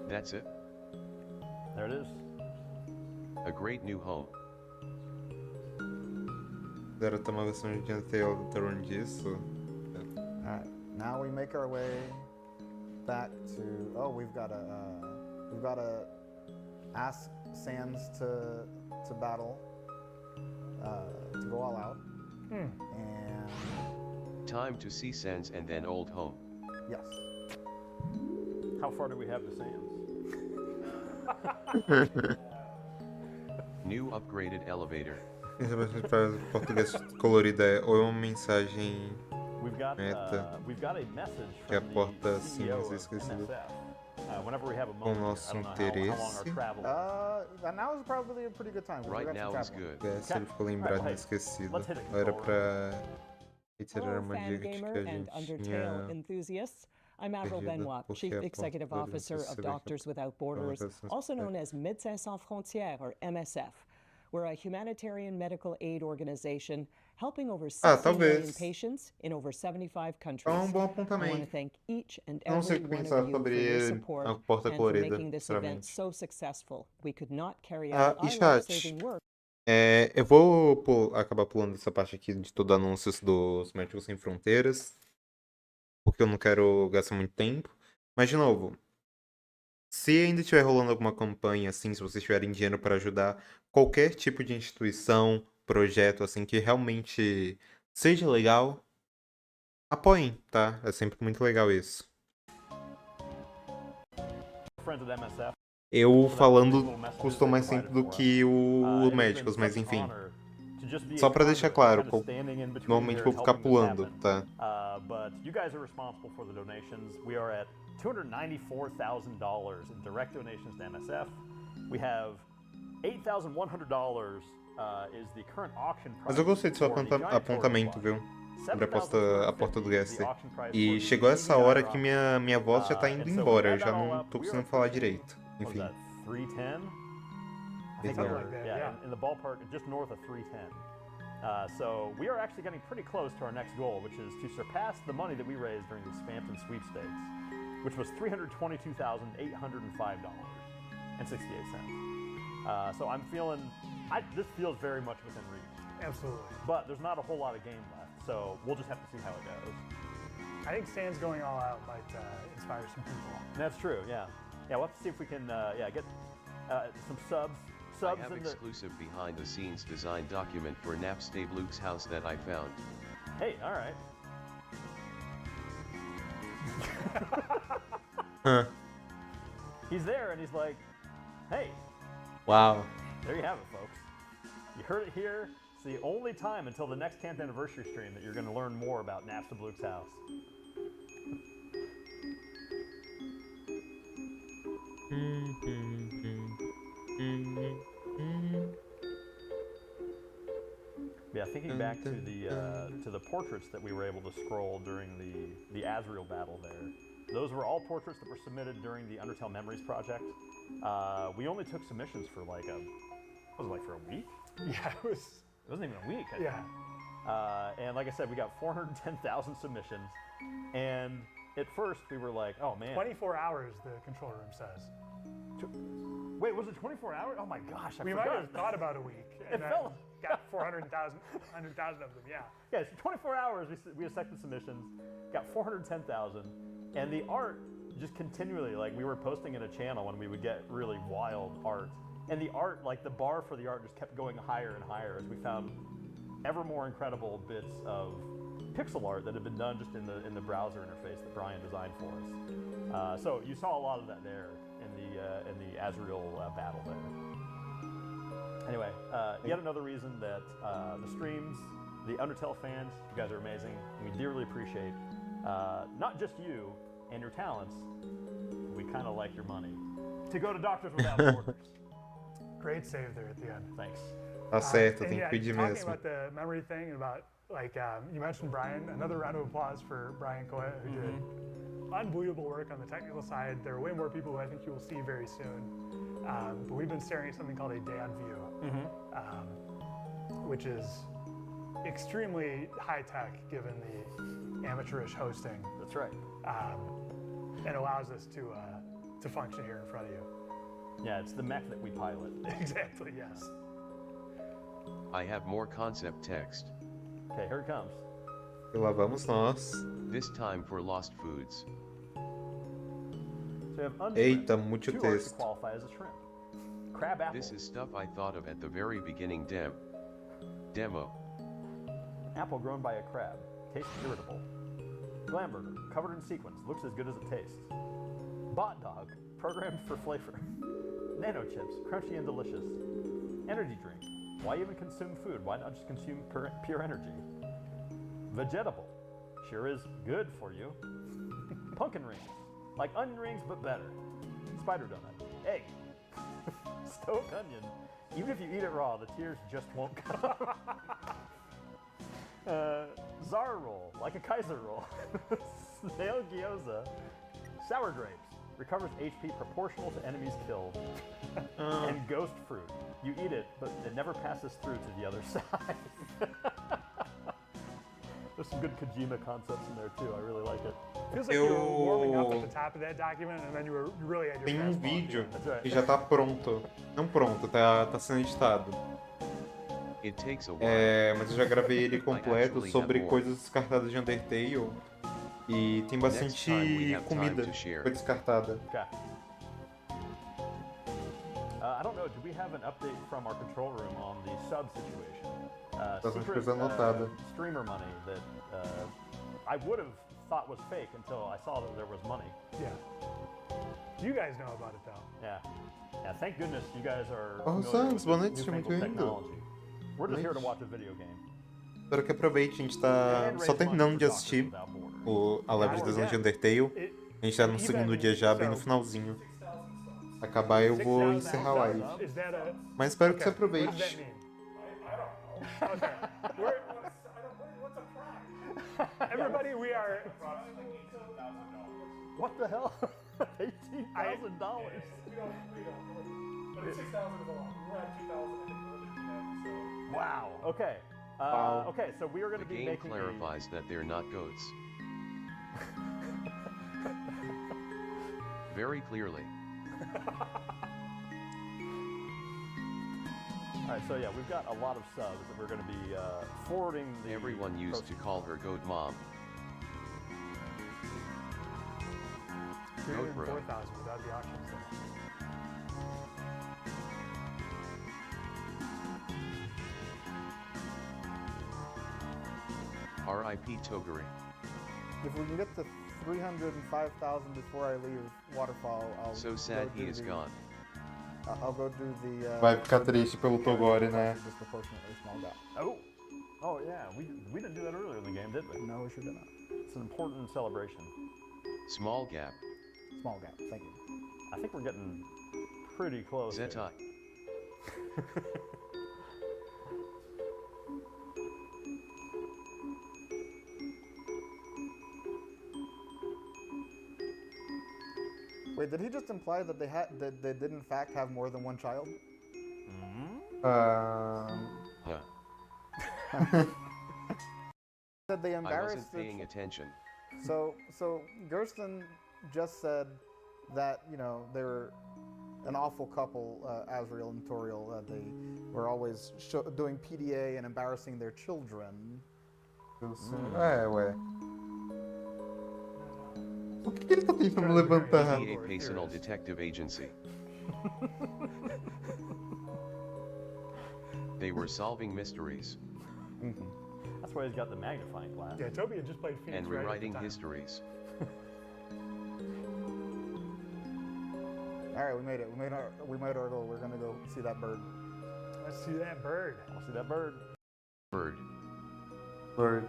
That's it. There it is. A great new home. Fizeram até uma versão de Undertale deltarune disso. Alright, now we make our way back to. Oh, we've got to ask Sans to battle, to go all out, and Time to see Sans and then old home. yes, How far do we have to Sans? New upgraded elevator. Essa versão para português colorida é ou é uma mensagem We've got Meta. we've got a message Que from aporta the sim CEO as of esquecidas. MSF. Whenever we have a com o moment, nosso here. I don't know how long our interesse. travel is. now is probably a pretty good time. 'Cause we Right got some now is traveling. good. Se ele ficou lembrado Alright, e esquecido. let's hit it, Era Cole. pra reiterar Hello, uma dica que Fangamer a and gente Undertale tinha enthusiasts. I'm Avril perdido Benoit, porque Chief a Executive porta do Officer of CCB Doctors Without Borders, Organizações also known Secretas. as Médecins Sans Frontières, or MSF. We're a humanitarian medical aid organization helping over 60 million talvez. patients in over 75 countries. É um bom I want to apontamento. thank each and Eu não sei every o que one pensar of you for sobre your a support porta and for colorida, making this event sinceramente. so successful. We could not carry Ah, out e our chat? life-saving work. Eu vou acabar pulando essa parte aqui de todo anúncios dos Médicos Sem Fronteiras, porque eu não quero gastar muito tempo. Mas, de novo, se ainda estiver rolando alguma campanha, assim, se vocês tiverem dinheiro para ajudar qualquer tipo de instituição, projeto, assim, que realmente seja legal, apoiem, tá? É sempre muito legal isso. Friends at MSF. Eu falando custou mais tempo do que o Médicos, mas enfim. Só pra deixar claro, normalmente vou ficar pulando, tá? But you guys are responsible for the donations. We are at $294,000 in direct donations to MSF. We have $8,100 is the current auction price. Mas eu gostei do seu for the giant apontamento, Toriel viu? plush. Sobre a porta do Guest. $7,250 the auction price E for the chegou essa TERMINAR hora que option. minha voz já tá indo And so embora, eu add já that all não up, tô we are conseguindo falar approaching, direito. what was Enfim. that, 310? I think Something we like that, yeah, yeah. in the ballpark, just north of 310. So we are actually getting pretty close to our next goal, which is to surpass the money that we raised during the Spampton sweepstakes, which was $322,805.68. So I'm feeling, this feels very much within reach. Absolutely. But there's not a whole lot of game left, so we'll just have to see how it goes. I think Sans going all out might inspire some people. That's true, yeah. Yeah, we'll have to see if we can, get some subs. I have In the, exclusive behind-the-scenes design document for Napstave Luke's house that I found. hey, all right. Huh. He's there and he's like, hey, Uau. there you have it, folks. You heard it here. It's the only time until the next 10th anniversary stream that you're going to learn more about Napstave Luke's house. Yeah, thinking back to the portraits that we were able to scroll during the Azrael battle there. Those were all portraits that were submitted during the Undertale Memories project. We only took submissions for like for a week? Yeah, It wasn't even a week, I think. yeah. And like I said, we got 410,000 submissions. And at first we were like, oh man. 24 hours, the control room says. Wait, was it 24 hours? Oh my gosh, I We forgot. might have thought about a week. And then felt- got 400,000 of them, yeah. Yeah, so 24 hours we accepted submissions, got 410,000, and the art just continually, like we were posting in a channel when we would get really wild art, and the art, like the bar for the art just kept going higher and higher as we found ever more incredible bits of pixel art that had been done just in the browser interface that Brian designed for us. So you saw a lot of that there in the Azrael battle there. Anyway, yet another reason that the streams, the Undertale fans, you guys are amazing. We dearly appreciate not just you and your talents, we kind of like your money. To go to Doctors Without Borders. Great save there at the end. Thanks. Tá certo, And tem que yeah, pedir talking mesmo. about the memory thing and about, like, you mentioned Brian. Another round of applause for Brian Coe, who did unbelievable work on the technical side. There are way more people who I think you will see very soon. But we've been staring at something called a Dan view, which is extremely high-tech given the amateurish hosting. That's right. And allows us to function here in front of you. Yeah, it's the mech that we pilot. Exactly, yes. I have more concept text. Okay, here it comes. E lá vamos nós. This time for lost foods. So you have unshrimp. Eita, muito Two arts to texto. qualify as a shrimp. Crab apple. This is stuff I thought of at the very beginning demo. Apple grown by a crab. Tastes irritable. Glamburger, covered in sequins, looks as good as it tastes. Bot dog, programmed for flavor. Nano chips, crunchy and delicious. Energy drink. Why even consume food? Why not just consume pure energy? Vegetable. Sure is good for you. Pumpkin rings. Like onion rings, but better. Spider donut. Egg. Stoic onion. Even if you eat it raw, the tears just won't come. Czar roll. Like a Kaiser roll. Snail gyoza. Sour grapes. Recovers HP proportional to enemies killed. And ghost fruit. You eat it, but it never passes through to the other side. There's some good Kojima concepts in there too. I really like it. Feels like you were warming up at the top of that document, and then you really had your Tem fastball at the vídeo end. That's right. que já tá pronto. Não pronto, tá sendo editado. It takes a while. Mas eu já gravei ele completo sobre coisas descartadas de Undertale. E tem bastante comida que foi descartada. Okay. I don't know, do we have an update from our control room on the sub situation? Bastante coisa anotada. Streamer money that I would have thought was fake until I saw that there was money. Yeah. You guys know about it though. Yeah. Yeah, thank goodness you guys are Oh, familiar Sans, with boa this noite, seja muito newfangled bem-vindo. technology. We're just here to Noite. watch a video game. Espero que aproveite, a gente tá And só raise terminando money de for assistir Doctors Without Borders. a live de desenho de Undertale. A gente tá no segundo dia já, bem no finalzinho. Acabar eu vou encerrar a live. Is that a... Mas espero que você What does that aproveite. mean? I don't know. Okay. What's a prize? Everybody, we are... What the hell? $18,000. We don't. But it's 6,000 is a lot. We're at 2,000. I think we're looking at, so... Wow. Okay. Wow. Okay, so we are going The to be game making clarifies that they're not goats. Very clearly. All right, so yeah, we've got a lot of subs that we're going to be forwarding. Everyone used to call her goat mom. 304,000 without the auction sale. R.I.P. Toguri. If we can get to 305,000 before I leave Waterfall, I'll So sad go he do is the- gone. I'll go do the. Vai ficar triste pelo Togori, né? Disproportionately small gap. Oh, oh yeah, we didn't do that earlier in the game, did we? No, we should have not. It's an important celebration. Small gap. Small gap. Thank you. I think we're getting pretty close. here. Zeta. Wait, did he just imply that they did in fact have more than one child? Huh. Said they I embarrassed wasn't their paying attention. So Gersten just said that, you know, they were an awful couple, Asriel and Toriel. They were always doing PDA and embarrassing their children. Ué. O que ele tá tentando levantar? PA Personal Detective Agency. They were solving mysteries That's why he's got the magnifying glass. Yeah, Toby had just played Phoenix and Wright at the rewriting time. histories. All right, we made it. We made our goal. We're gonna go see that bird. Let's see that bird. I want to see that bird. Bird. Bird.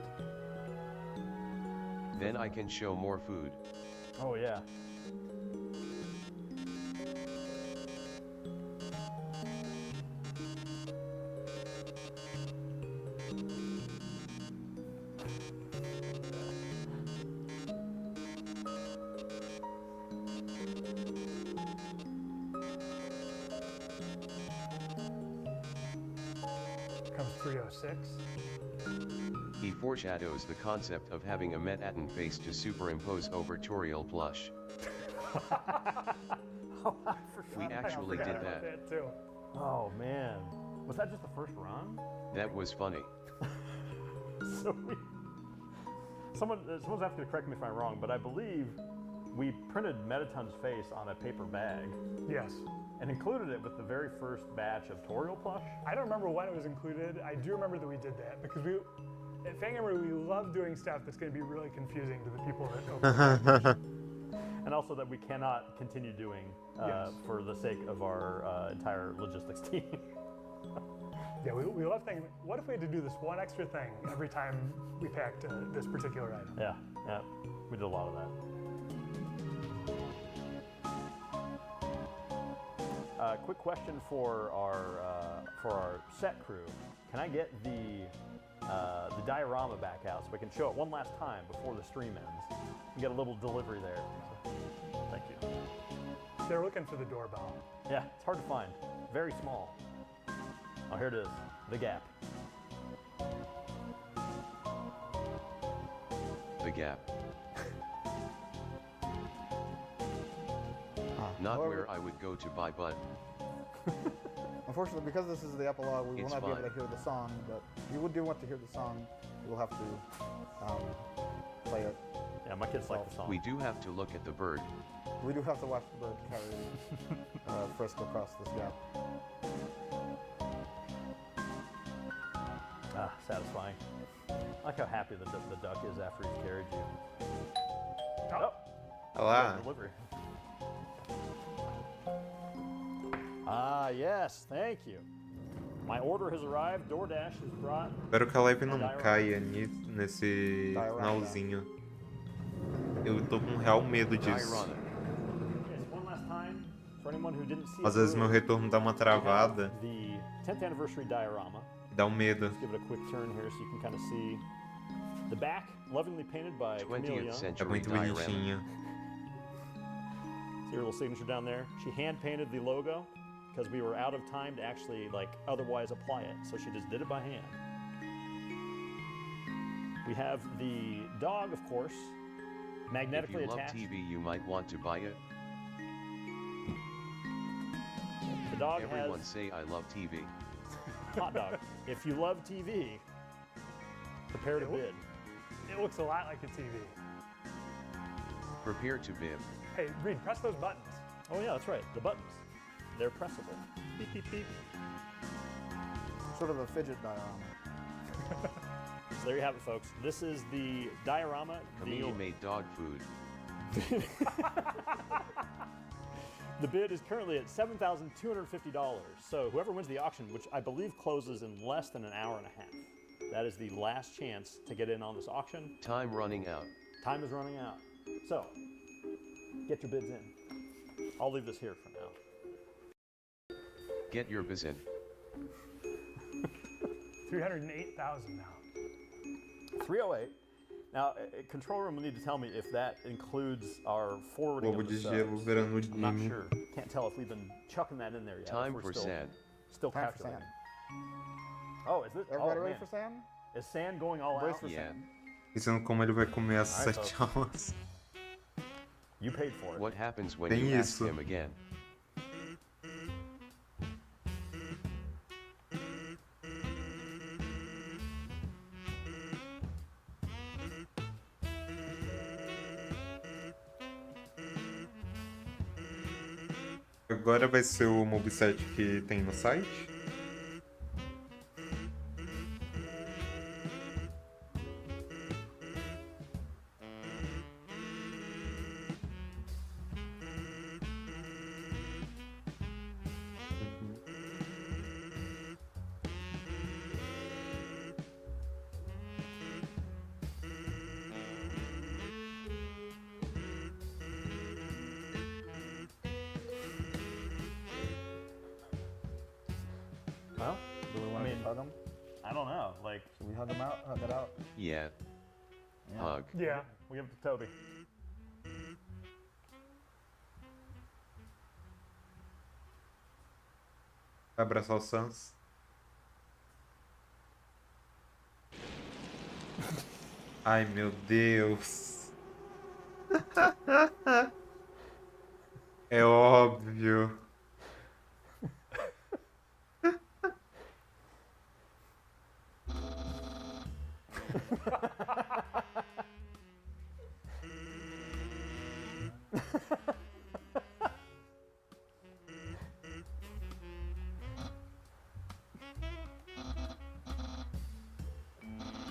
Then I can show more food. Oh yeah. Comes 306. He foreshadows the concept of having a Metaton face to superimpose over Toriel plush. We actually did About that. too. Oh man. Was that just the first run? That was funny. So someone's have to correct me if I'm wrong, but I believe we printed Metaton's face on a paper bag Yes. and included it with the very first batch of Toriel plush. I don't remember when it was included. I do remember that we did that because at Pngtuber we love doing stuff that's going to be really confusing to the people that open it. And also that we cannot continue doing Yes. for the sake of our entire logistics team. Yeah, we love thinking, what if we had to do this one extra thing every time we packed this particular item? Yeah, yeah, we did a lot of that. Quick question for our set crew. Can I get the diorama back out so we can show it one last time before the stream ends? We get a little delivery there. So, thank you. They're looking for the doorbell. Yeah, it's hard to find. Very small. Oh, here it is. The gap. The gap. Not However, where I would go to buy, but Unfortunately, because this is the epilogue, we will It's not be able fine. to hear the song, but if you do want to hear the song, you will have to play it. Yeah, my kids like the song. we do have to look at the bird. We do have to watch the bird carry Frisk across this gap. Ah, satisfying. I like how happy the duck is after he's carried you. Oh, Olá. delivery. Ah, yes, thank you. My order has arrived. DoorDash has brought. Espero que a live não caia nesse finalzinho. Eu tô com real medo disso. Ironic. Yes, one last time for anyone who didn't see Às it vezes meu earlier, retorno dá uma we have travada. The 10th anniversary diorama. Dá um medo. Let's give it a quick turn here so you can kind of see the back, lovingly painted by 20th Comedia. É century muito diorama. bonitinho. See her little signature down there. She hand painted the logo because we were out of time to actually like otherwise apply it, so she just did it by hand. We have the dog, of course, If magnetically you love attached. TV, you might want to buy it. The dog Everyone has say I love TV. hot dog. If you love TV, prepare to bid. It looks a lot like a TV. Prepare to bib. Hey, Reed, press those buttons. Oh yeah, that's right. The buttons. They're pressable. Beep beep beep. Sort of a fidget diorama. So there you have it, folks. This is the diorama. Camille made dog food. The bid is currently at $7,250. So whoever wins the auction, which I believe closes in less than an hour and a half, that is the last chance to get in on this auction. Time running out. Time is running out. So get your bids in. I'll leave this here for now. Get your biz in. 308,000 now. 308. Now, control room will need to tell me if that includes our forwarding Ovo of the de gelo subs. virando I'm not Dini. sure. Can't tell if we've been chucking that in there yet. if Time we're for still, sand. Still Time for calculating. sand. Oh, is this? Everybody oh, ready man. for sand? Is sand going all Brace out? for Yeah. sand. Pensando como ele vai comer as Alright, 7 folks. aulas. You paid for it. What happens when Tem you ask isso. him again? Agora vai ser o moveset que tem no site. I don't know. Like, Should we hug him out? Hug it out? Yeah. Yeah. Hug. Yeah. we give it to Toby. Vai abraçar o Sans. Ai, meu Deus. É óbvio.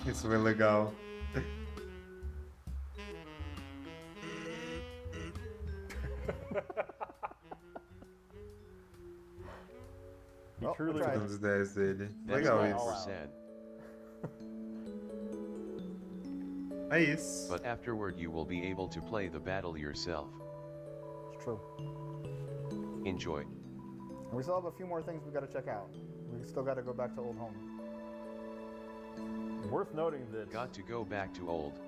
Isso foi legal. He Oh, truly that's right. As ideias dele. That's Legal not isso. for sad. É isso. But afterward you will be able to play the battle yourself. It's true. Enjoy. And we still have a few more things we got to check out. We still got to go back to Old Home. worth noting that Got to go back to old.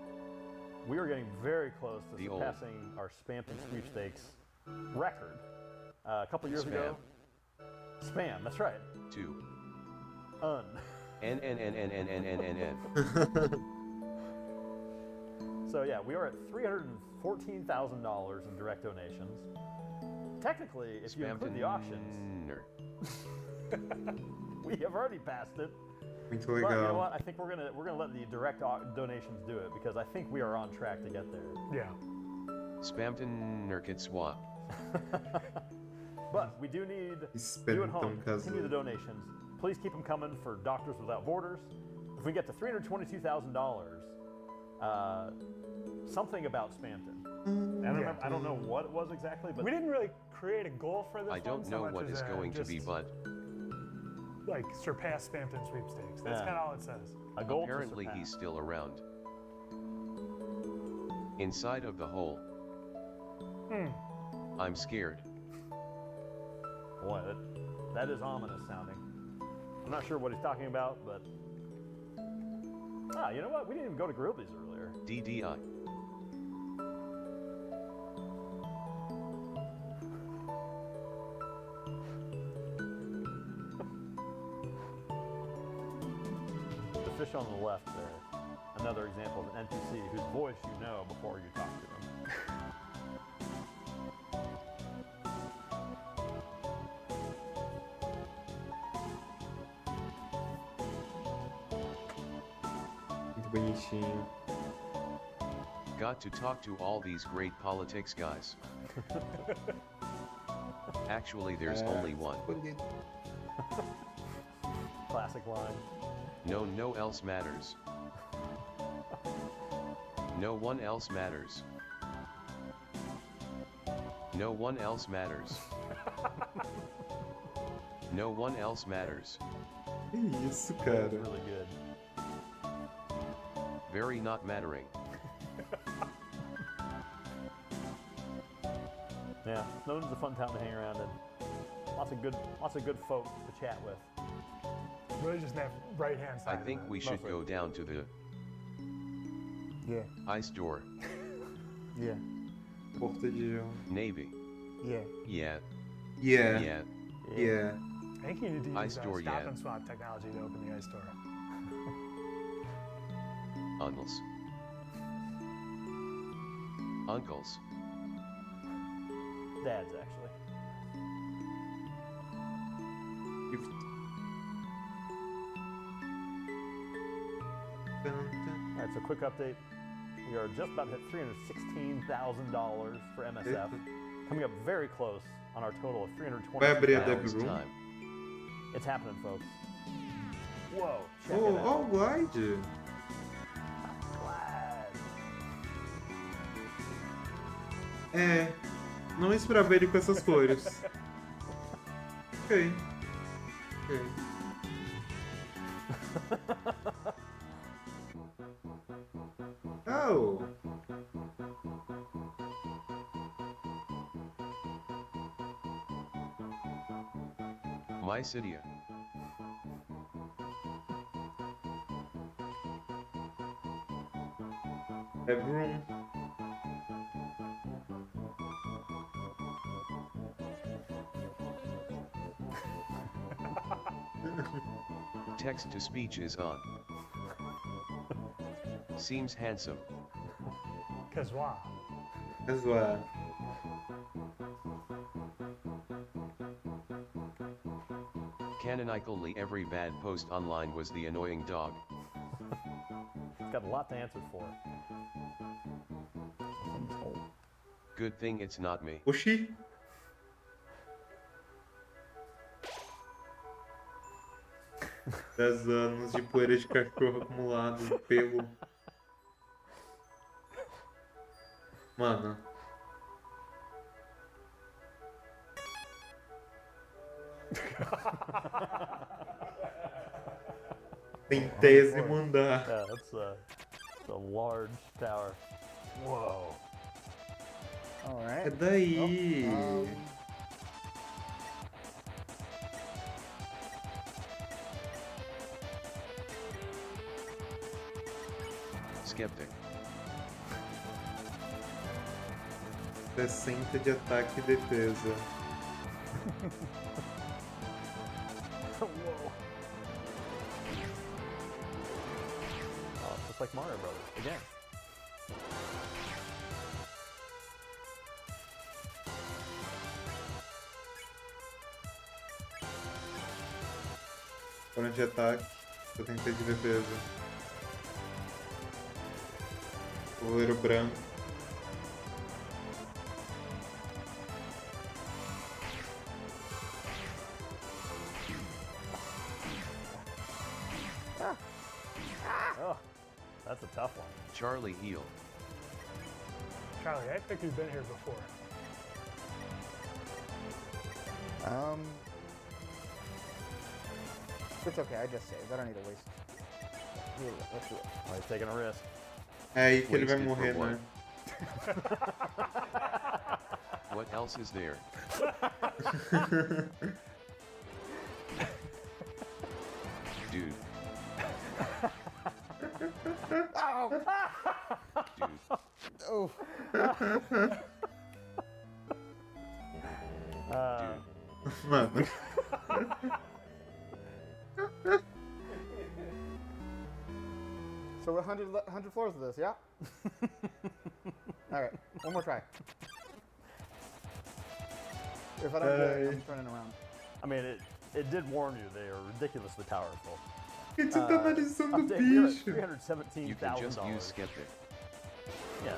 we are getting very close to The old. surpassing our Spamton sweepstakes record. A couple years ago. Spam, that's right. 2. Un. N. So yeah, we are at $314,000 in direct donations. Technically, if you include the auctions, we have already passed it. Muito But you know legal. what? I think we're gonna let the direct donations do it because I think we are on track to get there. Yeah. Spamton Nurkit Swap. But we do need Spamton you at home. Castle. Continue the donations. Please keep them coming for Doctors Without Borders. If we get to $322,000, something about Spamton. I don't know what it was exactly, but We didn't really create a goal for this I one don't so know much what as is going to be, just, but like surpass Spamton sweepstakes. That's Yeah. kind of all it says. a goal apparently to he's surpass. still around. Inside of the hole. I'm scared. Boy, that is ominous sounding. I'm not sure what he's talking about, but you know what? We didn't even go to Grilby's earlier. DDI. The fish on the left there. Another example of an NPC whose voice you know before you talk to them. Muito bonitinho. Got to talk to all these great politics guys. Actually, there's only one. Classic line. No else matters. No one else matters. No one else matters. No one else matters. Que isso, That cara? was really good. Very not mattering. Yeah, Snowden's a fun town to hang around in. Lots of good folk to chat with. Really just that right hand side. I think we should go down to the Yeah. ice door. Yeah. Porta de gelo. Navy. Yeah. Yeah. Yeah. Yeah. Yeah. I think you need to use Ice door, stop yeah. and swap technology to open the ice door. Uncles. Uncles. Dads, actually. All right, so quick update. We are just about to hit $316,000 for MSF. Coming up very close on our total of Vai abrir a Now Dev it's Room. time. It's happening, folks. Whoa, check Oh, it out. ó o glide. Glad. É. Não esperava ele com essas cores. Ok. Ok. Oh! My Cydia. Bedroom. Text to speech is on. Seems handsome. Kazwa. Zoar. Canonically, every bad post online was the annoying dog. Got a lot to answer for. Good thing it's not me. Oxi. 10 anos de poeira de cachorro acumulado, pelo. Mano. Centésimo andar. Yeah, that's a large tower. Whoa. All right. É daí. Skeptic. 60 de ataque e defesa. Whoa. Oh, just like Mario Brothers again. Fora de ataque, 70 de defesa. Goleiro branco. Oh, that's a tough one. Charlie Heel. Charlie, I think you've been here before. It's okay, I just saved. I don't need to waste. Let's do it. Oh, he's taking a risk. É aí que ele vai Wasted morrer, for né? What else is there? Dude. Dude. Oh. Mano. So we're 100 floors of this, yeah? All right, one more try. If I don't do it, I'm turning around. I mean, it did warn you they are ridiculously powerful. Por que você tá analisando o Update, we're at bicho? You can just use $317,000. Skeptic. Yeah,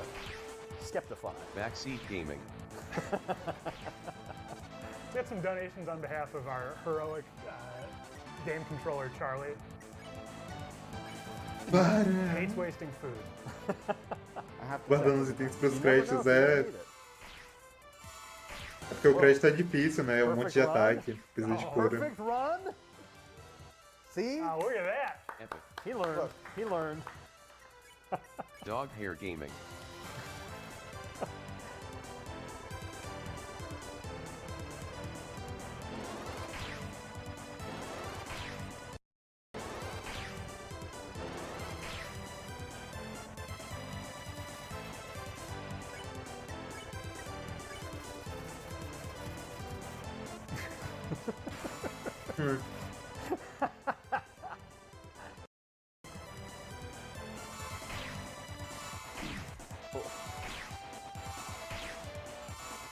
Skeptify. Backseat gaming. We got some donations on behalf of our heroic game controller, Charlie. Para! Hates wasting food. I have to Guardando os check. itens pros You never know créditos if you're gonna é. need it. É porque o crédito é difícil, né? É um monte de Perfect run. ataque. Precisa de cura. Perfect run. See? Oh, look at that. Epic. He learned. Look. He learned. Dog hair gaming.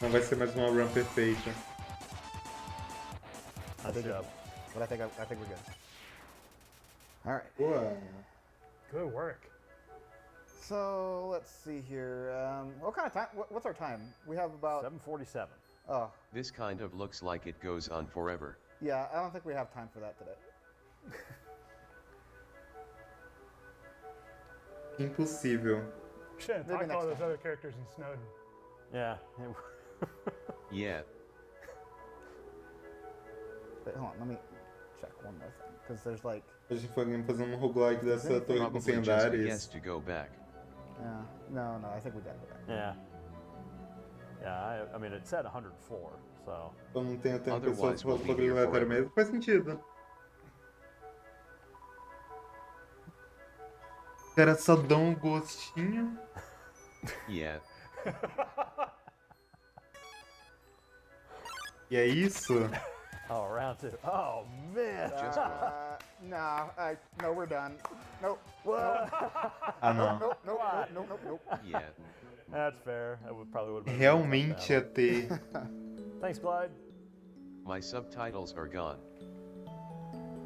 Não vai ser mais uma run perfeita. Nice job. But I think we're good. All right. Boa. Good work. So let's see here. What kind of time? What's our time? We have about. 747. Oh, This kind of looks like it goes on forever. yeah. I don't think we have time for that today. Impossível. Shouldn't Maybe talk to next all those time. other characters in Snowden. Yeah. Yeah. Wait, hold on. Let me check one more thing because there's like. A gente foi fazer um roguelike dessa torre com Probably 100 just a andares. guess to go back. Yeah. No. I think we got it. Yeah. Yeah. I mean, it said 104, so. Então não tenho tempo pessoal Otherwise, se we'll fosse be pra ele here levar forever. mesmo. Faz sentido. Os caras só dão um gostinho. Yeah. E é isso? Oh, round 2. Oh, man. Just one. No, we're done. Nope. Ah, não. Nope. Yeah. That's fair. That probably would have been Realmente ia ter. Thanks, Clyde. My subtitles are gone.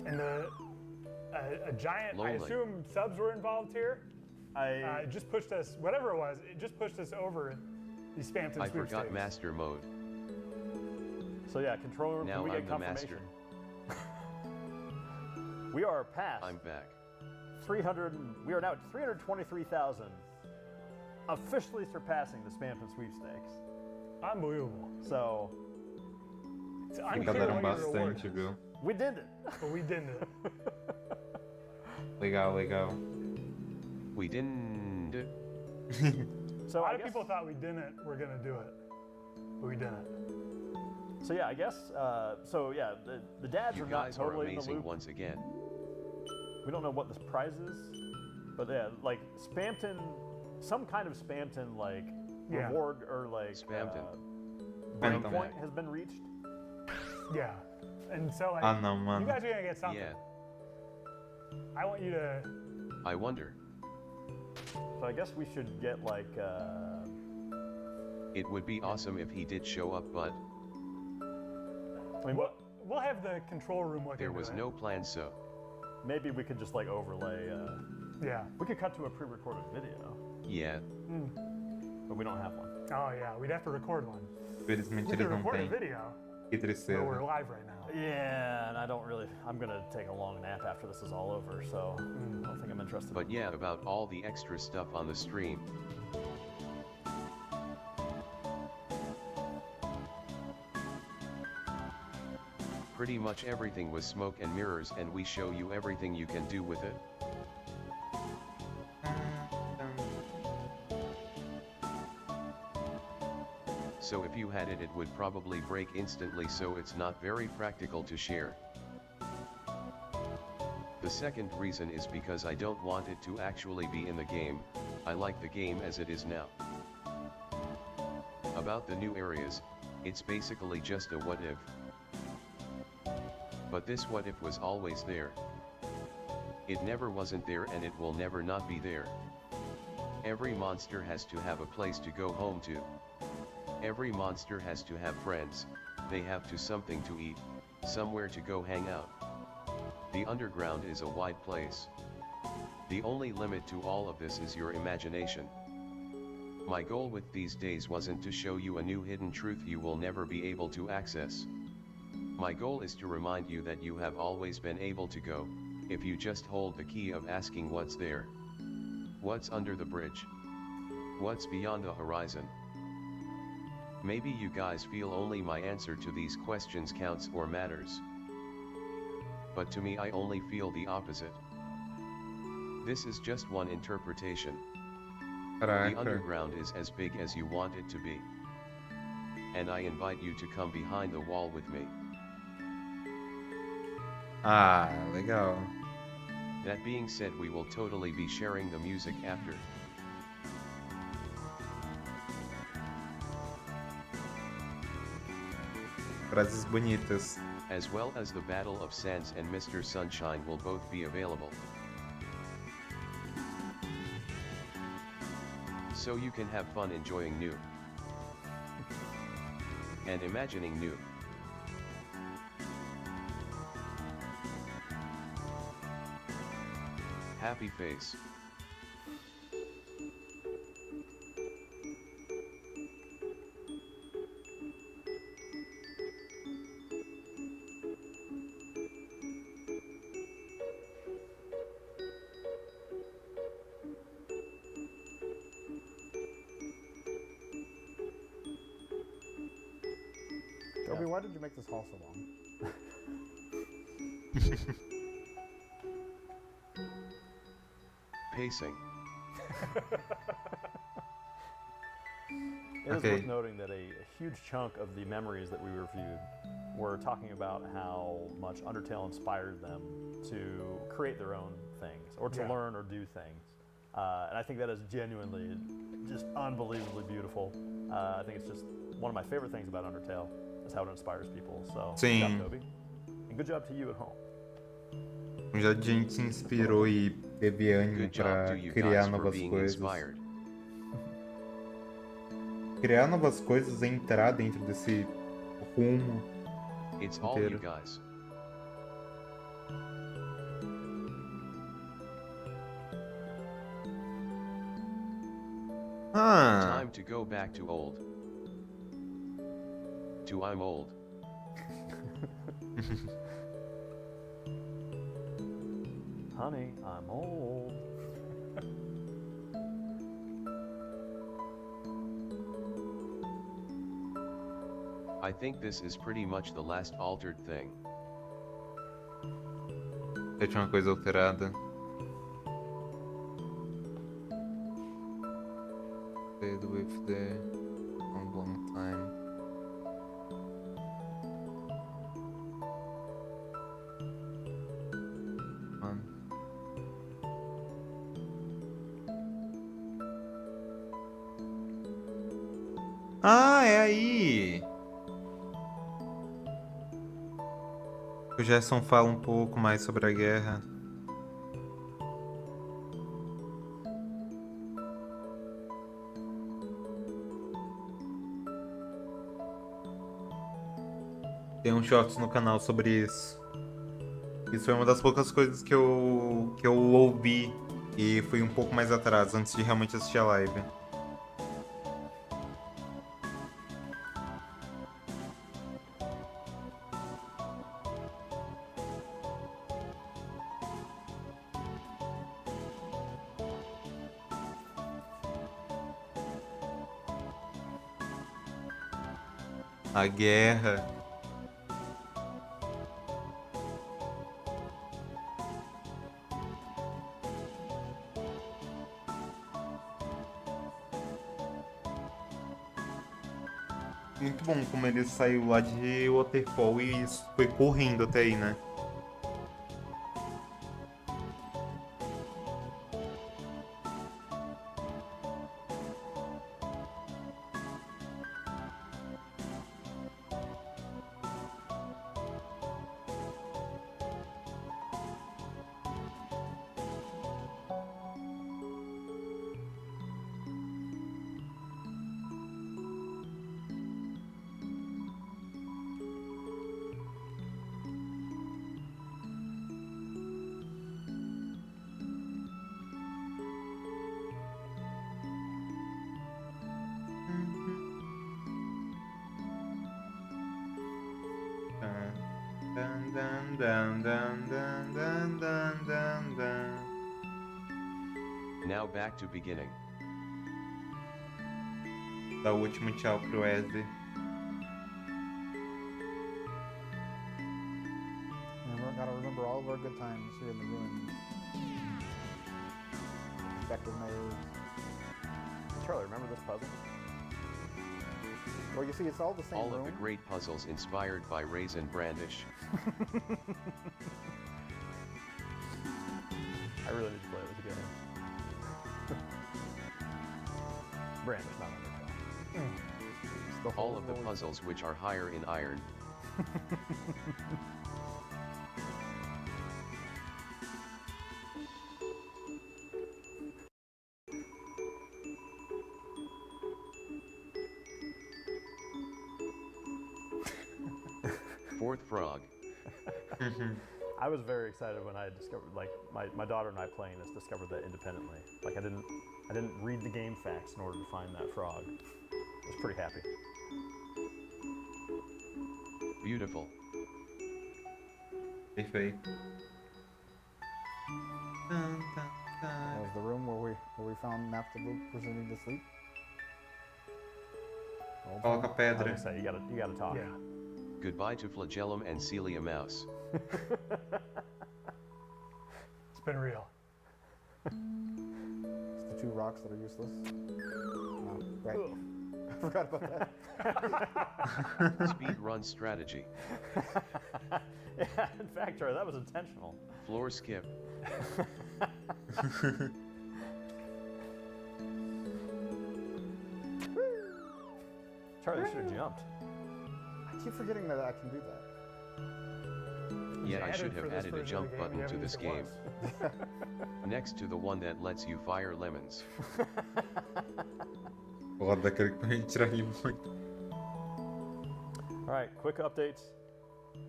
And a giant, I Lonely. assume subs were involved here. I It just pushed us, whatever it was, it just pushed us over the Spamton I sweepstakes. forgot master mode. So yeah, control room. Now Can we I'm get the confirmation? We are past I'm back. 300. We are now at 323,000, officially surpassing the Spamton sweepstakes. Unbelievable. So It's Arrecadaram unclear what your reward bastante, is, viu? we did it. but we didn't. Legal, legal. We didn't. So A lot I of guess, people thought we didn't, we're gonna do it, but we didn't. So yeah, I guess. So yeah, the dads You are not guys are totally in the amazing loop. once again. We don't know what this prize is, but yeah, like Spamton, some kind of Spamton like Yeah. reward or like Spamton. break Spamton. point has been reached. Yeah. And so like, Ah, não, you mano. guys are gonna get something. Yeah. I want you to, I wonder. So I guess we should get like. It would be awesome if he did show up, but I mean, what? we'll have the control room look there into was it. no plan, so. Maybe we could just like overlay. Yeah. We could cut to a pre-recorded video, Yeah. but we don't have one. Oh yeah, we'd have to record one. Infelizmente We eles could não record a têm. video, Que but we're tristeza. live right now. Yeah, and I don't really. I'm gonna take a long nap after this is all over, so I don't think I'm interested. But yeah, about all the extra stuff on the stream. Pretty much everything was smoke and mirrors, and we show you everything you can do with it. So if you had it, it would probably break instantly, so it's not very practical to share. The second reason is because I don't want it to actually be in the game. I like the game as it is now. About the new areas, it's basically just a what if. But this what if was always there. It never wasn't there, and it will never not be there. Every monster has to have a place to go home to. Every monster has to have friends, they have to something to eat, somewhere to go hang out. The underground is a wide place. The only limit to all of this is your imagination. My goal with these days wasn't to show you a new hidden truth you will never be able to access. My goal is to remind you that you have always been able to go, if you just hold the key of asking what's there. What's under the bridge? What's beyond the horizon? Maybe you guys feel only my answer to these questions counts or matters. But to me, I only feel the opposite. This is just one interpretation. The Caraca. underground is as big as you want it to be. And I invite you to come behind the wall with me. Ah, legal. That being said, we will totally be sharing the music after. Frases bonitas. As well as the Battle of Sands and Mr. Sunshine will both be available. So you can have fun enjoying new. And imagining new. Happy face. Toby, why did you make this hall so long? Pacing. It is Okay. worth noting that a huge chunk of the memories that we reviewed were talking about how much Undertale inspired them to create their own things or to Yeah. learn or do things. And I think that is genuinely just unbelievably beautiful. I think it's just one of my favorite things about Undertale is how it inspires people. So good job, Toby. And good job to you at home. Já a gente se inspirou e teve ânimo Good job pra to you criar guys for novas being coisas. inspired. Criar novas coisas é entrar dentro desse rumo It's all you inteiro. guys. Ah, Time to go back to old. To I'm old. Honey, I'm old. I think this is pretty much the last altered thing. eu tinha uma coisa alterada. Stayed with the long time. Mano. Ah, é aí! O Gerson fala um pouco mais sobre a guerra. Tem um shorts no canal sobre isso. Isso foi uma das poucas coisas que eu ouvi e fui um pouco mais atrás, antes de realmente assistir a live. A guerra. Muito bom como ele saiu lá de Waterfall e foi correndo até aí, né? Now back to beginning. Dá o último tchau pro Wesley. Gotta remember all of our good times here in the ruins. Effective mayors. Charlie, remember this puzzle? Well, you see, it's all the same All room. of the great puzzles inspired by Raisin Brandish. I really need to play this again. Brandish, not Undertale. It's the All whole of the world. puzzles which are higher in iron. Fourth frog. I was very excited when I discovered, like, my daughter and I playing this discovered that independently. Like, I didn't read the game facts in order to find that frog. I was pretty happy. Beautiful. Perfeito. That was the room where we found Naphtali pretending to sleep. Coloca a I was pedra. gonna say, you gotta talk. Yeah. Goodbye to Flagellum and Celia Mouse. It's been real. It's the two rocks that are useless. Oh, right. I forgot about that. Speed run strategy. Yeah, in fact, Charlie, that was intentional. Floor skip. Charlie should have jumped. I keep forgetting that I can do that. Yeah, I added should for have this added a version of jump the game, we button to haven't this used it game. once. Next to the one that lets you fire lemons. Porra, daquele que a gente tiraria muito. All right, quick updates.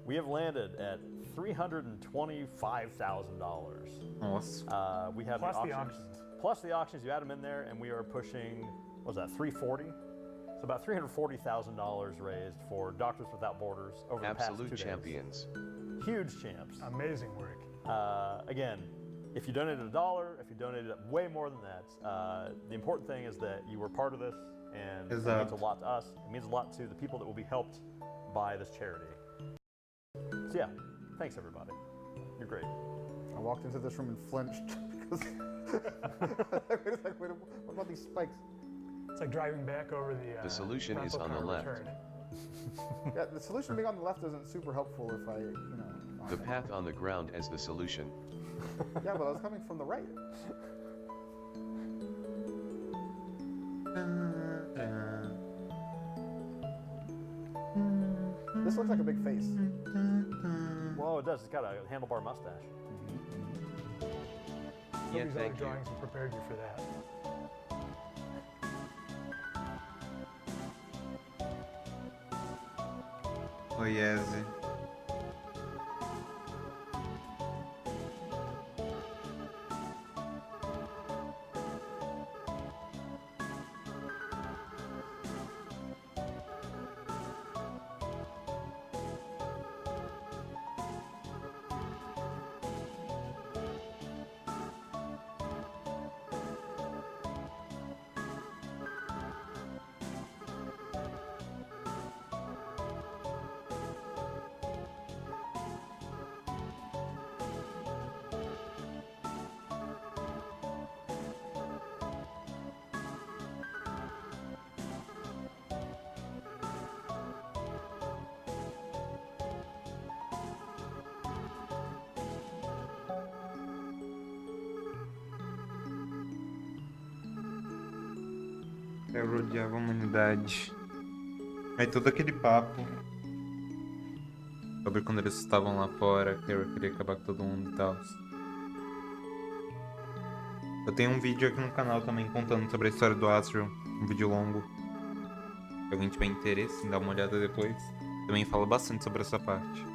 We have landed at $325,000. Nossa. We have Plus the the auctions. auctions. Plus the auctions, you add them in there, and we are pushing, what was that, 340? So about $340,000 raised for Doctors Without Borders over the past 2 Absolute days. champions. Huge champs. Amazing work. Again, if you donated $1, if you donated way more than that, the important thing is that you were part of this, and it means a lot to us. It means a lot to the people that will be helped by this charity. So yeah, thanks everybody. You're great. I walked into this room and flinched because wait, what about these spikes? It's like driving back over The solution is rental on the car left. return. Yeah, the solution being on the left isn't super helpful if I, The path on the ground as the solution. Yeah, but I was coming from the right. This looks like a big face. Whoa, it does. It's got a handlebar mustache. Yeah, These thank other you. drawings have prepared you for that. Oh, yes. Eu odiava a humanidade. Aí todo aquele papo sobre quando eles estavam lá fora, que eu queria acabar com todo mundo e tal. Eu tenho um vídeo aqui no canal também contando sobre a história do Astro, um vídeo longo. Se alguém tiver interesse em dar uma olhada depois, também fala bastante sobre essa parte.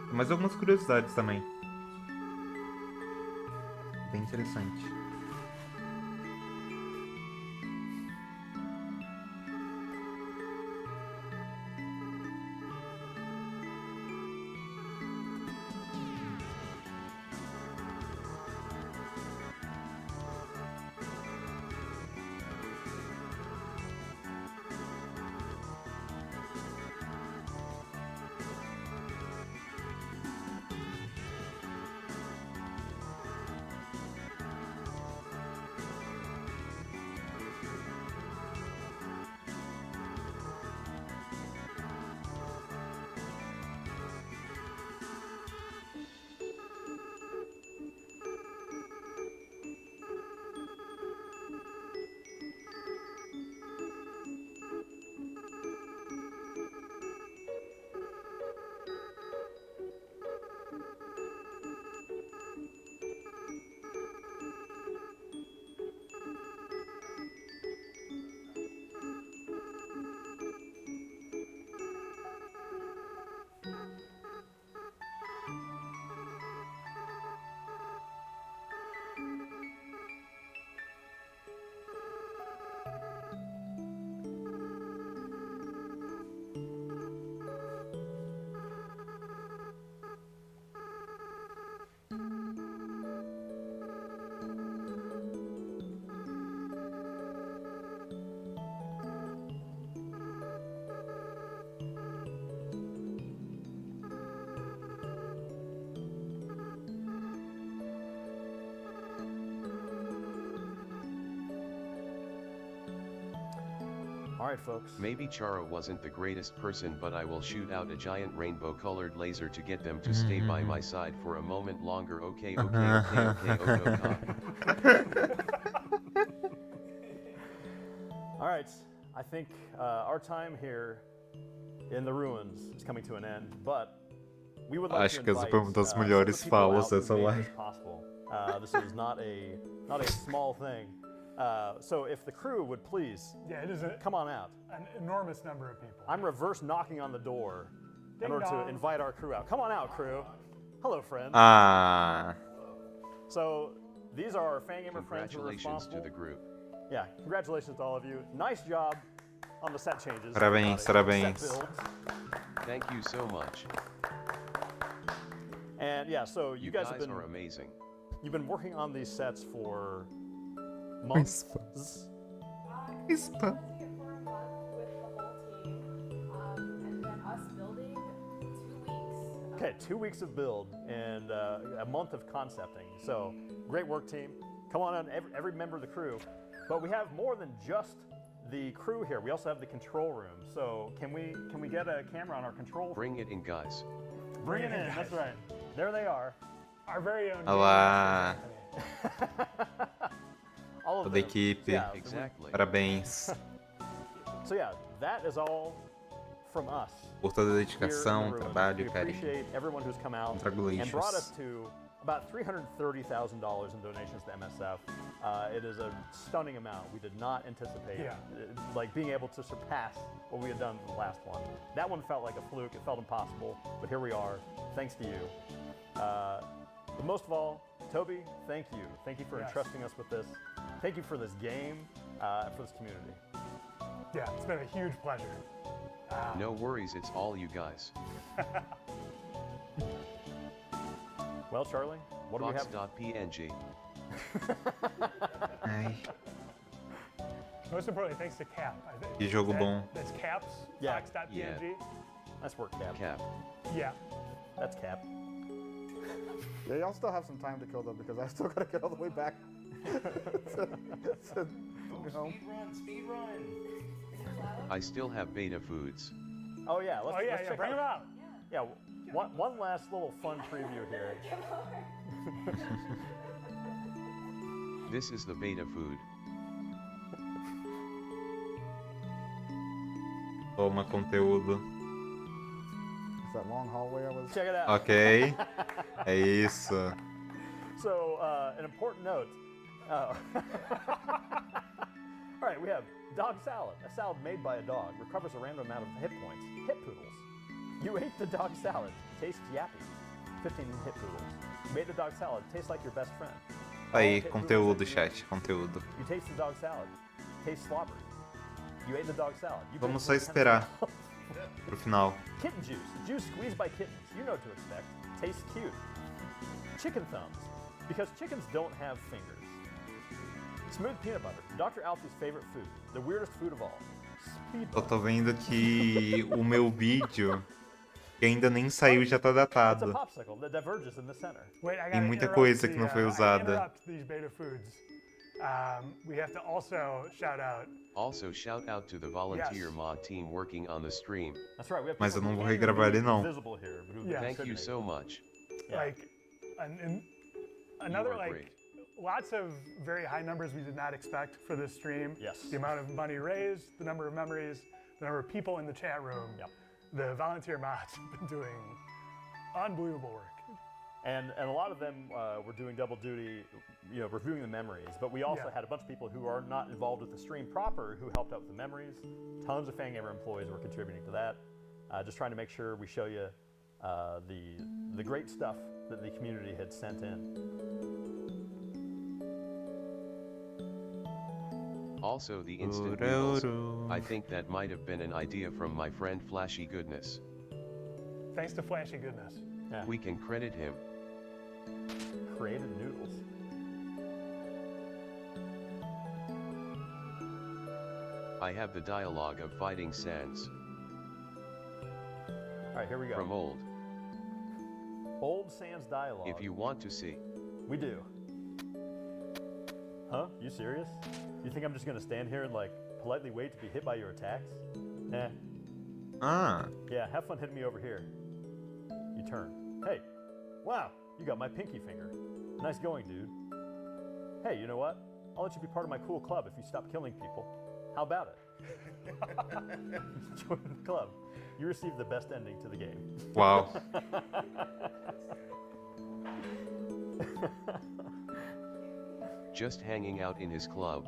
Tem mais algumas curiosidades também. Bem interessante. Alright, folks. Maybe Chara wasn't the greatest person, but I will shoot out a giant rainbow-colored laser to get them to stay by my side for a moment longer. Okay, Alright, I think our time here in the ruins is coming to an end, but we would like Acho to que essa invite foi uma das some of the melhores people falas out who dessa made live. this possible. This is not a small thing. So if the crew would please Yeah, it is come on out. an enormous number of people. I'm reverse knocking on the door in Ding order dong. to invite our crew out. Come on out, crew. Hello, friends. Ah, So these are our Fangamer friends who are Congratulations to responsible. the group. Yeah, congratulations to all of you. Nice job on the set changes. Parabéns, everybody. parabéns. Set builds. Thank you so much. And yeah, so you guys have been are amazing. you've been working on these sets for months. Ispa. Okay, 2 weeks of build and a month of concepting. So great work, team. Come on in, every member of the crew. But we have more than just the crew here. We also have the control room. So can we get a camera on our control room? Bring it in, guys. Bring it in. That's right. There they are. Our very own. Olá, All of toda a them. equipe. Yeah, Exactly. Parabéns So yeah, that is all from us. por toda a here in dedicação, the ruins. trabalho We e carinho. appreciate everyone who's come out and Congratulations. brought us to about $330,000 in donations to MSF. It is a stunning amount. We did not anticipate like being able to surpass what we had done in the last one. That one felt like a fluke. It felt impossible, but here we are. Thanks to you. But most of all, Toby, thank you. Thank you for entrusting us with this. Thank you for this game, for this community. Yeah, it's been a huge pleasure. No worries, it's all you guys. Well, Charlie, what do we have? Box.png. Ai, Most importantly, thanks to Cap. I think. que jogo bom. That's Cap's Yeah. Fox.png. Yeah. Nice work, Cap. Cap. Yeah. That's Cap. Yeah, y'all still have some time to kill though, because I still gotta get all the way back. to home. I still have beta foods. Oh yeah, let's, Oh yeah, let's yeah. check Bring out. them out. Yeah, one last little fun preview here. This is the beta food. Toma conteúdo. It's that long hallway I was. Check it out. Ok, é isso. So, an important note. All right, we have dog salad. A salad made by a dog recovers a random amount of hit points. Hit poodles. You ate the dog salad. Tastes yappy. 15 hit poodles. You ate the dog salad. Tastes like your best friend. Aí, Hit poodles conteúdo, like you. chat, conteúdo. You taste the dog salad. Tastes slobbery. You ate the dog salad. You Vamos bit só into 10 esperar pounds. pro final. Kitten juice. Juice squeezed by kittens. You know what to expect. Tastes cute. Chicken thumbs. Because chickens don't have fingers. Smooth peanut butter. Dr. Alfie's favorite food. The weirdest food of all. Speed Eu bump. tô vendo que o meu vídeo, que ainda nem saiu, já tá It's a datado. popsicle that diverges in the center. Wait, I Tem gotta muita interrupt coisa que the, não foi I usada. interrupt these beta foods. We have to also shout out. Also shout out to the volunteer Yes. mod team working on the stream. That's right. We have Mas people eu não who vou can't regravar even ele, não. be visible here, but who Yeah. Thank you contribute. so much. Yeah. Like, another You are like great. lots of very high numbers we did not expect for this stream. Yes. The amount of money raised, the number of memories, the number of people in the chat room. Yep. The volunteer mods have been doing unbelievable work. And a lot of them were doing double duty, you know, reviewing the memories. But we also had a bunch of people who are not involved with the stream proper who helped out with the memories. Tons of Fangamer employees were contributing to that. Just trying to make sure we show you the great stuff that the community had sent in. Also the instant noodles. I think that might have been an idea from my friend Flashy Goodness. Thanks to Flashy Goodness. Yeah. We can credit him. Created noodles. I have the dialogue of Fighting Sands All right, here we go. from old. Old Sans dialogue. If you want to see. We do. Huh? You serious? You think I'm just gonna stand here and like politely wait to be hit by your attacks? Eh. Ah, Yeah, have fun hitting me over here. You turn. Hey, wow, you got my pinky finger. Nice going, dude. Hey, you know what? I'll let you be part of my cool club if you stop killing people. How about it? Join the club. You receive the best ending to the game. Uau. Just hanging out in his club.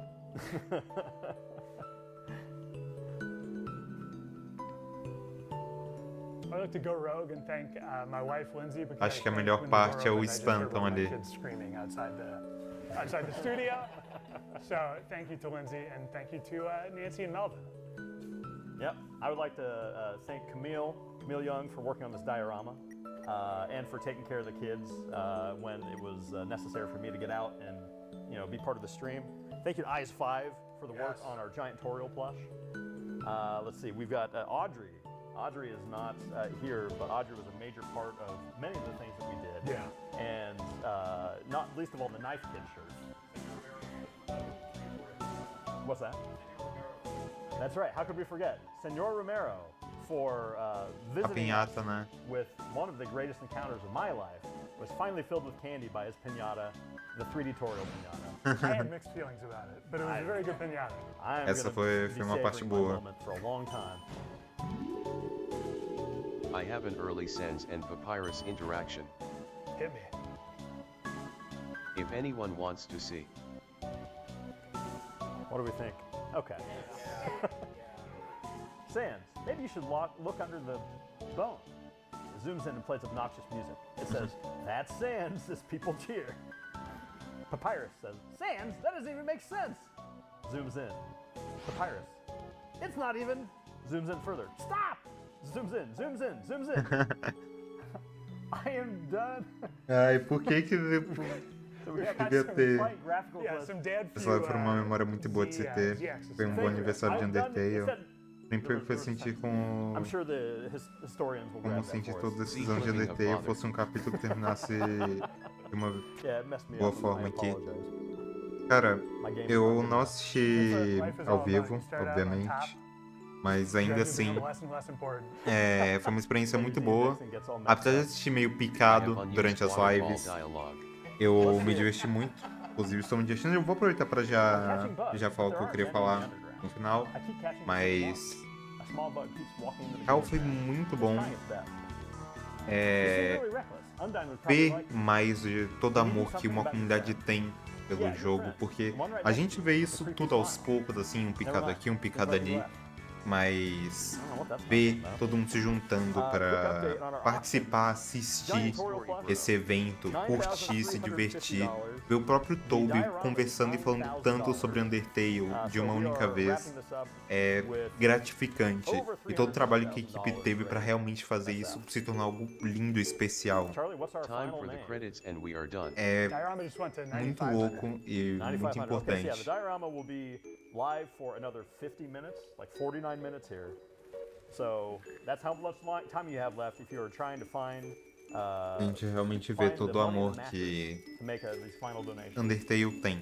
I'd like to go rogue and thank my wife Lindsay because Acho que a I think melhor when we parte go é o rogue, I just heard espantam one of my ali. kids screaming outside the studio. So thank you to Lindsay and thank you to Nancy and Melvin. Yep. I would like to thank Camille Young for working on this diorama and for taking care of the kids when it was necessary for me to get out and be part of the stream. Thank you to Eyes5 for the work on our giant Toriel plush. Let's see, we've got Audrey. Audrey is not here, but Audrey was a major part of many of the things that we did. Yeah. And not least of all, the Knife Kid shirt. What's that? That's right. How could we forget? Senor Romero for A visiting us pinhata, né? with one of the greatest encounters of my life. Was finally filled with candy by his pinata, the 3D Toriel pinata. I had mixed feelings about it, but it was a very good pinata. I'm Essa gonna foi be uma parte savoring my boa. moment for a long time. I have an early sense and papyrus interaction. Hit me. If anyone wants to see. What do we think? Okay. Sans, maybe you should look under the bone. It zooms in and plays obnoxious music. It says, that's Sans as people cheer. Papyrus says, Sans? That doesn't even make sense. Zooms in. Papyrus. It's not even. Zooms in further. Stop! Zooms in, zooms in, zooms in. I am done. Ai, por que que So we have devia some ter? slight graphical Yeah, glitch. some dad Essa foi uma memória muito boa de se ter. Foi um bom aniversário de Undertale. Sempre foi sentir com I'm sure the historians will como grab sentir that for todos us. esses anos de Undertale fosse um capítulo que terminasse de uma Yeah, it messed me boa up. forma I aqui. apologize. Cara, My game eu is não assisti Life is ao all about vivo, you start out on obviamente, top, mas ainda gradually assim become less and less important. foi uma experiência muito boa. Gets all messed Apesar de up. assistir meio I picado have unused durante as waterfall lives, dialogue. eu me diverti muito. Inclusive, estou me divertindo. Eu vou aproveitar para já falar o que eu queria falar no final, I keep catching mas a small bug keeps walking into the real game. foi muito bom Trying its best. é, It's really reckless. Undyne would probably ver like it. mais de todo amor que uma comunidade tem pelo jogo, porque a gente vê isso tudo aos poucos, assim, um picado aqui, um picado ali, mas ver todo mundo se juntando para participar, assistir esse evento, curtir, se divertir, ver o próprio Toby conversando e falando tanto sobre Undertale de uma única vez é gratificante, e todo o trabalho que a equipe teve para realmente fazer isso se tornar algo lindo e especial Charlie, what's our Time final for the name? credits and we are done. é Diorama just went to muito 9,500. louco e muito 9,500. Okay, so yeah, the importante. diorama will be live for another 50 minutes, like 49 minutes here. So that's how much time you have left if you are trying to find. A gente realmente vê todo o amor que To make these final donations. Undertale tem,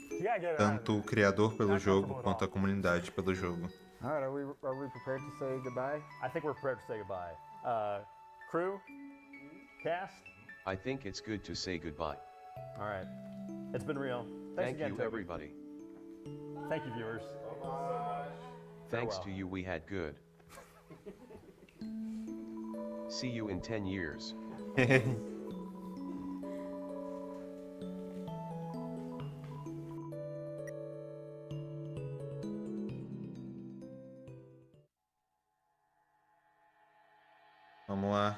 You gotta get it out of tanto o there. criador pelo Not jogo comfortable at quanto a all. comunidade pelo jogo. All right, are we prepared to say goodbye? I think we're prepared to say goodbye. Crew, cast. I think it's good to say goodbye. All right, it's been real. Thanks Thank again, you, Toby. everybody. Thank you, viewers. Thanks Farewell. to you, we had good. See you in 10 years. Vamos lá.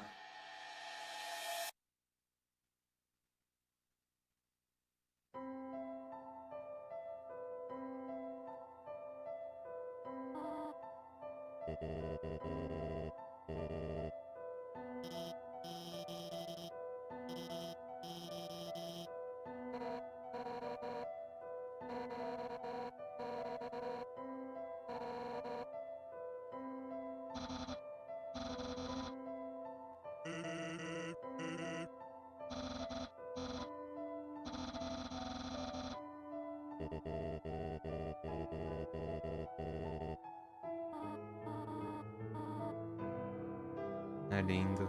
É lindo.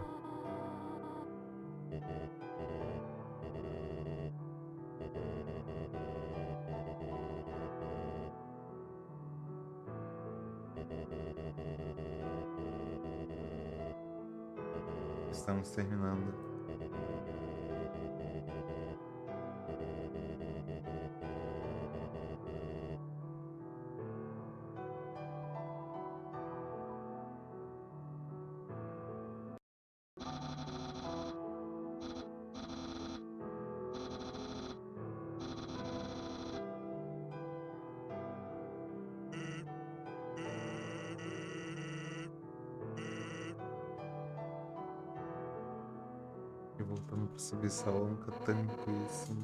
Estamos terminando. E voltando pra subir essa aula, nunca tanco isso.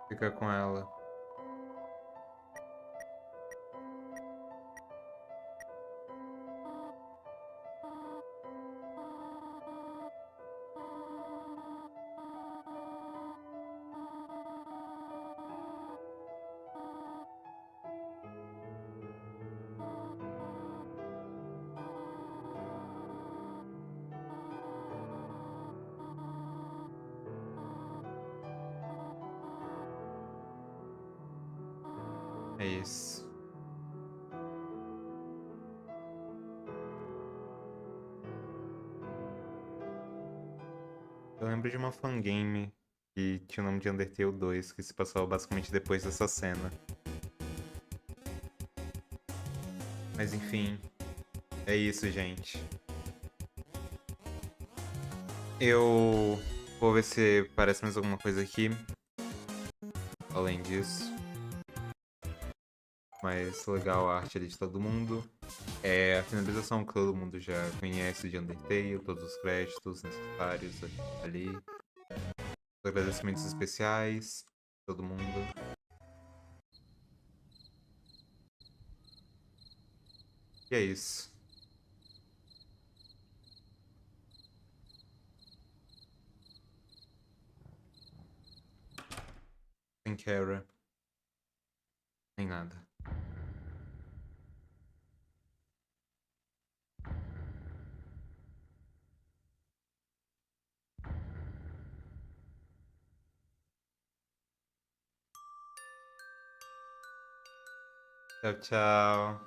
Fica com ela. É isso. Eu lembro de uma fangame que tinha o nome de Undertale 2, que se passava basicamente depois dessa cena. Mas enfim, é isso, gente. Eu vou ver se aparece mais alguma coisa aqui. Além disso. Mas legal a arte ali de todo mundo. A finalização que todo mundo já conhece de Undertale, todos os créditos necessários ali. Os agradecimentos especiais, todo mundo. E é isso. Sem Kara. Nem nada. Tchau, tchau.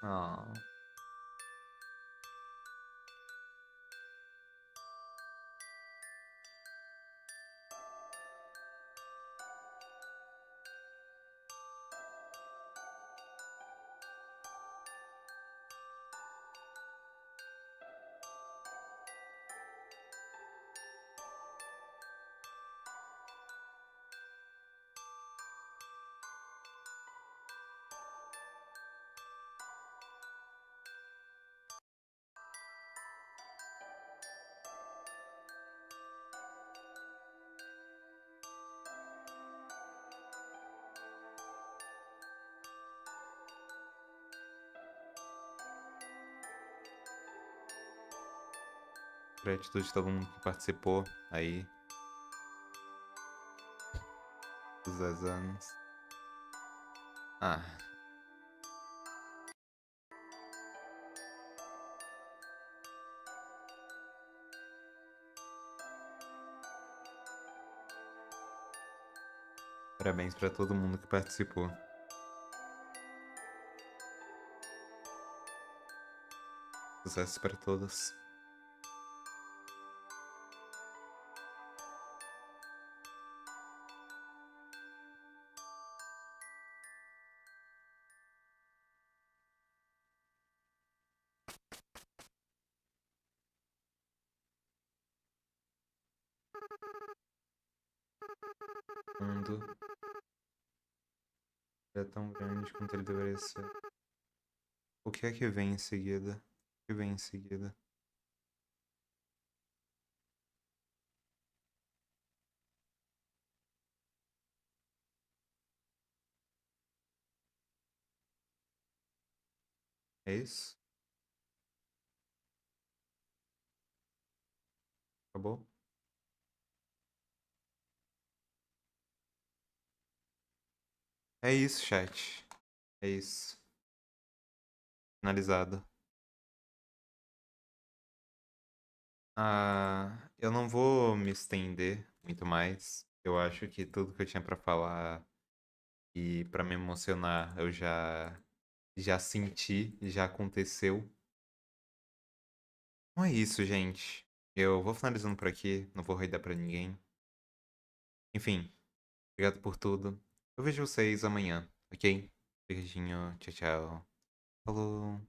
Oh. Gratidão de todo mundo que participou aí. Os 10 anos. Ah. Parabéns pra todo mundo que participou. Sucesso para todos. tudo. Ele é tão grande quanto ele deveria ser. O que é que vem em seguida? O que vem em seguida? É isso? Acabou? É isso, chat. É isso. Finalizado. Eu não vou me estender muito mais. Eu acho que tudo que eu tinha pra falar e pra me emocionar eu já senti, já aconteceu. Então é isso, gente. Eu vou finalizando por aqui, não vou raidar pra ninguém. Enfim, obrigado por tudo. Eu vejo vocês amanhã, ok? Beijinho, tchau, tchau. Falou.